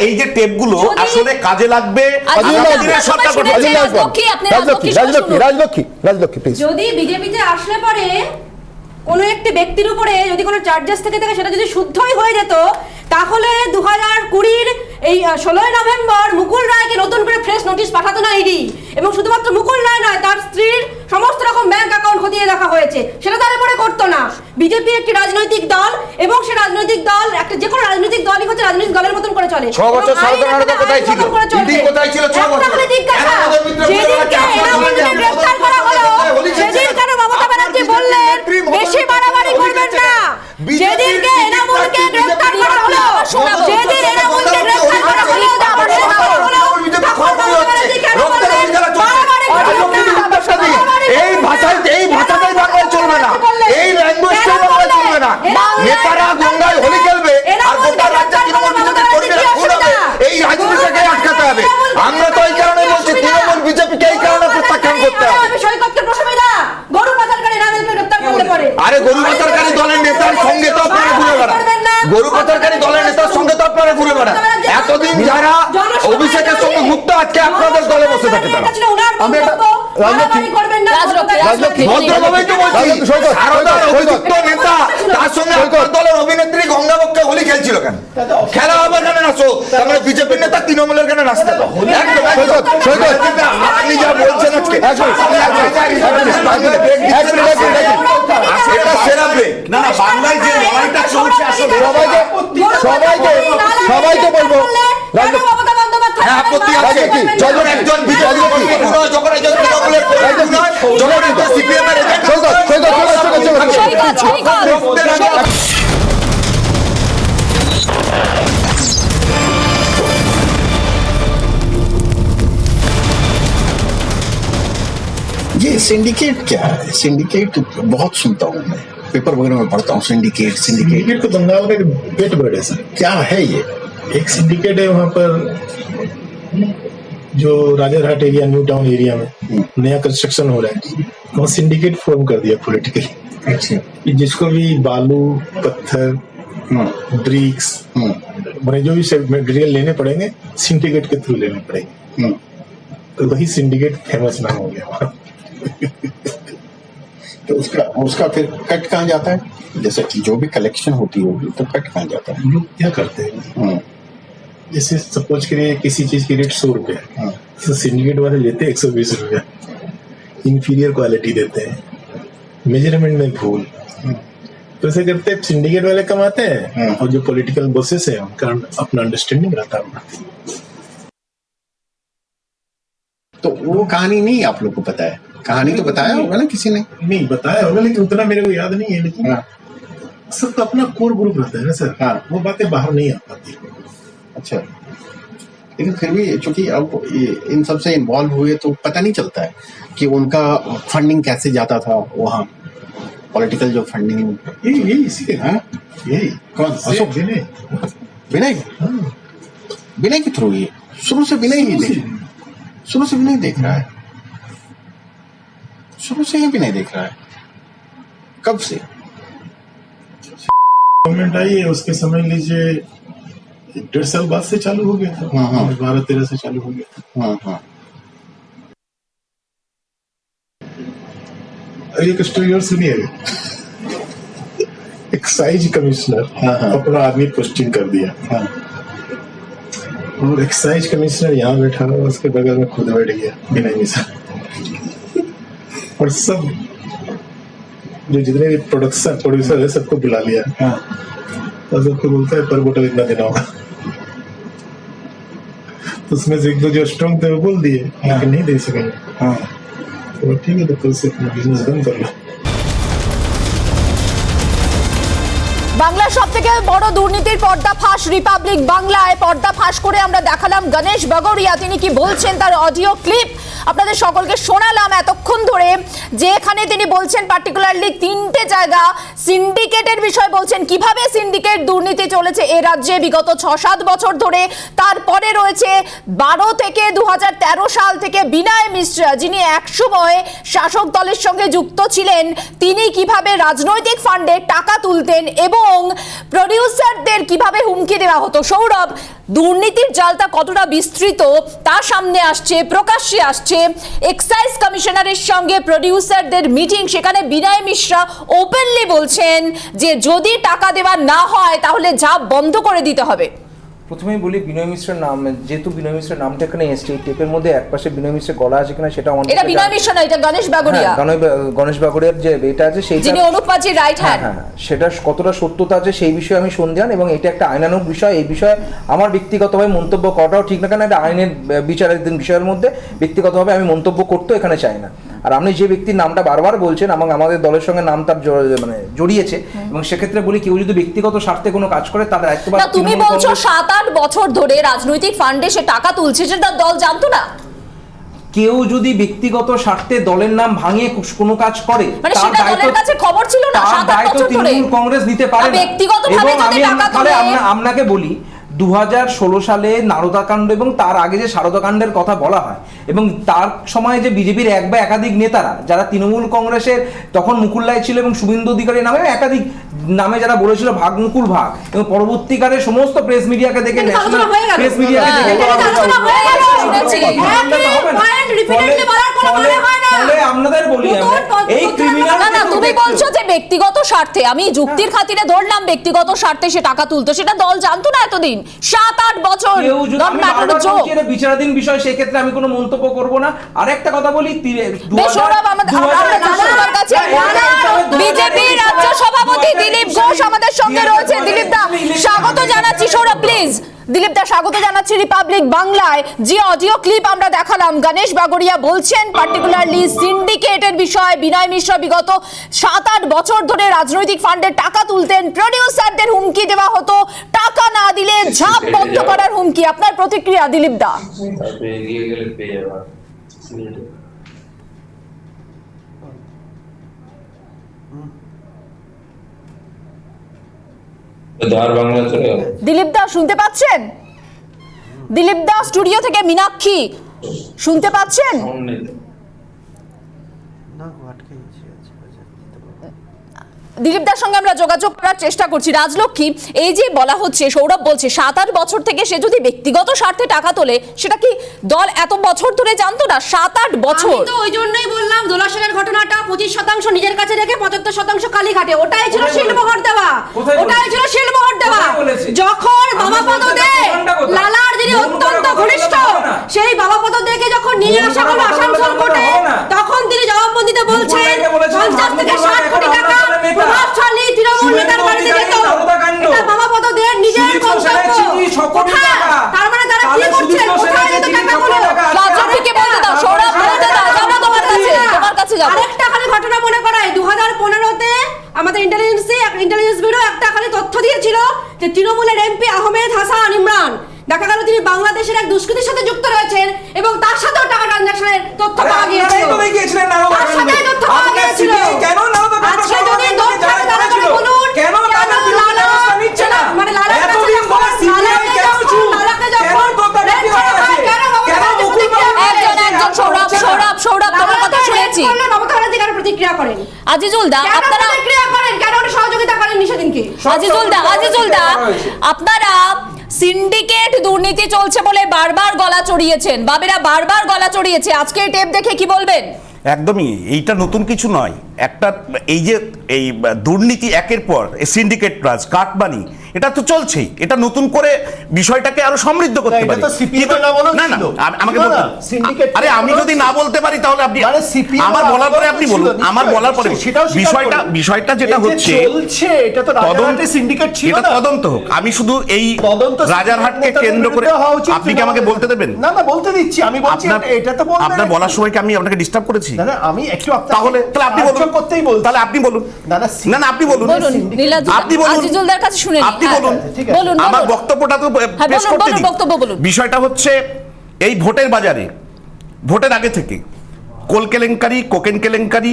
এই যে টেপগুলো আসলে কাজে লাগবে। যদি বিজেপিতে আসলে পরে কোনো একটি ব্যক্তির উপরে যদি কোনো চার্জেস থেকে থাকে সেটা যদি শুদ্ধই হয়ে যেত, তাহলে 2020 এই 16 নভেম্বর মুকুল রায়কে নতুন করে ফ্রেশ নোটিশ পাঠাতো না ইডি। এবং শুধুমাত্র মুকুল রায় নয়, তার স্ত্রীর সমস্ত রকম ব্যাংক অ্যাকাউন্ট খতিয়ে দেখা হয়েছে, সেটা তার উপরে করতো না। বিজেপি একটি রাজনৈতিক দল এবং সে রাজনৈতিক দল একটা যে কোনো রাজনৈতিক দলই হচ্ছে রাজনৈতিক দলের মতন করে চলে। 6 বছর সরকার কোথায় ছিল? ইডি কোথায় ছিল 6 বছর? যেদিনকে এনামুলকে গ্রেফতার করা হলো সেদিন কেন মমতা ব্যানার্জি বললেন বেশি বাড়াবাড়ি করবেন না? যেদিনকে এনামুলকে গ্রেফতার করা হলো, যেদিন এনামুলকে গ্রেফতার করা হলো, এই ভাষাটাই বাংলায় চলবে না, এই ল্যাঙ্গুয়েজটাই বাংলায় চলবে না। নেতারা গঙ্গায় হোলি খেলবে আর গোটা রাজ্যে তৃণমূল বিরোধী কর্মীরা খুন হবে, এই রাজনীতিটাকে আটকাতে হবে। আমরা তো এই কারণে বলছি তৃণমূল বিজেপিকে এই কারণে প্রত্যাখ্যান করতে হবে। আরে গরু পাচারকারী দলের নেতার সঙ্গে তো আপনারা ঘুরে বেড়ান, গরু পাচারকারী দলের নেতার সঙ্গে তো আপনারা ঘুরে বেড়ান। এতদিন যারা অভিষেকের সঙ্গে মুক্ত, আজকে আপনাদের দলে বসে থাকে তারা। ভদ্রভাবেই তো বলছি, সারদার অভিযুক্ত নেতা তার সঙ্গে আপনার দলের অভিনেত্রী গঙ্গাবক্ষে হোলি খেলছিল কেন? খেলা হবে কেন নাচো? তারপরে বিজেপির নেতা তৃণমূলের কেন নাচতে? আপনি যা বলছেন আজকে এটা সেরা ব্রেক না, না বাংলায় যে লড়াইটা চলছে আসলে সবাইকে বলবো হ্যাঁ আপত্তি আছে। যখন একজন বিজেপি যখন একজন তৃণমূলের যখন একজন সিপিএম এর ये सिंडिकेट क्या है? सिंडिकेट बहुत सुनता हूँ मैं, पेपर वगैरह में पढ़ता हूँ। सिंडिकेट तो बंगाल का पेट बर्ड है सर। क्या है ये? एक सिंडिकेट है वहाँ पर जो Rajarhat area, new town area में नया कंस्ट्रक्शन हो रहा है, वहाँ सिंडिकेट फॉर्म कर दिया पॉलिटिकली। अच्छा, जिसको भी बालू, पत्थर, ब्रिक्स, मैंने जो भी मटेरियल लेने पड़ेंगे सिंडिकेट के थ्रू लेने पड़ेंगे। तो वही सिंडिकेट फेमस नाम हो गया। तो उसका फिर कट कहाँ जाता है? जैसे कि जो भी कलेक्शन होती होगी तो कट कहाँ जाता है? लोग क्या करते हैं, जैसे सपोज करिए किसी चीज की रेट 100 रुपया, तो सिंडिकेट वाले लेते 120 रुपया। इंफीरियर क्वालिटी देते हैं, मेजरमेंट में भूल। तो ऐसे करते सिंडिकेट वाले कमाते हैं और जो पॉलिटिकल बॉसेस है उनका अपना अंडरस्टैंडिंग रहता है। तो वो कहानी नहीं आप लोग को पता है, कहानी तो बताया होगा ना किसी ने? नहीं बताया होगा, लेकिन उतना मेरे को याद नहीं है। लेकिन सब तो अपना कोर ग्रुप रहता है ना सर। हाँ, वो बातें बाहर नहीं आ पाती। अच्छा, लेकिन फिर भी चूंकि अब इन सब से इन्वॉल्व हुए तो पता नहीं चलता है कि उनका फंडिंग कैसे जाता था वहाँ, पॉलिटिकल जो फंडिंग। यही इसी के यही कौन? अशोक विनय विनय के थ्रू ये शुरू से विनय ही देख, शुरू से विनय देख रहा है, शुरू से ही विनय देख रहा है। कब से गवर्नमेंट आई है उसके समझ लीजिए 1.5 साल बाद से चालू हो गया था। 12-13 से चालू हो गया था। एक स्टोरी और सुनिएगा। एक्साइज कमिश्नर अपना आदमी पोस्टिंग कर दिया और एक्साइज कमिश्नर यहाँ बैठा हुआ, उसके बगल में खुद बैठ गया विनय मिश्रा और सब जो जितने भी प्रोड्यूसर है सबको बुला लिया और सबको बोलता है पर बोतल इतना देना होगा। तो उसमें से एक दो जो स्ट्रॉन्ग थे वो बोल दिए लेकिन नहीं दे सकेंगे। तो ठीक है, तो कल से अपना बिजनेस बंद कर लो। বাংলার সবথেকে বড় দুর্নীতির পর্দাফাঁস রিপাবলিক বাংলায় পর্দাফাঁস করে আমরা দেখালাম গণেশ বাগড়িয়া তিনি কি বলছেন তার অডিও ক্লিপ আপনাদের সকলকে শোনালাম এতক্ষণ ধরে, যে এখানে তিনি বলছেন পার্টিকুলারলি 3টে জায়গা সিন্ডিকেটের বিষয় বলছেন, কিভাবে সিন্ডিকেট দুর্নীতি চলেছে এ রাজ্যে বিগত 6-7 বছর ধরে। তারপরে রয়েছে 12 থেকে 2013 সাল থেকে বিনয় মিশ্রা যিনি একসময় শাসক দলের সঙ্গে যুক্ত ছিলেন, তিনি কিভাবে রাজনৈতিক ফান্ডে টাকা তুলতেন এবং প্রডিউসারদের কিভাবে হুমকি দেওয়া হতো। সৌরভ, দুর্নীতির জালটা কতটা বিস্তৃত তা সামনে আসছে, প্রকাশ্যে আসছে। এক্সাইজ কমিশনারের সঙ্গে প্রডিউসারদের মিটিং, সেখানে বিনয় মিশ্রা ওপেনলি বলছেন যে যদি টাকা দেওয়া না হয় তাহলে ঝাঁপ বন্ধ করে দিতে হবে। প্রথমেই বলি বিনয় মিশ্রের নাম, যেহেতু বিনয় মিশ্রের নামটা এখানে এসছে, টেপের মধ্যে একপাশে বিনয় মিশ্রের গলা আছে কিনা সেটা আমার, এটা বিনয় মিশ্র না, এটা গণেশ বাগড়িয়া। গণেশ বাগড়িয়ার যে এটা আছে সেইটা, যিনি অনুপ পাজির রাইট হ্যান্ড, সেটা কতটা সত্যতা আছে সেই বিষয়ে আমি সন্দেহান এবং এটা একটা আইনানুগ বিষয়। এই বিষয়ে আমার ব্যক্তিগতভাবে মন্তব্য করাটাও ঠিক না, কারণ এটা আইনের বিচারাধীন বিষয়ের মধ্যে ব্যক্তিগতভাবে আমি মন্তব্য করতেও এখানে চাই না। আর আপনি যে ব্যক্তির নামটা বারবার বলছেন এবং আমাদের দলের সঙ্গে নাম তার মানে জড়িয়েছে, এবং সেক্ষেত্রে বলি কেউ যদি ব্যক্তিগত স্বার্থে কোনো কাজ করে তার দায়িত্ব। তুমি বলছো 7-8 বছর ধরে রাজনৈতিক ফান্ডে সে টাকা তুলছে, সেটা দল জানতো না? কেউ যদি ব্যক্তিগত স্বার্থে দলের নাম ভাঙিয়ে কোনো কাজ করে মানে সেটা দলের কাছে খবর ছিল না 7-8 বছর ধরে? তৃণমূল কংগ্রেস নিতে পারে না। ব্যক্তিগতভাবে যদি টাকা তোলে, আপনাকে বলি 2016 সালে নারদাকাণ্ড এবং তার আগে যে শারদাকাণ্ডের কথা বলা হয় এবং তার সময় যে বিজেপির এক বা একাধিক নেতারা যারা তৃণমূল কংগ্রেসের তখন মুকুল রায় ছিল এবং শুভেন্দু অধিকারী নামে একাধিক নামে যারা বলেছিল ভাগ মুকুল ভাগ, এবং পরবর্তীকালে সমস্ত প্রেস মিডিয়াকে দেখে ন্যাশনাল প্রেস মিডিয়াকে দেখে আপনাদের বলি এই ক্রিমিনাল। তুমি বলছো যে ব্যক্তিগত স্বার্থে, আমি যুক্তির খাতিরে ধরলাম ব্যক্তিগত স্বার্থে সে টাকা তুলতো, সেটা দল জানতো না এতদিন 7-8 বছর। বিচারাধীন বিষয়, সেই ক্ষেত্রে আমি কোনো মন্তব্য করব না। আরেকটা কথা বলি, বিজেপি রাজ্য সভাপতি দিলীপ ঘোষ আমাদের সঙ্গে রয়েছে। দিলীপ দা স্বাগত জানাচ্ছি। সৌরভ প্লিজ। দিলীপ দা স্বাগত জানাচ্ছি রিপাবলিক বাংলায়। যে অডিও ক্লিপ আমরা দেখালাম, গণেশ বাগড়িয়া বলছেন পার্টিকুলারলি সিন্ডিকেটের বিষয়, বিনয় মিশ্রা বিগত 7-8 বছর ধরে রাজনৈতিক ফান্ডে টাকা তুলতেন, প্রডিউসারদের হুমকি দেওয়া হতো, টাকা না দিলে ঝাঁপ বন্ধ করার হুমকি। আপনার প্রতিক্রিয়া দিলীপ দা? দিলীপ দা শুনতে পাচ্ছেন? দিলীপ দা স্টুডিও থেকে মীনাক্ষী শুনতে পাচ্ছেন? দিলীপদার সঙ্গে আমরা যোগাযোগ করার চেষ্টা করছি। রাজলক্ষ্মী, এই যে বলা হচ্ছে, সৌরভ বলছে 7-8 বছর থেকে সে যদি ব্যক্তিগত স্বার্থে টাকা তোলে, সেটা কি দল এত বছর ধরে জানতো না? 7-8 বছর। আমি তো ওই জন্যই বললাম দোলাশালের ঘটনাটা 25% নিজের কাছে রেখে 75% কালীঘাটে, ওটাই ছিল শিলমোহর দেওয়া, ওটাই ছিল শিলমোহর দেওয়া। যখন বাবাপদ দে, লালার যিনি অত্যন্ত ঘনিষ্ঠ, সেই বাবাপদ দেকে যখন নিয়ে আসা হলো আসানসোল কোর্টে, তখন তিনি কোথায়? তার মানে তারা কি করছে? কোথায় এত টাকাগুলো? রাজ্যটিকে বলতে দাও, সৌরভ বলতে দাও, যাবো তোমার কাছে যাবো। আরেকটা খালি ঘটনা মনে করাই, 2015-তে আমাদের ইন্টেলিজেন্স ব্যুরো একটা খালি তথ্য দিয়েছিল যে তৃণমূলের এমপি আহমেদ হাসান ইমরান, দেখা গেল তিনি বাংলাদেশের এক দুষ্কৃতির সাথে যুক্ত রয়েছেন এবং তার সাথেও টাকা ট্রানজাকশনের তথ্য পাওয়া গিয়েছিল। তার সাথেই তথ্য পাওয়া গিয়েছিল। আজকে যদি দোষ থাকে তাহলে করে বলুন, কেন লালা মানে লালাকে যখন সৌরভ তোমার কথা শুনেছি। প্রতিক্রিয়া করেন আজিজুল দা, আপনারা প্রতিক্রিয়া করেন কেন? সহযোগিতা করেন সেদিনকে। আজিজুল দা, আপনারা সিন্ডিকেট দুর্নীতি চলছে বলে বারবার গলা চড়িয়েছেন, বাবেরা বারবার গলা চড়িয়েছে, আজকে এই টেপ দেখে কি বলবেন? একদমই এইটা নতুন কিছু নয়। একটা এই যে এই দুর্নীতি একের পর সিন্ডিকেট রাজ কাটবানি এটা তো চলছেই, এটা নতুন করে বিষয়টাকে আরো সমৃদ্ধ করতে পারে। না না আমাকে আরে আমি যদি না বলতে পারি তাহলে আপনি আমার বলার পরে আপনি বলুন, আমার বলার পরে বিষয়টা যেটা হচ্ছে এটা তো রাজারহাটে সিন্ডিকেট ছিল না, তদন্ত হোক। আমি শুধু এই রাজারহাটকে কেন্দ্র করে আপনি কি আমাকে বলতে দেবেন? না না বলতে দিচ্ছি, আমি বলছি এটা তো বলবেন। আপনার বলার সময় কি আমি আপনাকে ডিস্টার্ব করেছি? না না আমি একটু তাহলে আপনি বলুন, করতেই বলুন, তাহলে আপনি বলুন। না না আপনি বলুন, আপনি বলুন, আজিজুলদার কাছে শুনে আপনি বলুন। আমার বক্তব্যটা তো পেশ করতে দিন। বিষয়টা হচ্ছে এই ভোটের বাজারে ভোটের আগে থেকে কোল কেলেঙ্কারি, কোকেন কেলেঙ্কারি,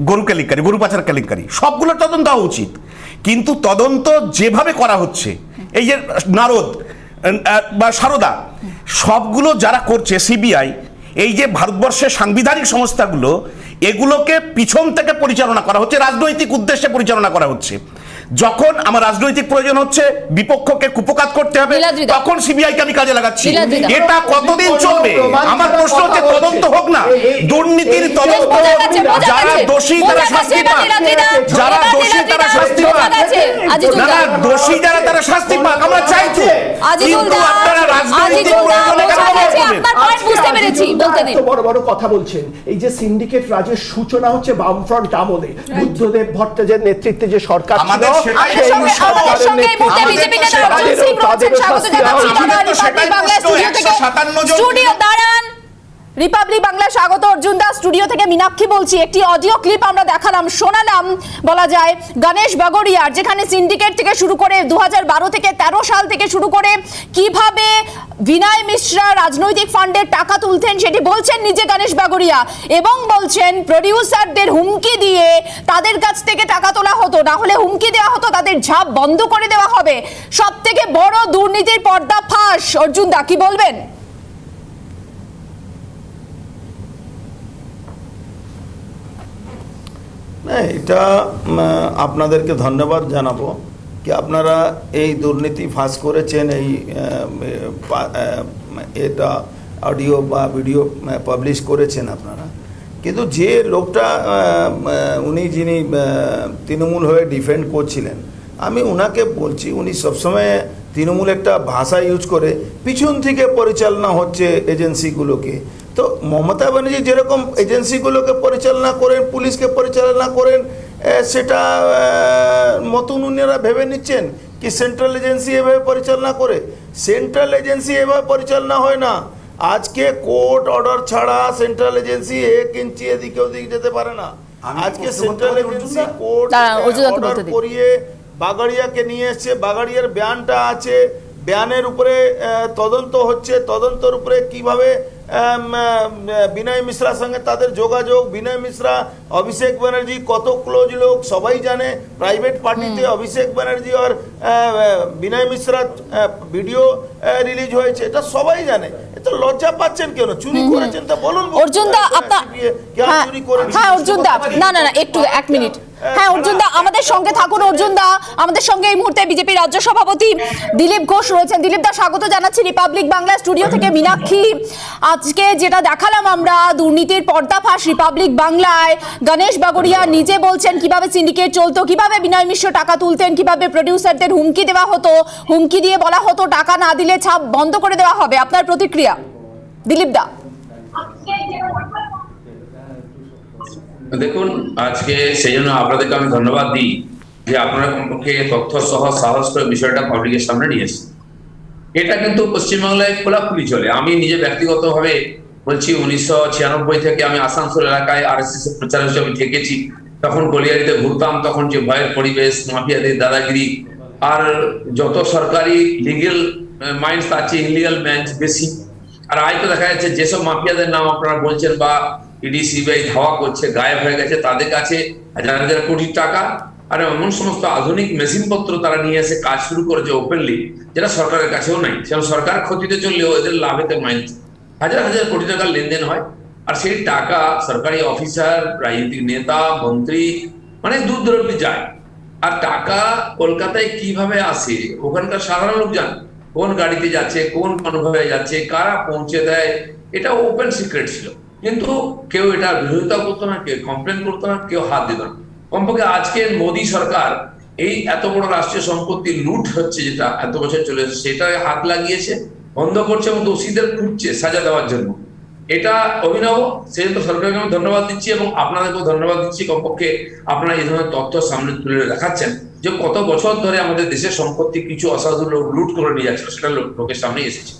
গরু কেলেঙ্কারি, গরু পাচার কেলেঙ্কারি সবগুলো তদন্ত হওয়া উচিত। কিন্তু তদন্ত যেভাবে করা হচ্ছে, এই যে নারদ বা সারদা সবগুলো যারা করছে, সিবিআই, এই যে ভারতবর্ষের সাংবিধানিক সংস্থাগুলো, এগুলোকে পিছন থেকে পরিচালনা করা হচ্ছে, রাজনৈতিক উদ্দেশ্যে পরিচালনা করা হচ্ছে। যখন আমার রাজনৈতিক প্রয়োজন হচ্ছে, বিপক্ষকে কুপকাত করতে হবে, তখন সিবিআই কে আমি কাজে লাগাচ্ছি। এটা কতদিন চলবে? আমার প্রশ্ন হচ্ছে তদন্ত হোক না, দুর্নীতির তদন্ত, যারা দোষী তারা শাস্তি পাক, যারা দোষী তারা শাস্তি পাক, না দোষী যারা তারা শাস্তি পাক, আমরা চাইছি। কিন্তু আপনারা রাজনৈতিক প্রয়োজনে কেন বুঝতে পেরেছি, বলতে দিন। বড় বড় কথা বলছেন। এই যে সিন্ডিকেট রাজের সূচনা হচ্ছে বামফ্রন্ট আমলে, বুদ্ধদেব ভট্টাচার্যের নেতৃত্বে যে সরকার ছিল, রিপাবলিক বাংলা স্বাগত। অর্জুন দাস স্টুডিও থেকে মীনাক্ষী বলছি। একটি অডিও ক্লিপ আমরা দেখালাম, শোনালাম বলা যায় গণেশ বাগড়িয়ার, যেখানে সিন্ডিকেট থেকে শুরু করে 2012 থেকে 13 সাল থেকে শুরু করে কিভাবে বিনয় মিশ্রা রাজনৈতিক ফান্ডের টাকা তুলতেন সেটি বলছেন নিজে গণেশ বাগড়িয়া, এবং বলছেন প্রডিউসারদের হুমকি দিয়ে তাদের কাছ থেকে টাকা তোলা হতো, না হলে হুমকি দেওয়া হতো তাদের ঝাপ বন্ধ করে দেওয়া হবে। সব থেকে বড় দুর্নীতির পর্দা ফাঁস। অর্জুন দা কি বলবেন? এটা আপনাদেরকে ধন্যবাদ জানাবো কি আপনারা এই দুর্নীতি ফাঁস করেছেন, এই এটা অডিও বা ভিডিও পাবলিশ করেছেন আপনারা। কিন্তু যে লোকটা উনি যিনি তৃণমূল হয়ে ডিফেন্ড করছিলেন, আমি ওনাকে বলছি উনি সবসময় তৃণমূল একটা ভাষা ইউজ করে পিছন থেকে পরিচালনা হচ্ছে এজেন্সিগুলোকে। তো মমতা ব্যানার্জি যেরকম এজেন্সিগুলোকে পরিচালনা করেন, পুলিশকে পরিচালনা করেন, সেটা মতন উনারা ভেবে নিচ্ছেন কি সেন্ট্রাল এজেন্সি এভাবে পরিচালনা করে। সেন্ট্রাল এজেন্সি এভাবে পরিচালনা হয় না। আজকে কোর্ট অর্ডার ছাড়া সেন্ট্রাল এজেন্সি 1 ইঞ্চি এদিকে ওদিকে যেতে পারে না। আজকে সেন্ট্রাল এজেন্সি কোর্ট অর্ডার করিয়ে বাগাড়িয়াকে নিয়ে এসছে, বাগাড়িয়ার বয়ানটা আছে, বয়ানের উপরে তদন্ত হচ্ছে, তদন্তের উপরে কিভাবে বিনয় মিশ্রার সঙ্গে তাদের যোগাযোগ, বিনয় মিশ্রা অভিষেক ব্যানার্জি কত ক্লোজ লোক সবাই জানে। প্রাইভেট পার্টিতে অভিষেক ব্যানার্জি আর বিনয় মিশ্রা ভিডিও রিলিজ হয়েছে, এটা সবাই জানে। এটা লজ্জা পাচ্ছেন কেন? চুরি করেছেন তো বলুন। অর্জুন দা আপনার, হ্যাঁ অর্জুন দা, না না না একটু 1 মিনিট। হ্যাঁ অর্জুন দা আমাদের সঙ্গে থাকুন। অর্জুন দা আমাদের সঙ্গে এই মুহূর্তে বিজেপি রাজ্য সভাপতি দিলীপ ঘোষ রয়েছেন। দিলীপ দা স্বাগত জানাচ্ছি রিপাবলিক বাংলা স্টুডিও থেকে। মীনাক্ষী, আজকে যেটা দেখালাম আমরা দুর্নীতির পর্দাফাঁস রিপাবলিক বাংলায়, গণেশ বাগড়িয়া নিজে বলছেন কিভাবে সিন্ডিকেট চলতো, কিভাবে বিনয় মিশ্র টাকা তুলতেন, কিভাবে প্রডিউসারদের হুমকি দেওয়া হতো, হুমকি দিয়ে বলা হতো টাকা না দিলে ছাপ বন্ধ করে দেওয়া হবে। আপনার প্রতিক্রিয়া দিলীপ দা? দেখুন, আজকে সেই জন্য আপনাদেরকে আমি ধন্যবাদ দিই যে আপনারা কমপক্ষে তথ্য সহ সাহস করে বিষয়টা পাবলিকের সামনে নিয়ে এসেছেন। এটা কিন্তু পশ্চিমবাংলায় খোলাখুলি চলে। আমি নিজে ব্যক্তিগতভাবে বলছি, 1996 থেকে আমি আসানসোল এলাকায় RSS এর প্রচার হিসেবে থেকেছি। তখন গলিয়ারিতে ঘুরতাম, তখন যে ভয়ের পরিবেশ, মাফিয়াদের দাদাগিরি, আর যত সরকারি লিগেল মাইন্ডস আছে, ইনলিগাল মাইন্ডস বেশি। আর আজ তো দেখা যাচ্ছে যেসব মাফিয়াদের নাম আপনারা বলছেন বা ইডি সিবিআই ধাওয়া করছে, গায়েব হয়ে গেছে, তাদের কাছে হাজার হাজার কোটি টাকা আর এমন সমস্ত আধুনিক মেশিনপত্র তারা নিয়ে এসে কাজ শুরু করেছে ওপেনলি, যেটা সরকারের কাছেও নাই। সেরকম সরকার ক্ষতিতে চললেও এদের লাভেতে মাইন্স হাজার হাজার কোটি টাকার লেনদেন হয়। আর সেই টাকা সরকারি অফিসার, রাজনৈতিক নেতা, মন্ত্রী, মানে দূর দূরান্তে যায়। আর টাকা কলকাতায় কিভাবে আসে ওখানকার সাধারণ লোক জানে, কোন গাড়িতে যাচ্ছে, কোন অনুভবে যাচ্ছে, কারা পৌঁছে দেয়, এটা ওপেন সিক্রেট ছিল। কিন্তু কেউ এটা বিরোধিতা করতো না, কেউ কমপ্লেন করতো না, কেউ হাত দিত না। কমপক্ষে আজকে মোদী সরকার এই এত বড় রাষ্ট্রীয় সম্পত্তি লুট হচ্ছে, যেটা এত বছর চলে এসেছে, সেটায় হাত লাগিয়েছে, বন্ধ করছে এবং দোষীদের খুঁজছে সাজা দেওয়ার জন্য। এটা অভিনব। সেই জন্য সরকারকে আমি ধন্যবাদ দিচ্ছি এবং আপনাদেরকেও ধন্যবাদ দিচ্ছি। কমপক্ষে আপনারা এই ধরনের তথ্য সামনে তুলে দেখাচ্ছেন যে কত বছর ধরে আমাদের দেশের সম্পত্তি কিছু অসাধু লোক লুট করে নিয়ে যাচ্ছে, সেটা লোকের সামনে এসেছে।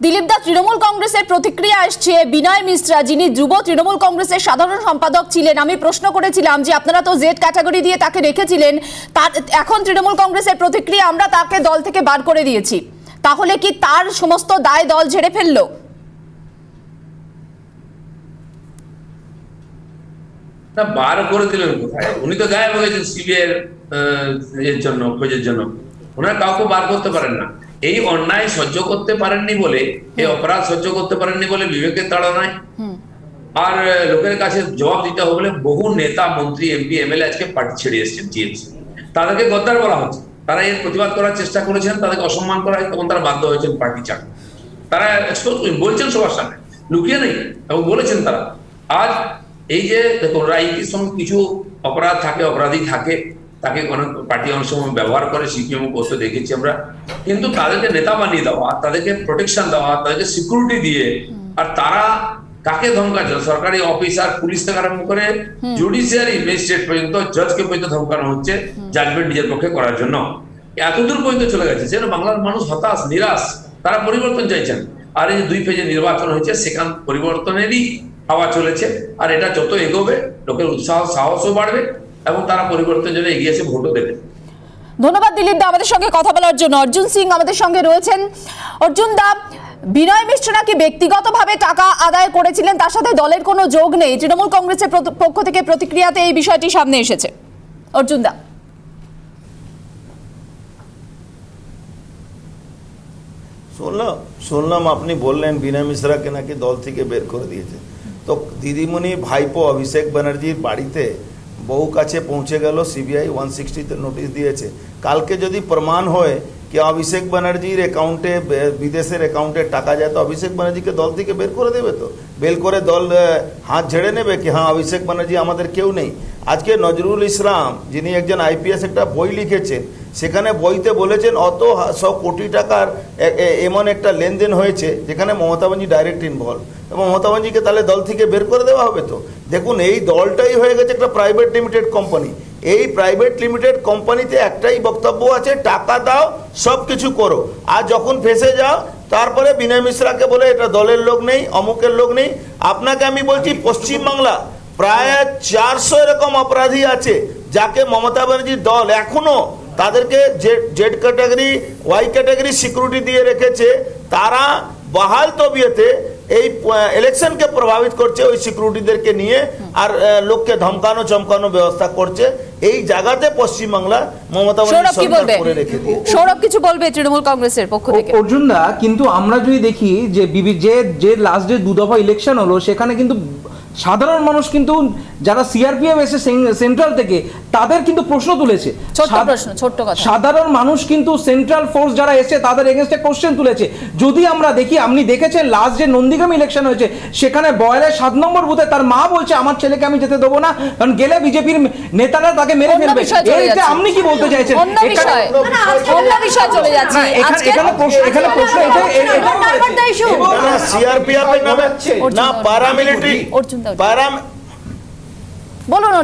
দিলীপ দা, তৃণমূল কংগ্রেসের প্রতিক্রিয়া আসছে। বিনয় মিশ্রা, যিনি যুব তৃণমূল কংগ্রেসের সাধারণ সম্পাদক ছিলেন, আমি প্রশ্ন করেছিলাম যে আপনারা তো জেড ক্যাটাগরি দিয়ে তাকে রেখেছিলেন, তার এখন তৃণমূল কংগ্রেসের প্রতিক্রিয়া, আমরা তাকে দল থেকে বার করে দিয়েছি, তাহলে কি তার সমস্ত দায় দল ঝেড়ে ফেললো? না, বার করে দিলেন কোথায়? উনি তো গায়েব হয়েছেন সিবিআই এর জন্য, খোঁজের জন্য। ওনারা কাউকে বার করতে পারেন না। এই অন্যায় সহ্য করতে পারেননি বলে, এই অপরাধ সহ্য করতে পারেননি বলে বিবেকের তাড়নায় আর লোকের কাছে জবাব দিতে হবে বলে বহু নেতা, মন্ত্রী, এমপি, এমএলএ আজকে পার্টি ছেড়ে এসেছেন টিএমসি। তাদেরকে গদ্দার বলা হচ্ছে। তারা এর প্রতিবাদ করার চেষ্টা করেছেন, তাদেরকে অসম্মান করা হয়, তখন তারা বাধ্য হয়েছেন পার্টি ছাড়। তারা বলছেন সবার সামনে, লুকিয়ে নেই, এবং বলেছেন তারা। আজ এই যে দেখুন, রাজনীতির সঙ্গে কিছু অপরাধ থাকে, অপরাধী থাকে, তাকে কোনো পার্টি অনেক সময় ব্যবহার করে, সিপিএম করতে দেখেছি আমরা। কিন্তু তাদেরকে নেতা বানিয়ে দেওয়া, তাদেরকে প্রোটেকশন দেওয়া, তাদেরকে সিকিউরিটি দিয়ে, আর তারা কাকে ধমকাচ্ছে? সরকারি অফিসার, পুলিশ থেকে আরম্ভ করে জুডিশিয়ারি ম্যাজিস্ট্রেট পর্যন্ত, জজকে পর্যন্ত ধমকানো হচ্ছে জাজমেন্ট নিজের পক্ষে করার জন্য। এতদূর পর্যন্ত চলে গেছে যেন বাংলার মানুষ হতাশ, নিরাশ, তারা পরিবর্তন চাইছেন। আর এই যে 2 ফেজে নির্বাচন হয়েছে, সেখান পরিবর্তনেরই হাওয়া চলেছে। আর এটা যত এগোবে, লোকের উৎসাহ সাহসও বাড়বে এবং তারা পরিবর্তনের জন্য এগিয়ে এসে ভোটও দেবে। ধন্যবাদ দিলীপ দা আমাদের সঙ্গে কথা বলার জন্য। অর্জুন সিং আমাদের সঙ্গে রয়েছেন। অর্জুন দা, বিনয় মিশ্র নাকি ব্যক্তিগতভাবে টাকা আদায় করেছিলেন, তার সাথে দলের কোনো যোগ নেই। তৃণমূল কংগ্রেসের পক্ষ থেকে প্রতিক্রিয়াতে এই বিষয়টি সামনে এসেছে। অর্জুন দা, শুনলাম আপনি বললেন বিনয় মিশ্রাকে নাকি দল থেকে বের করে দিয়েছে। তো দিদিমণি ভাইপো অভিষেক ব্যানার্জির বাড়িতে বহু কাছে পৌঁছে গেল, সিবিআই 160-তে নোটিশ দিয়েছে। কালকে যদি প্রমাণ হয় কি অভিষেক ব্যানার্জির অ্যাকাউন্টে, বিদেশের অ্যাকাউন্টে টাকা যায়, তো অভিষেক ব্যানার্জিকে দল থেকে বের করে দেবে। তো বের করে দল হাত ঝেড়ে নেবে কি হ্যাঁ অভিষেক ব্যানার্জি আমাদের কেউ নেই। আজকে নজরুল ইসলাম, যিনি একজন IPS, একটা বই লিখেছেন, সেখানে বইতে বলেছেন অত 100 কোটি টাকার এমন একটা লেনদেন হয়েছে যেখানে মমতা ব্যানার্জি ডাইরেক্ট ইনভলভ, এবং মমতা ব্যানার্জিকে তাহলে দল থেকে বের করে দেওয়া হবে। তো দেখুন, এই দলটাই হয়ে গেছে একটা প্রাইভেট লিমিটেড কোম্পানি। এই প্রাইভেট লিমিটেড কোম্পানিতে একটাই বক্তব্য আছে, টাকা দাও, সব কিছু করো। আর যখন ফেসে যাও, তারপরে বিনয় মিশ্রাকে বলে এটা দলের লোক নেই, অমুকের লোক নেই। আপনাকে আমি বলছি, পশ্চিমবাংলা প্রায় 400 এরকম অপরাধী আছে যাকে মমতা ব্যানার্জির দল এখনো তাদেরকে Z category, Y category security দিয়ে রেখেছে। তারা বহাল তবিয়তে এই ইলেকশনকে প্রভাবিত করছে ওই সিকিউরিটিদেরকে নিয়ে, আর লোককে ধমকানো চমকানো ব্যবস্থা করছে। এই জায়গাতে পশ্চিমবাংলা মমতা ব্যানার্জি সরকার করে রেখে দিয়ে। সৌরভ কিছু বলবে তৃণমূল কংগ্রেসের পক্ষ থেকে? অর্জুন দা, কিন্তু আমরা যদি দেখি যে যে লাস্ট যে 2 দফা ইলেকশন হলো, সেখানে কিন্তু সাধারণ মানুষ কিন্তু যারা সিআরপিএফ এসে সেন্ট্রাল থেকে, তাদের কিন্তু প্রশ্ন তুলেছে। সাধারণ মানুষ কিন্তু সেন্ট্রাল ফোর্স যারা এসে তাদের এগেনস্টে কোশ্চেন তুলেছে। যদি আমরা দেখি, আপনি দেখেছেন লাস্ট যে নন্দীগ্রাম ইলেকশন হয়েছে, সেখানে বয়লের 7 নম্বর বুথে তার মা বলছে আমার ছেলেকে আমি যেতে দেবো না, কারণ গেলে বিজেপির নেতারা তাকে মেরে ফেলবে। এইটা আপনি কি বলতে চাইছেন?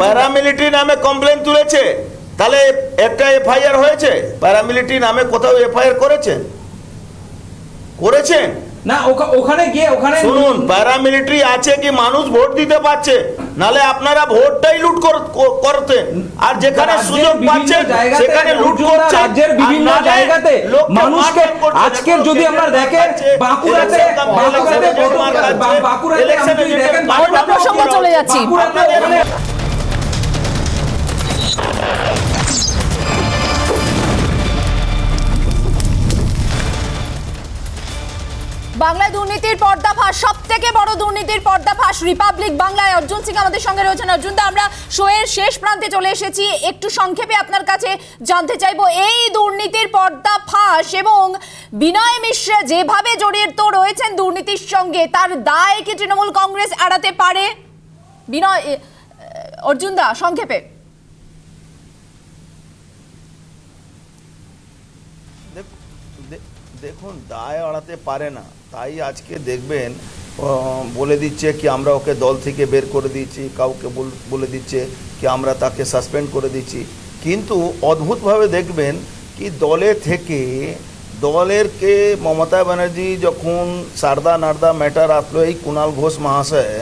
প্যারামিলিটারি নামে কমপ্লেন তুলেছে, তাহলে একটা FIR হয়েছে? প্যারামিলিটারি নামে কোথাও FIR করেছেন? করেছেন না ওখানে গিয়ে ওখানে শুনুন, প্যারামিলিটারি আছে কি মানুষ ভোট দিতে পারছে, নালে আপনারা ভোটটাই লুট করতেন। আর যেখানে সুযোগ পাচ্ছেন সেখানে লুট করছেন। রাজ্যের বিভিন্ন জায়গাতে মানুষকে আজকের যদি আমরা দেখেন বাঁকুড়াতে দেখেন প্রসঙ্গ চলে যাচ্ছি। বাংলায় দুর্নীতির পর্দাফাঁস, সব থেকে বড় দুর্নীতির পর্দাফাঁস রিপাবলিক বাংলায়। অর্জুন সিং আমাদের সঙ্গে রয়েছেন। অর্জুন দা, আমরা শোয়ের শেষ প্রান্তে চলে এসেছি, একটু সংক্ষেপে আপনার কাছে জানতে চাইবো এই দুর্নীতির পর্দাফাঁস এবং বিনয় মিশ্রা যেভাবে জড়িত রয়েছেন দুর্নীতির সঙ্গে, তার দায় কি তৃণমূল কংগ্রেস এড়াতে পারে? বিনয়, অর্জুন দা সংক্ষেপে। দেখুন, দায় এড়াতে পারে না, তাই আজকে দেখবেন বলে দিচ্ছে কি আমরা ওকে দল থেকে বের করে দিয়েছি, কাউকে বলে দিচ্ছে কি আমরা তাকে সাসপেন্ড করে দিচ্ছি। কিন্তু অদ্ভুতভাবে দেখবেন কি দলেরকে মমতা ব্যানার্জি যখন সারদা নারদা ম্যাটার আসলো, এই কুণাল ঘোষ মহাশয়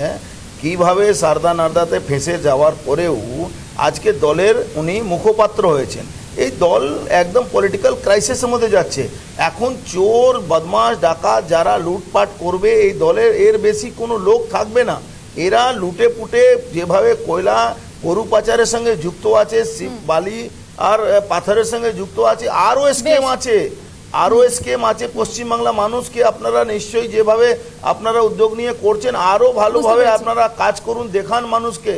কীভাবে সারদা নারদাতে ফেঁসে যাওয়ার পরেও আজকে দলের উনি মুখপাত্র হয়েছেন। এই দল একদম পলিটিক্যাল ক্রাইসিসের মধ্যে যাচ্ছে। এখন চোর বদমাশ ডাকাত যারা লুটপাট করবে এই দলের এর বেশি কোনো লোক থাকবে না। এরা লুটে পুটে যেভাবে কয়লা গরু পাচারের সঙ্গে যুক্ত আছে, বালি আর পাথরের সঙ্গে যুক্ত আছে, আরও স্কিম আছে পশ্চিমবাংলা মানুষকে আপনারা নিশ্চয়ই যেভাবে আপনারা উদ্যোগ নিয়ে করছেন আরো ভালোভাবে আপনারা কাজ করুন, দেখান মানুষকে।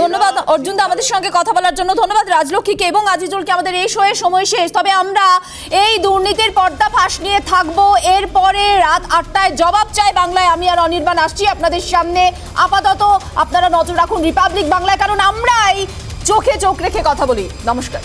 ধন্যবাদ অর্জুন দা আমাদের সঙ্গে কথা বলার জন্য। ধন্যবাদ রাজলক্ষ্মীকে এবং আজিজুলকে। আমাদের এই শোয়ের সময় শেষ, তবে আমরা এই দুর্নীতির পর্দাফাঁস নিয়ে থাকবো। এরপরে রাত 8টায় জবাব চাই বাংলায় আমি আর অনির্বাণ আসছি আপনাদের সামনে। আপাতত আপনারা নজর রাখুন রিপাবলিক বাংলায়, কারণ আমরাই চোখে চোখ রেখে কথা বলি। নমস্কার।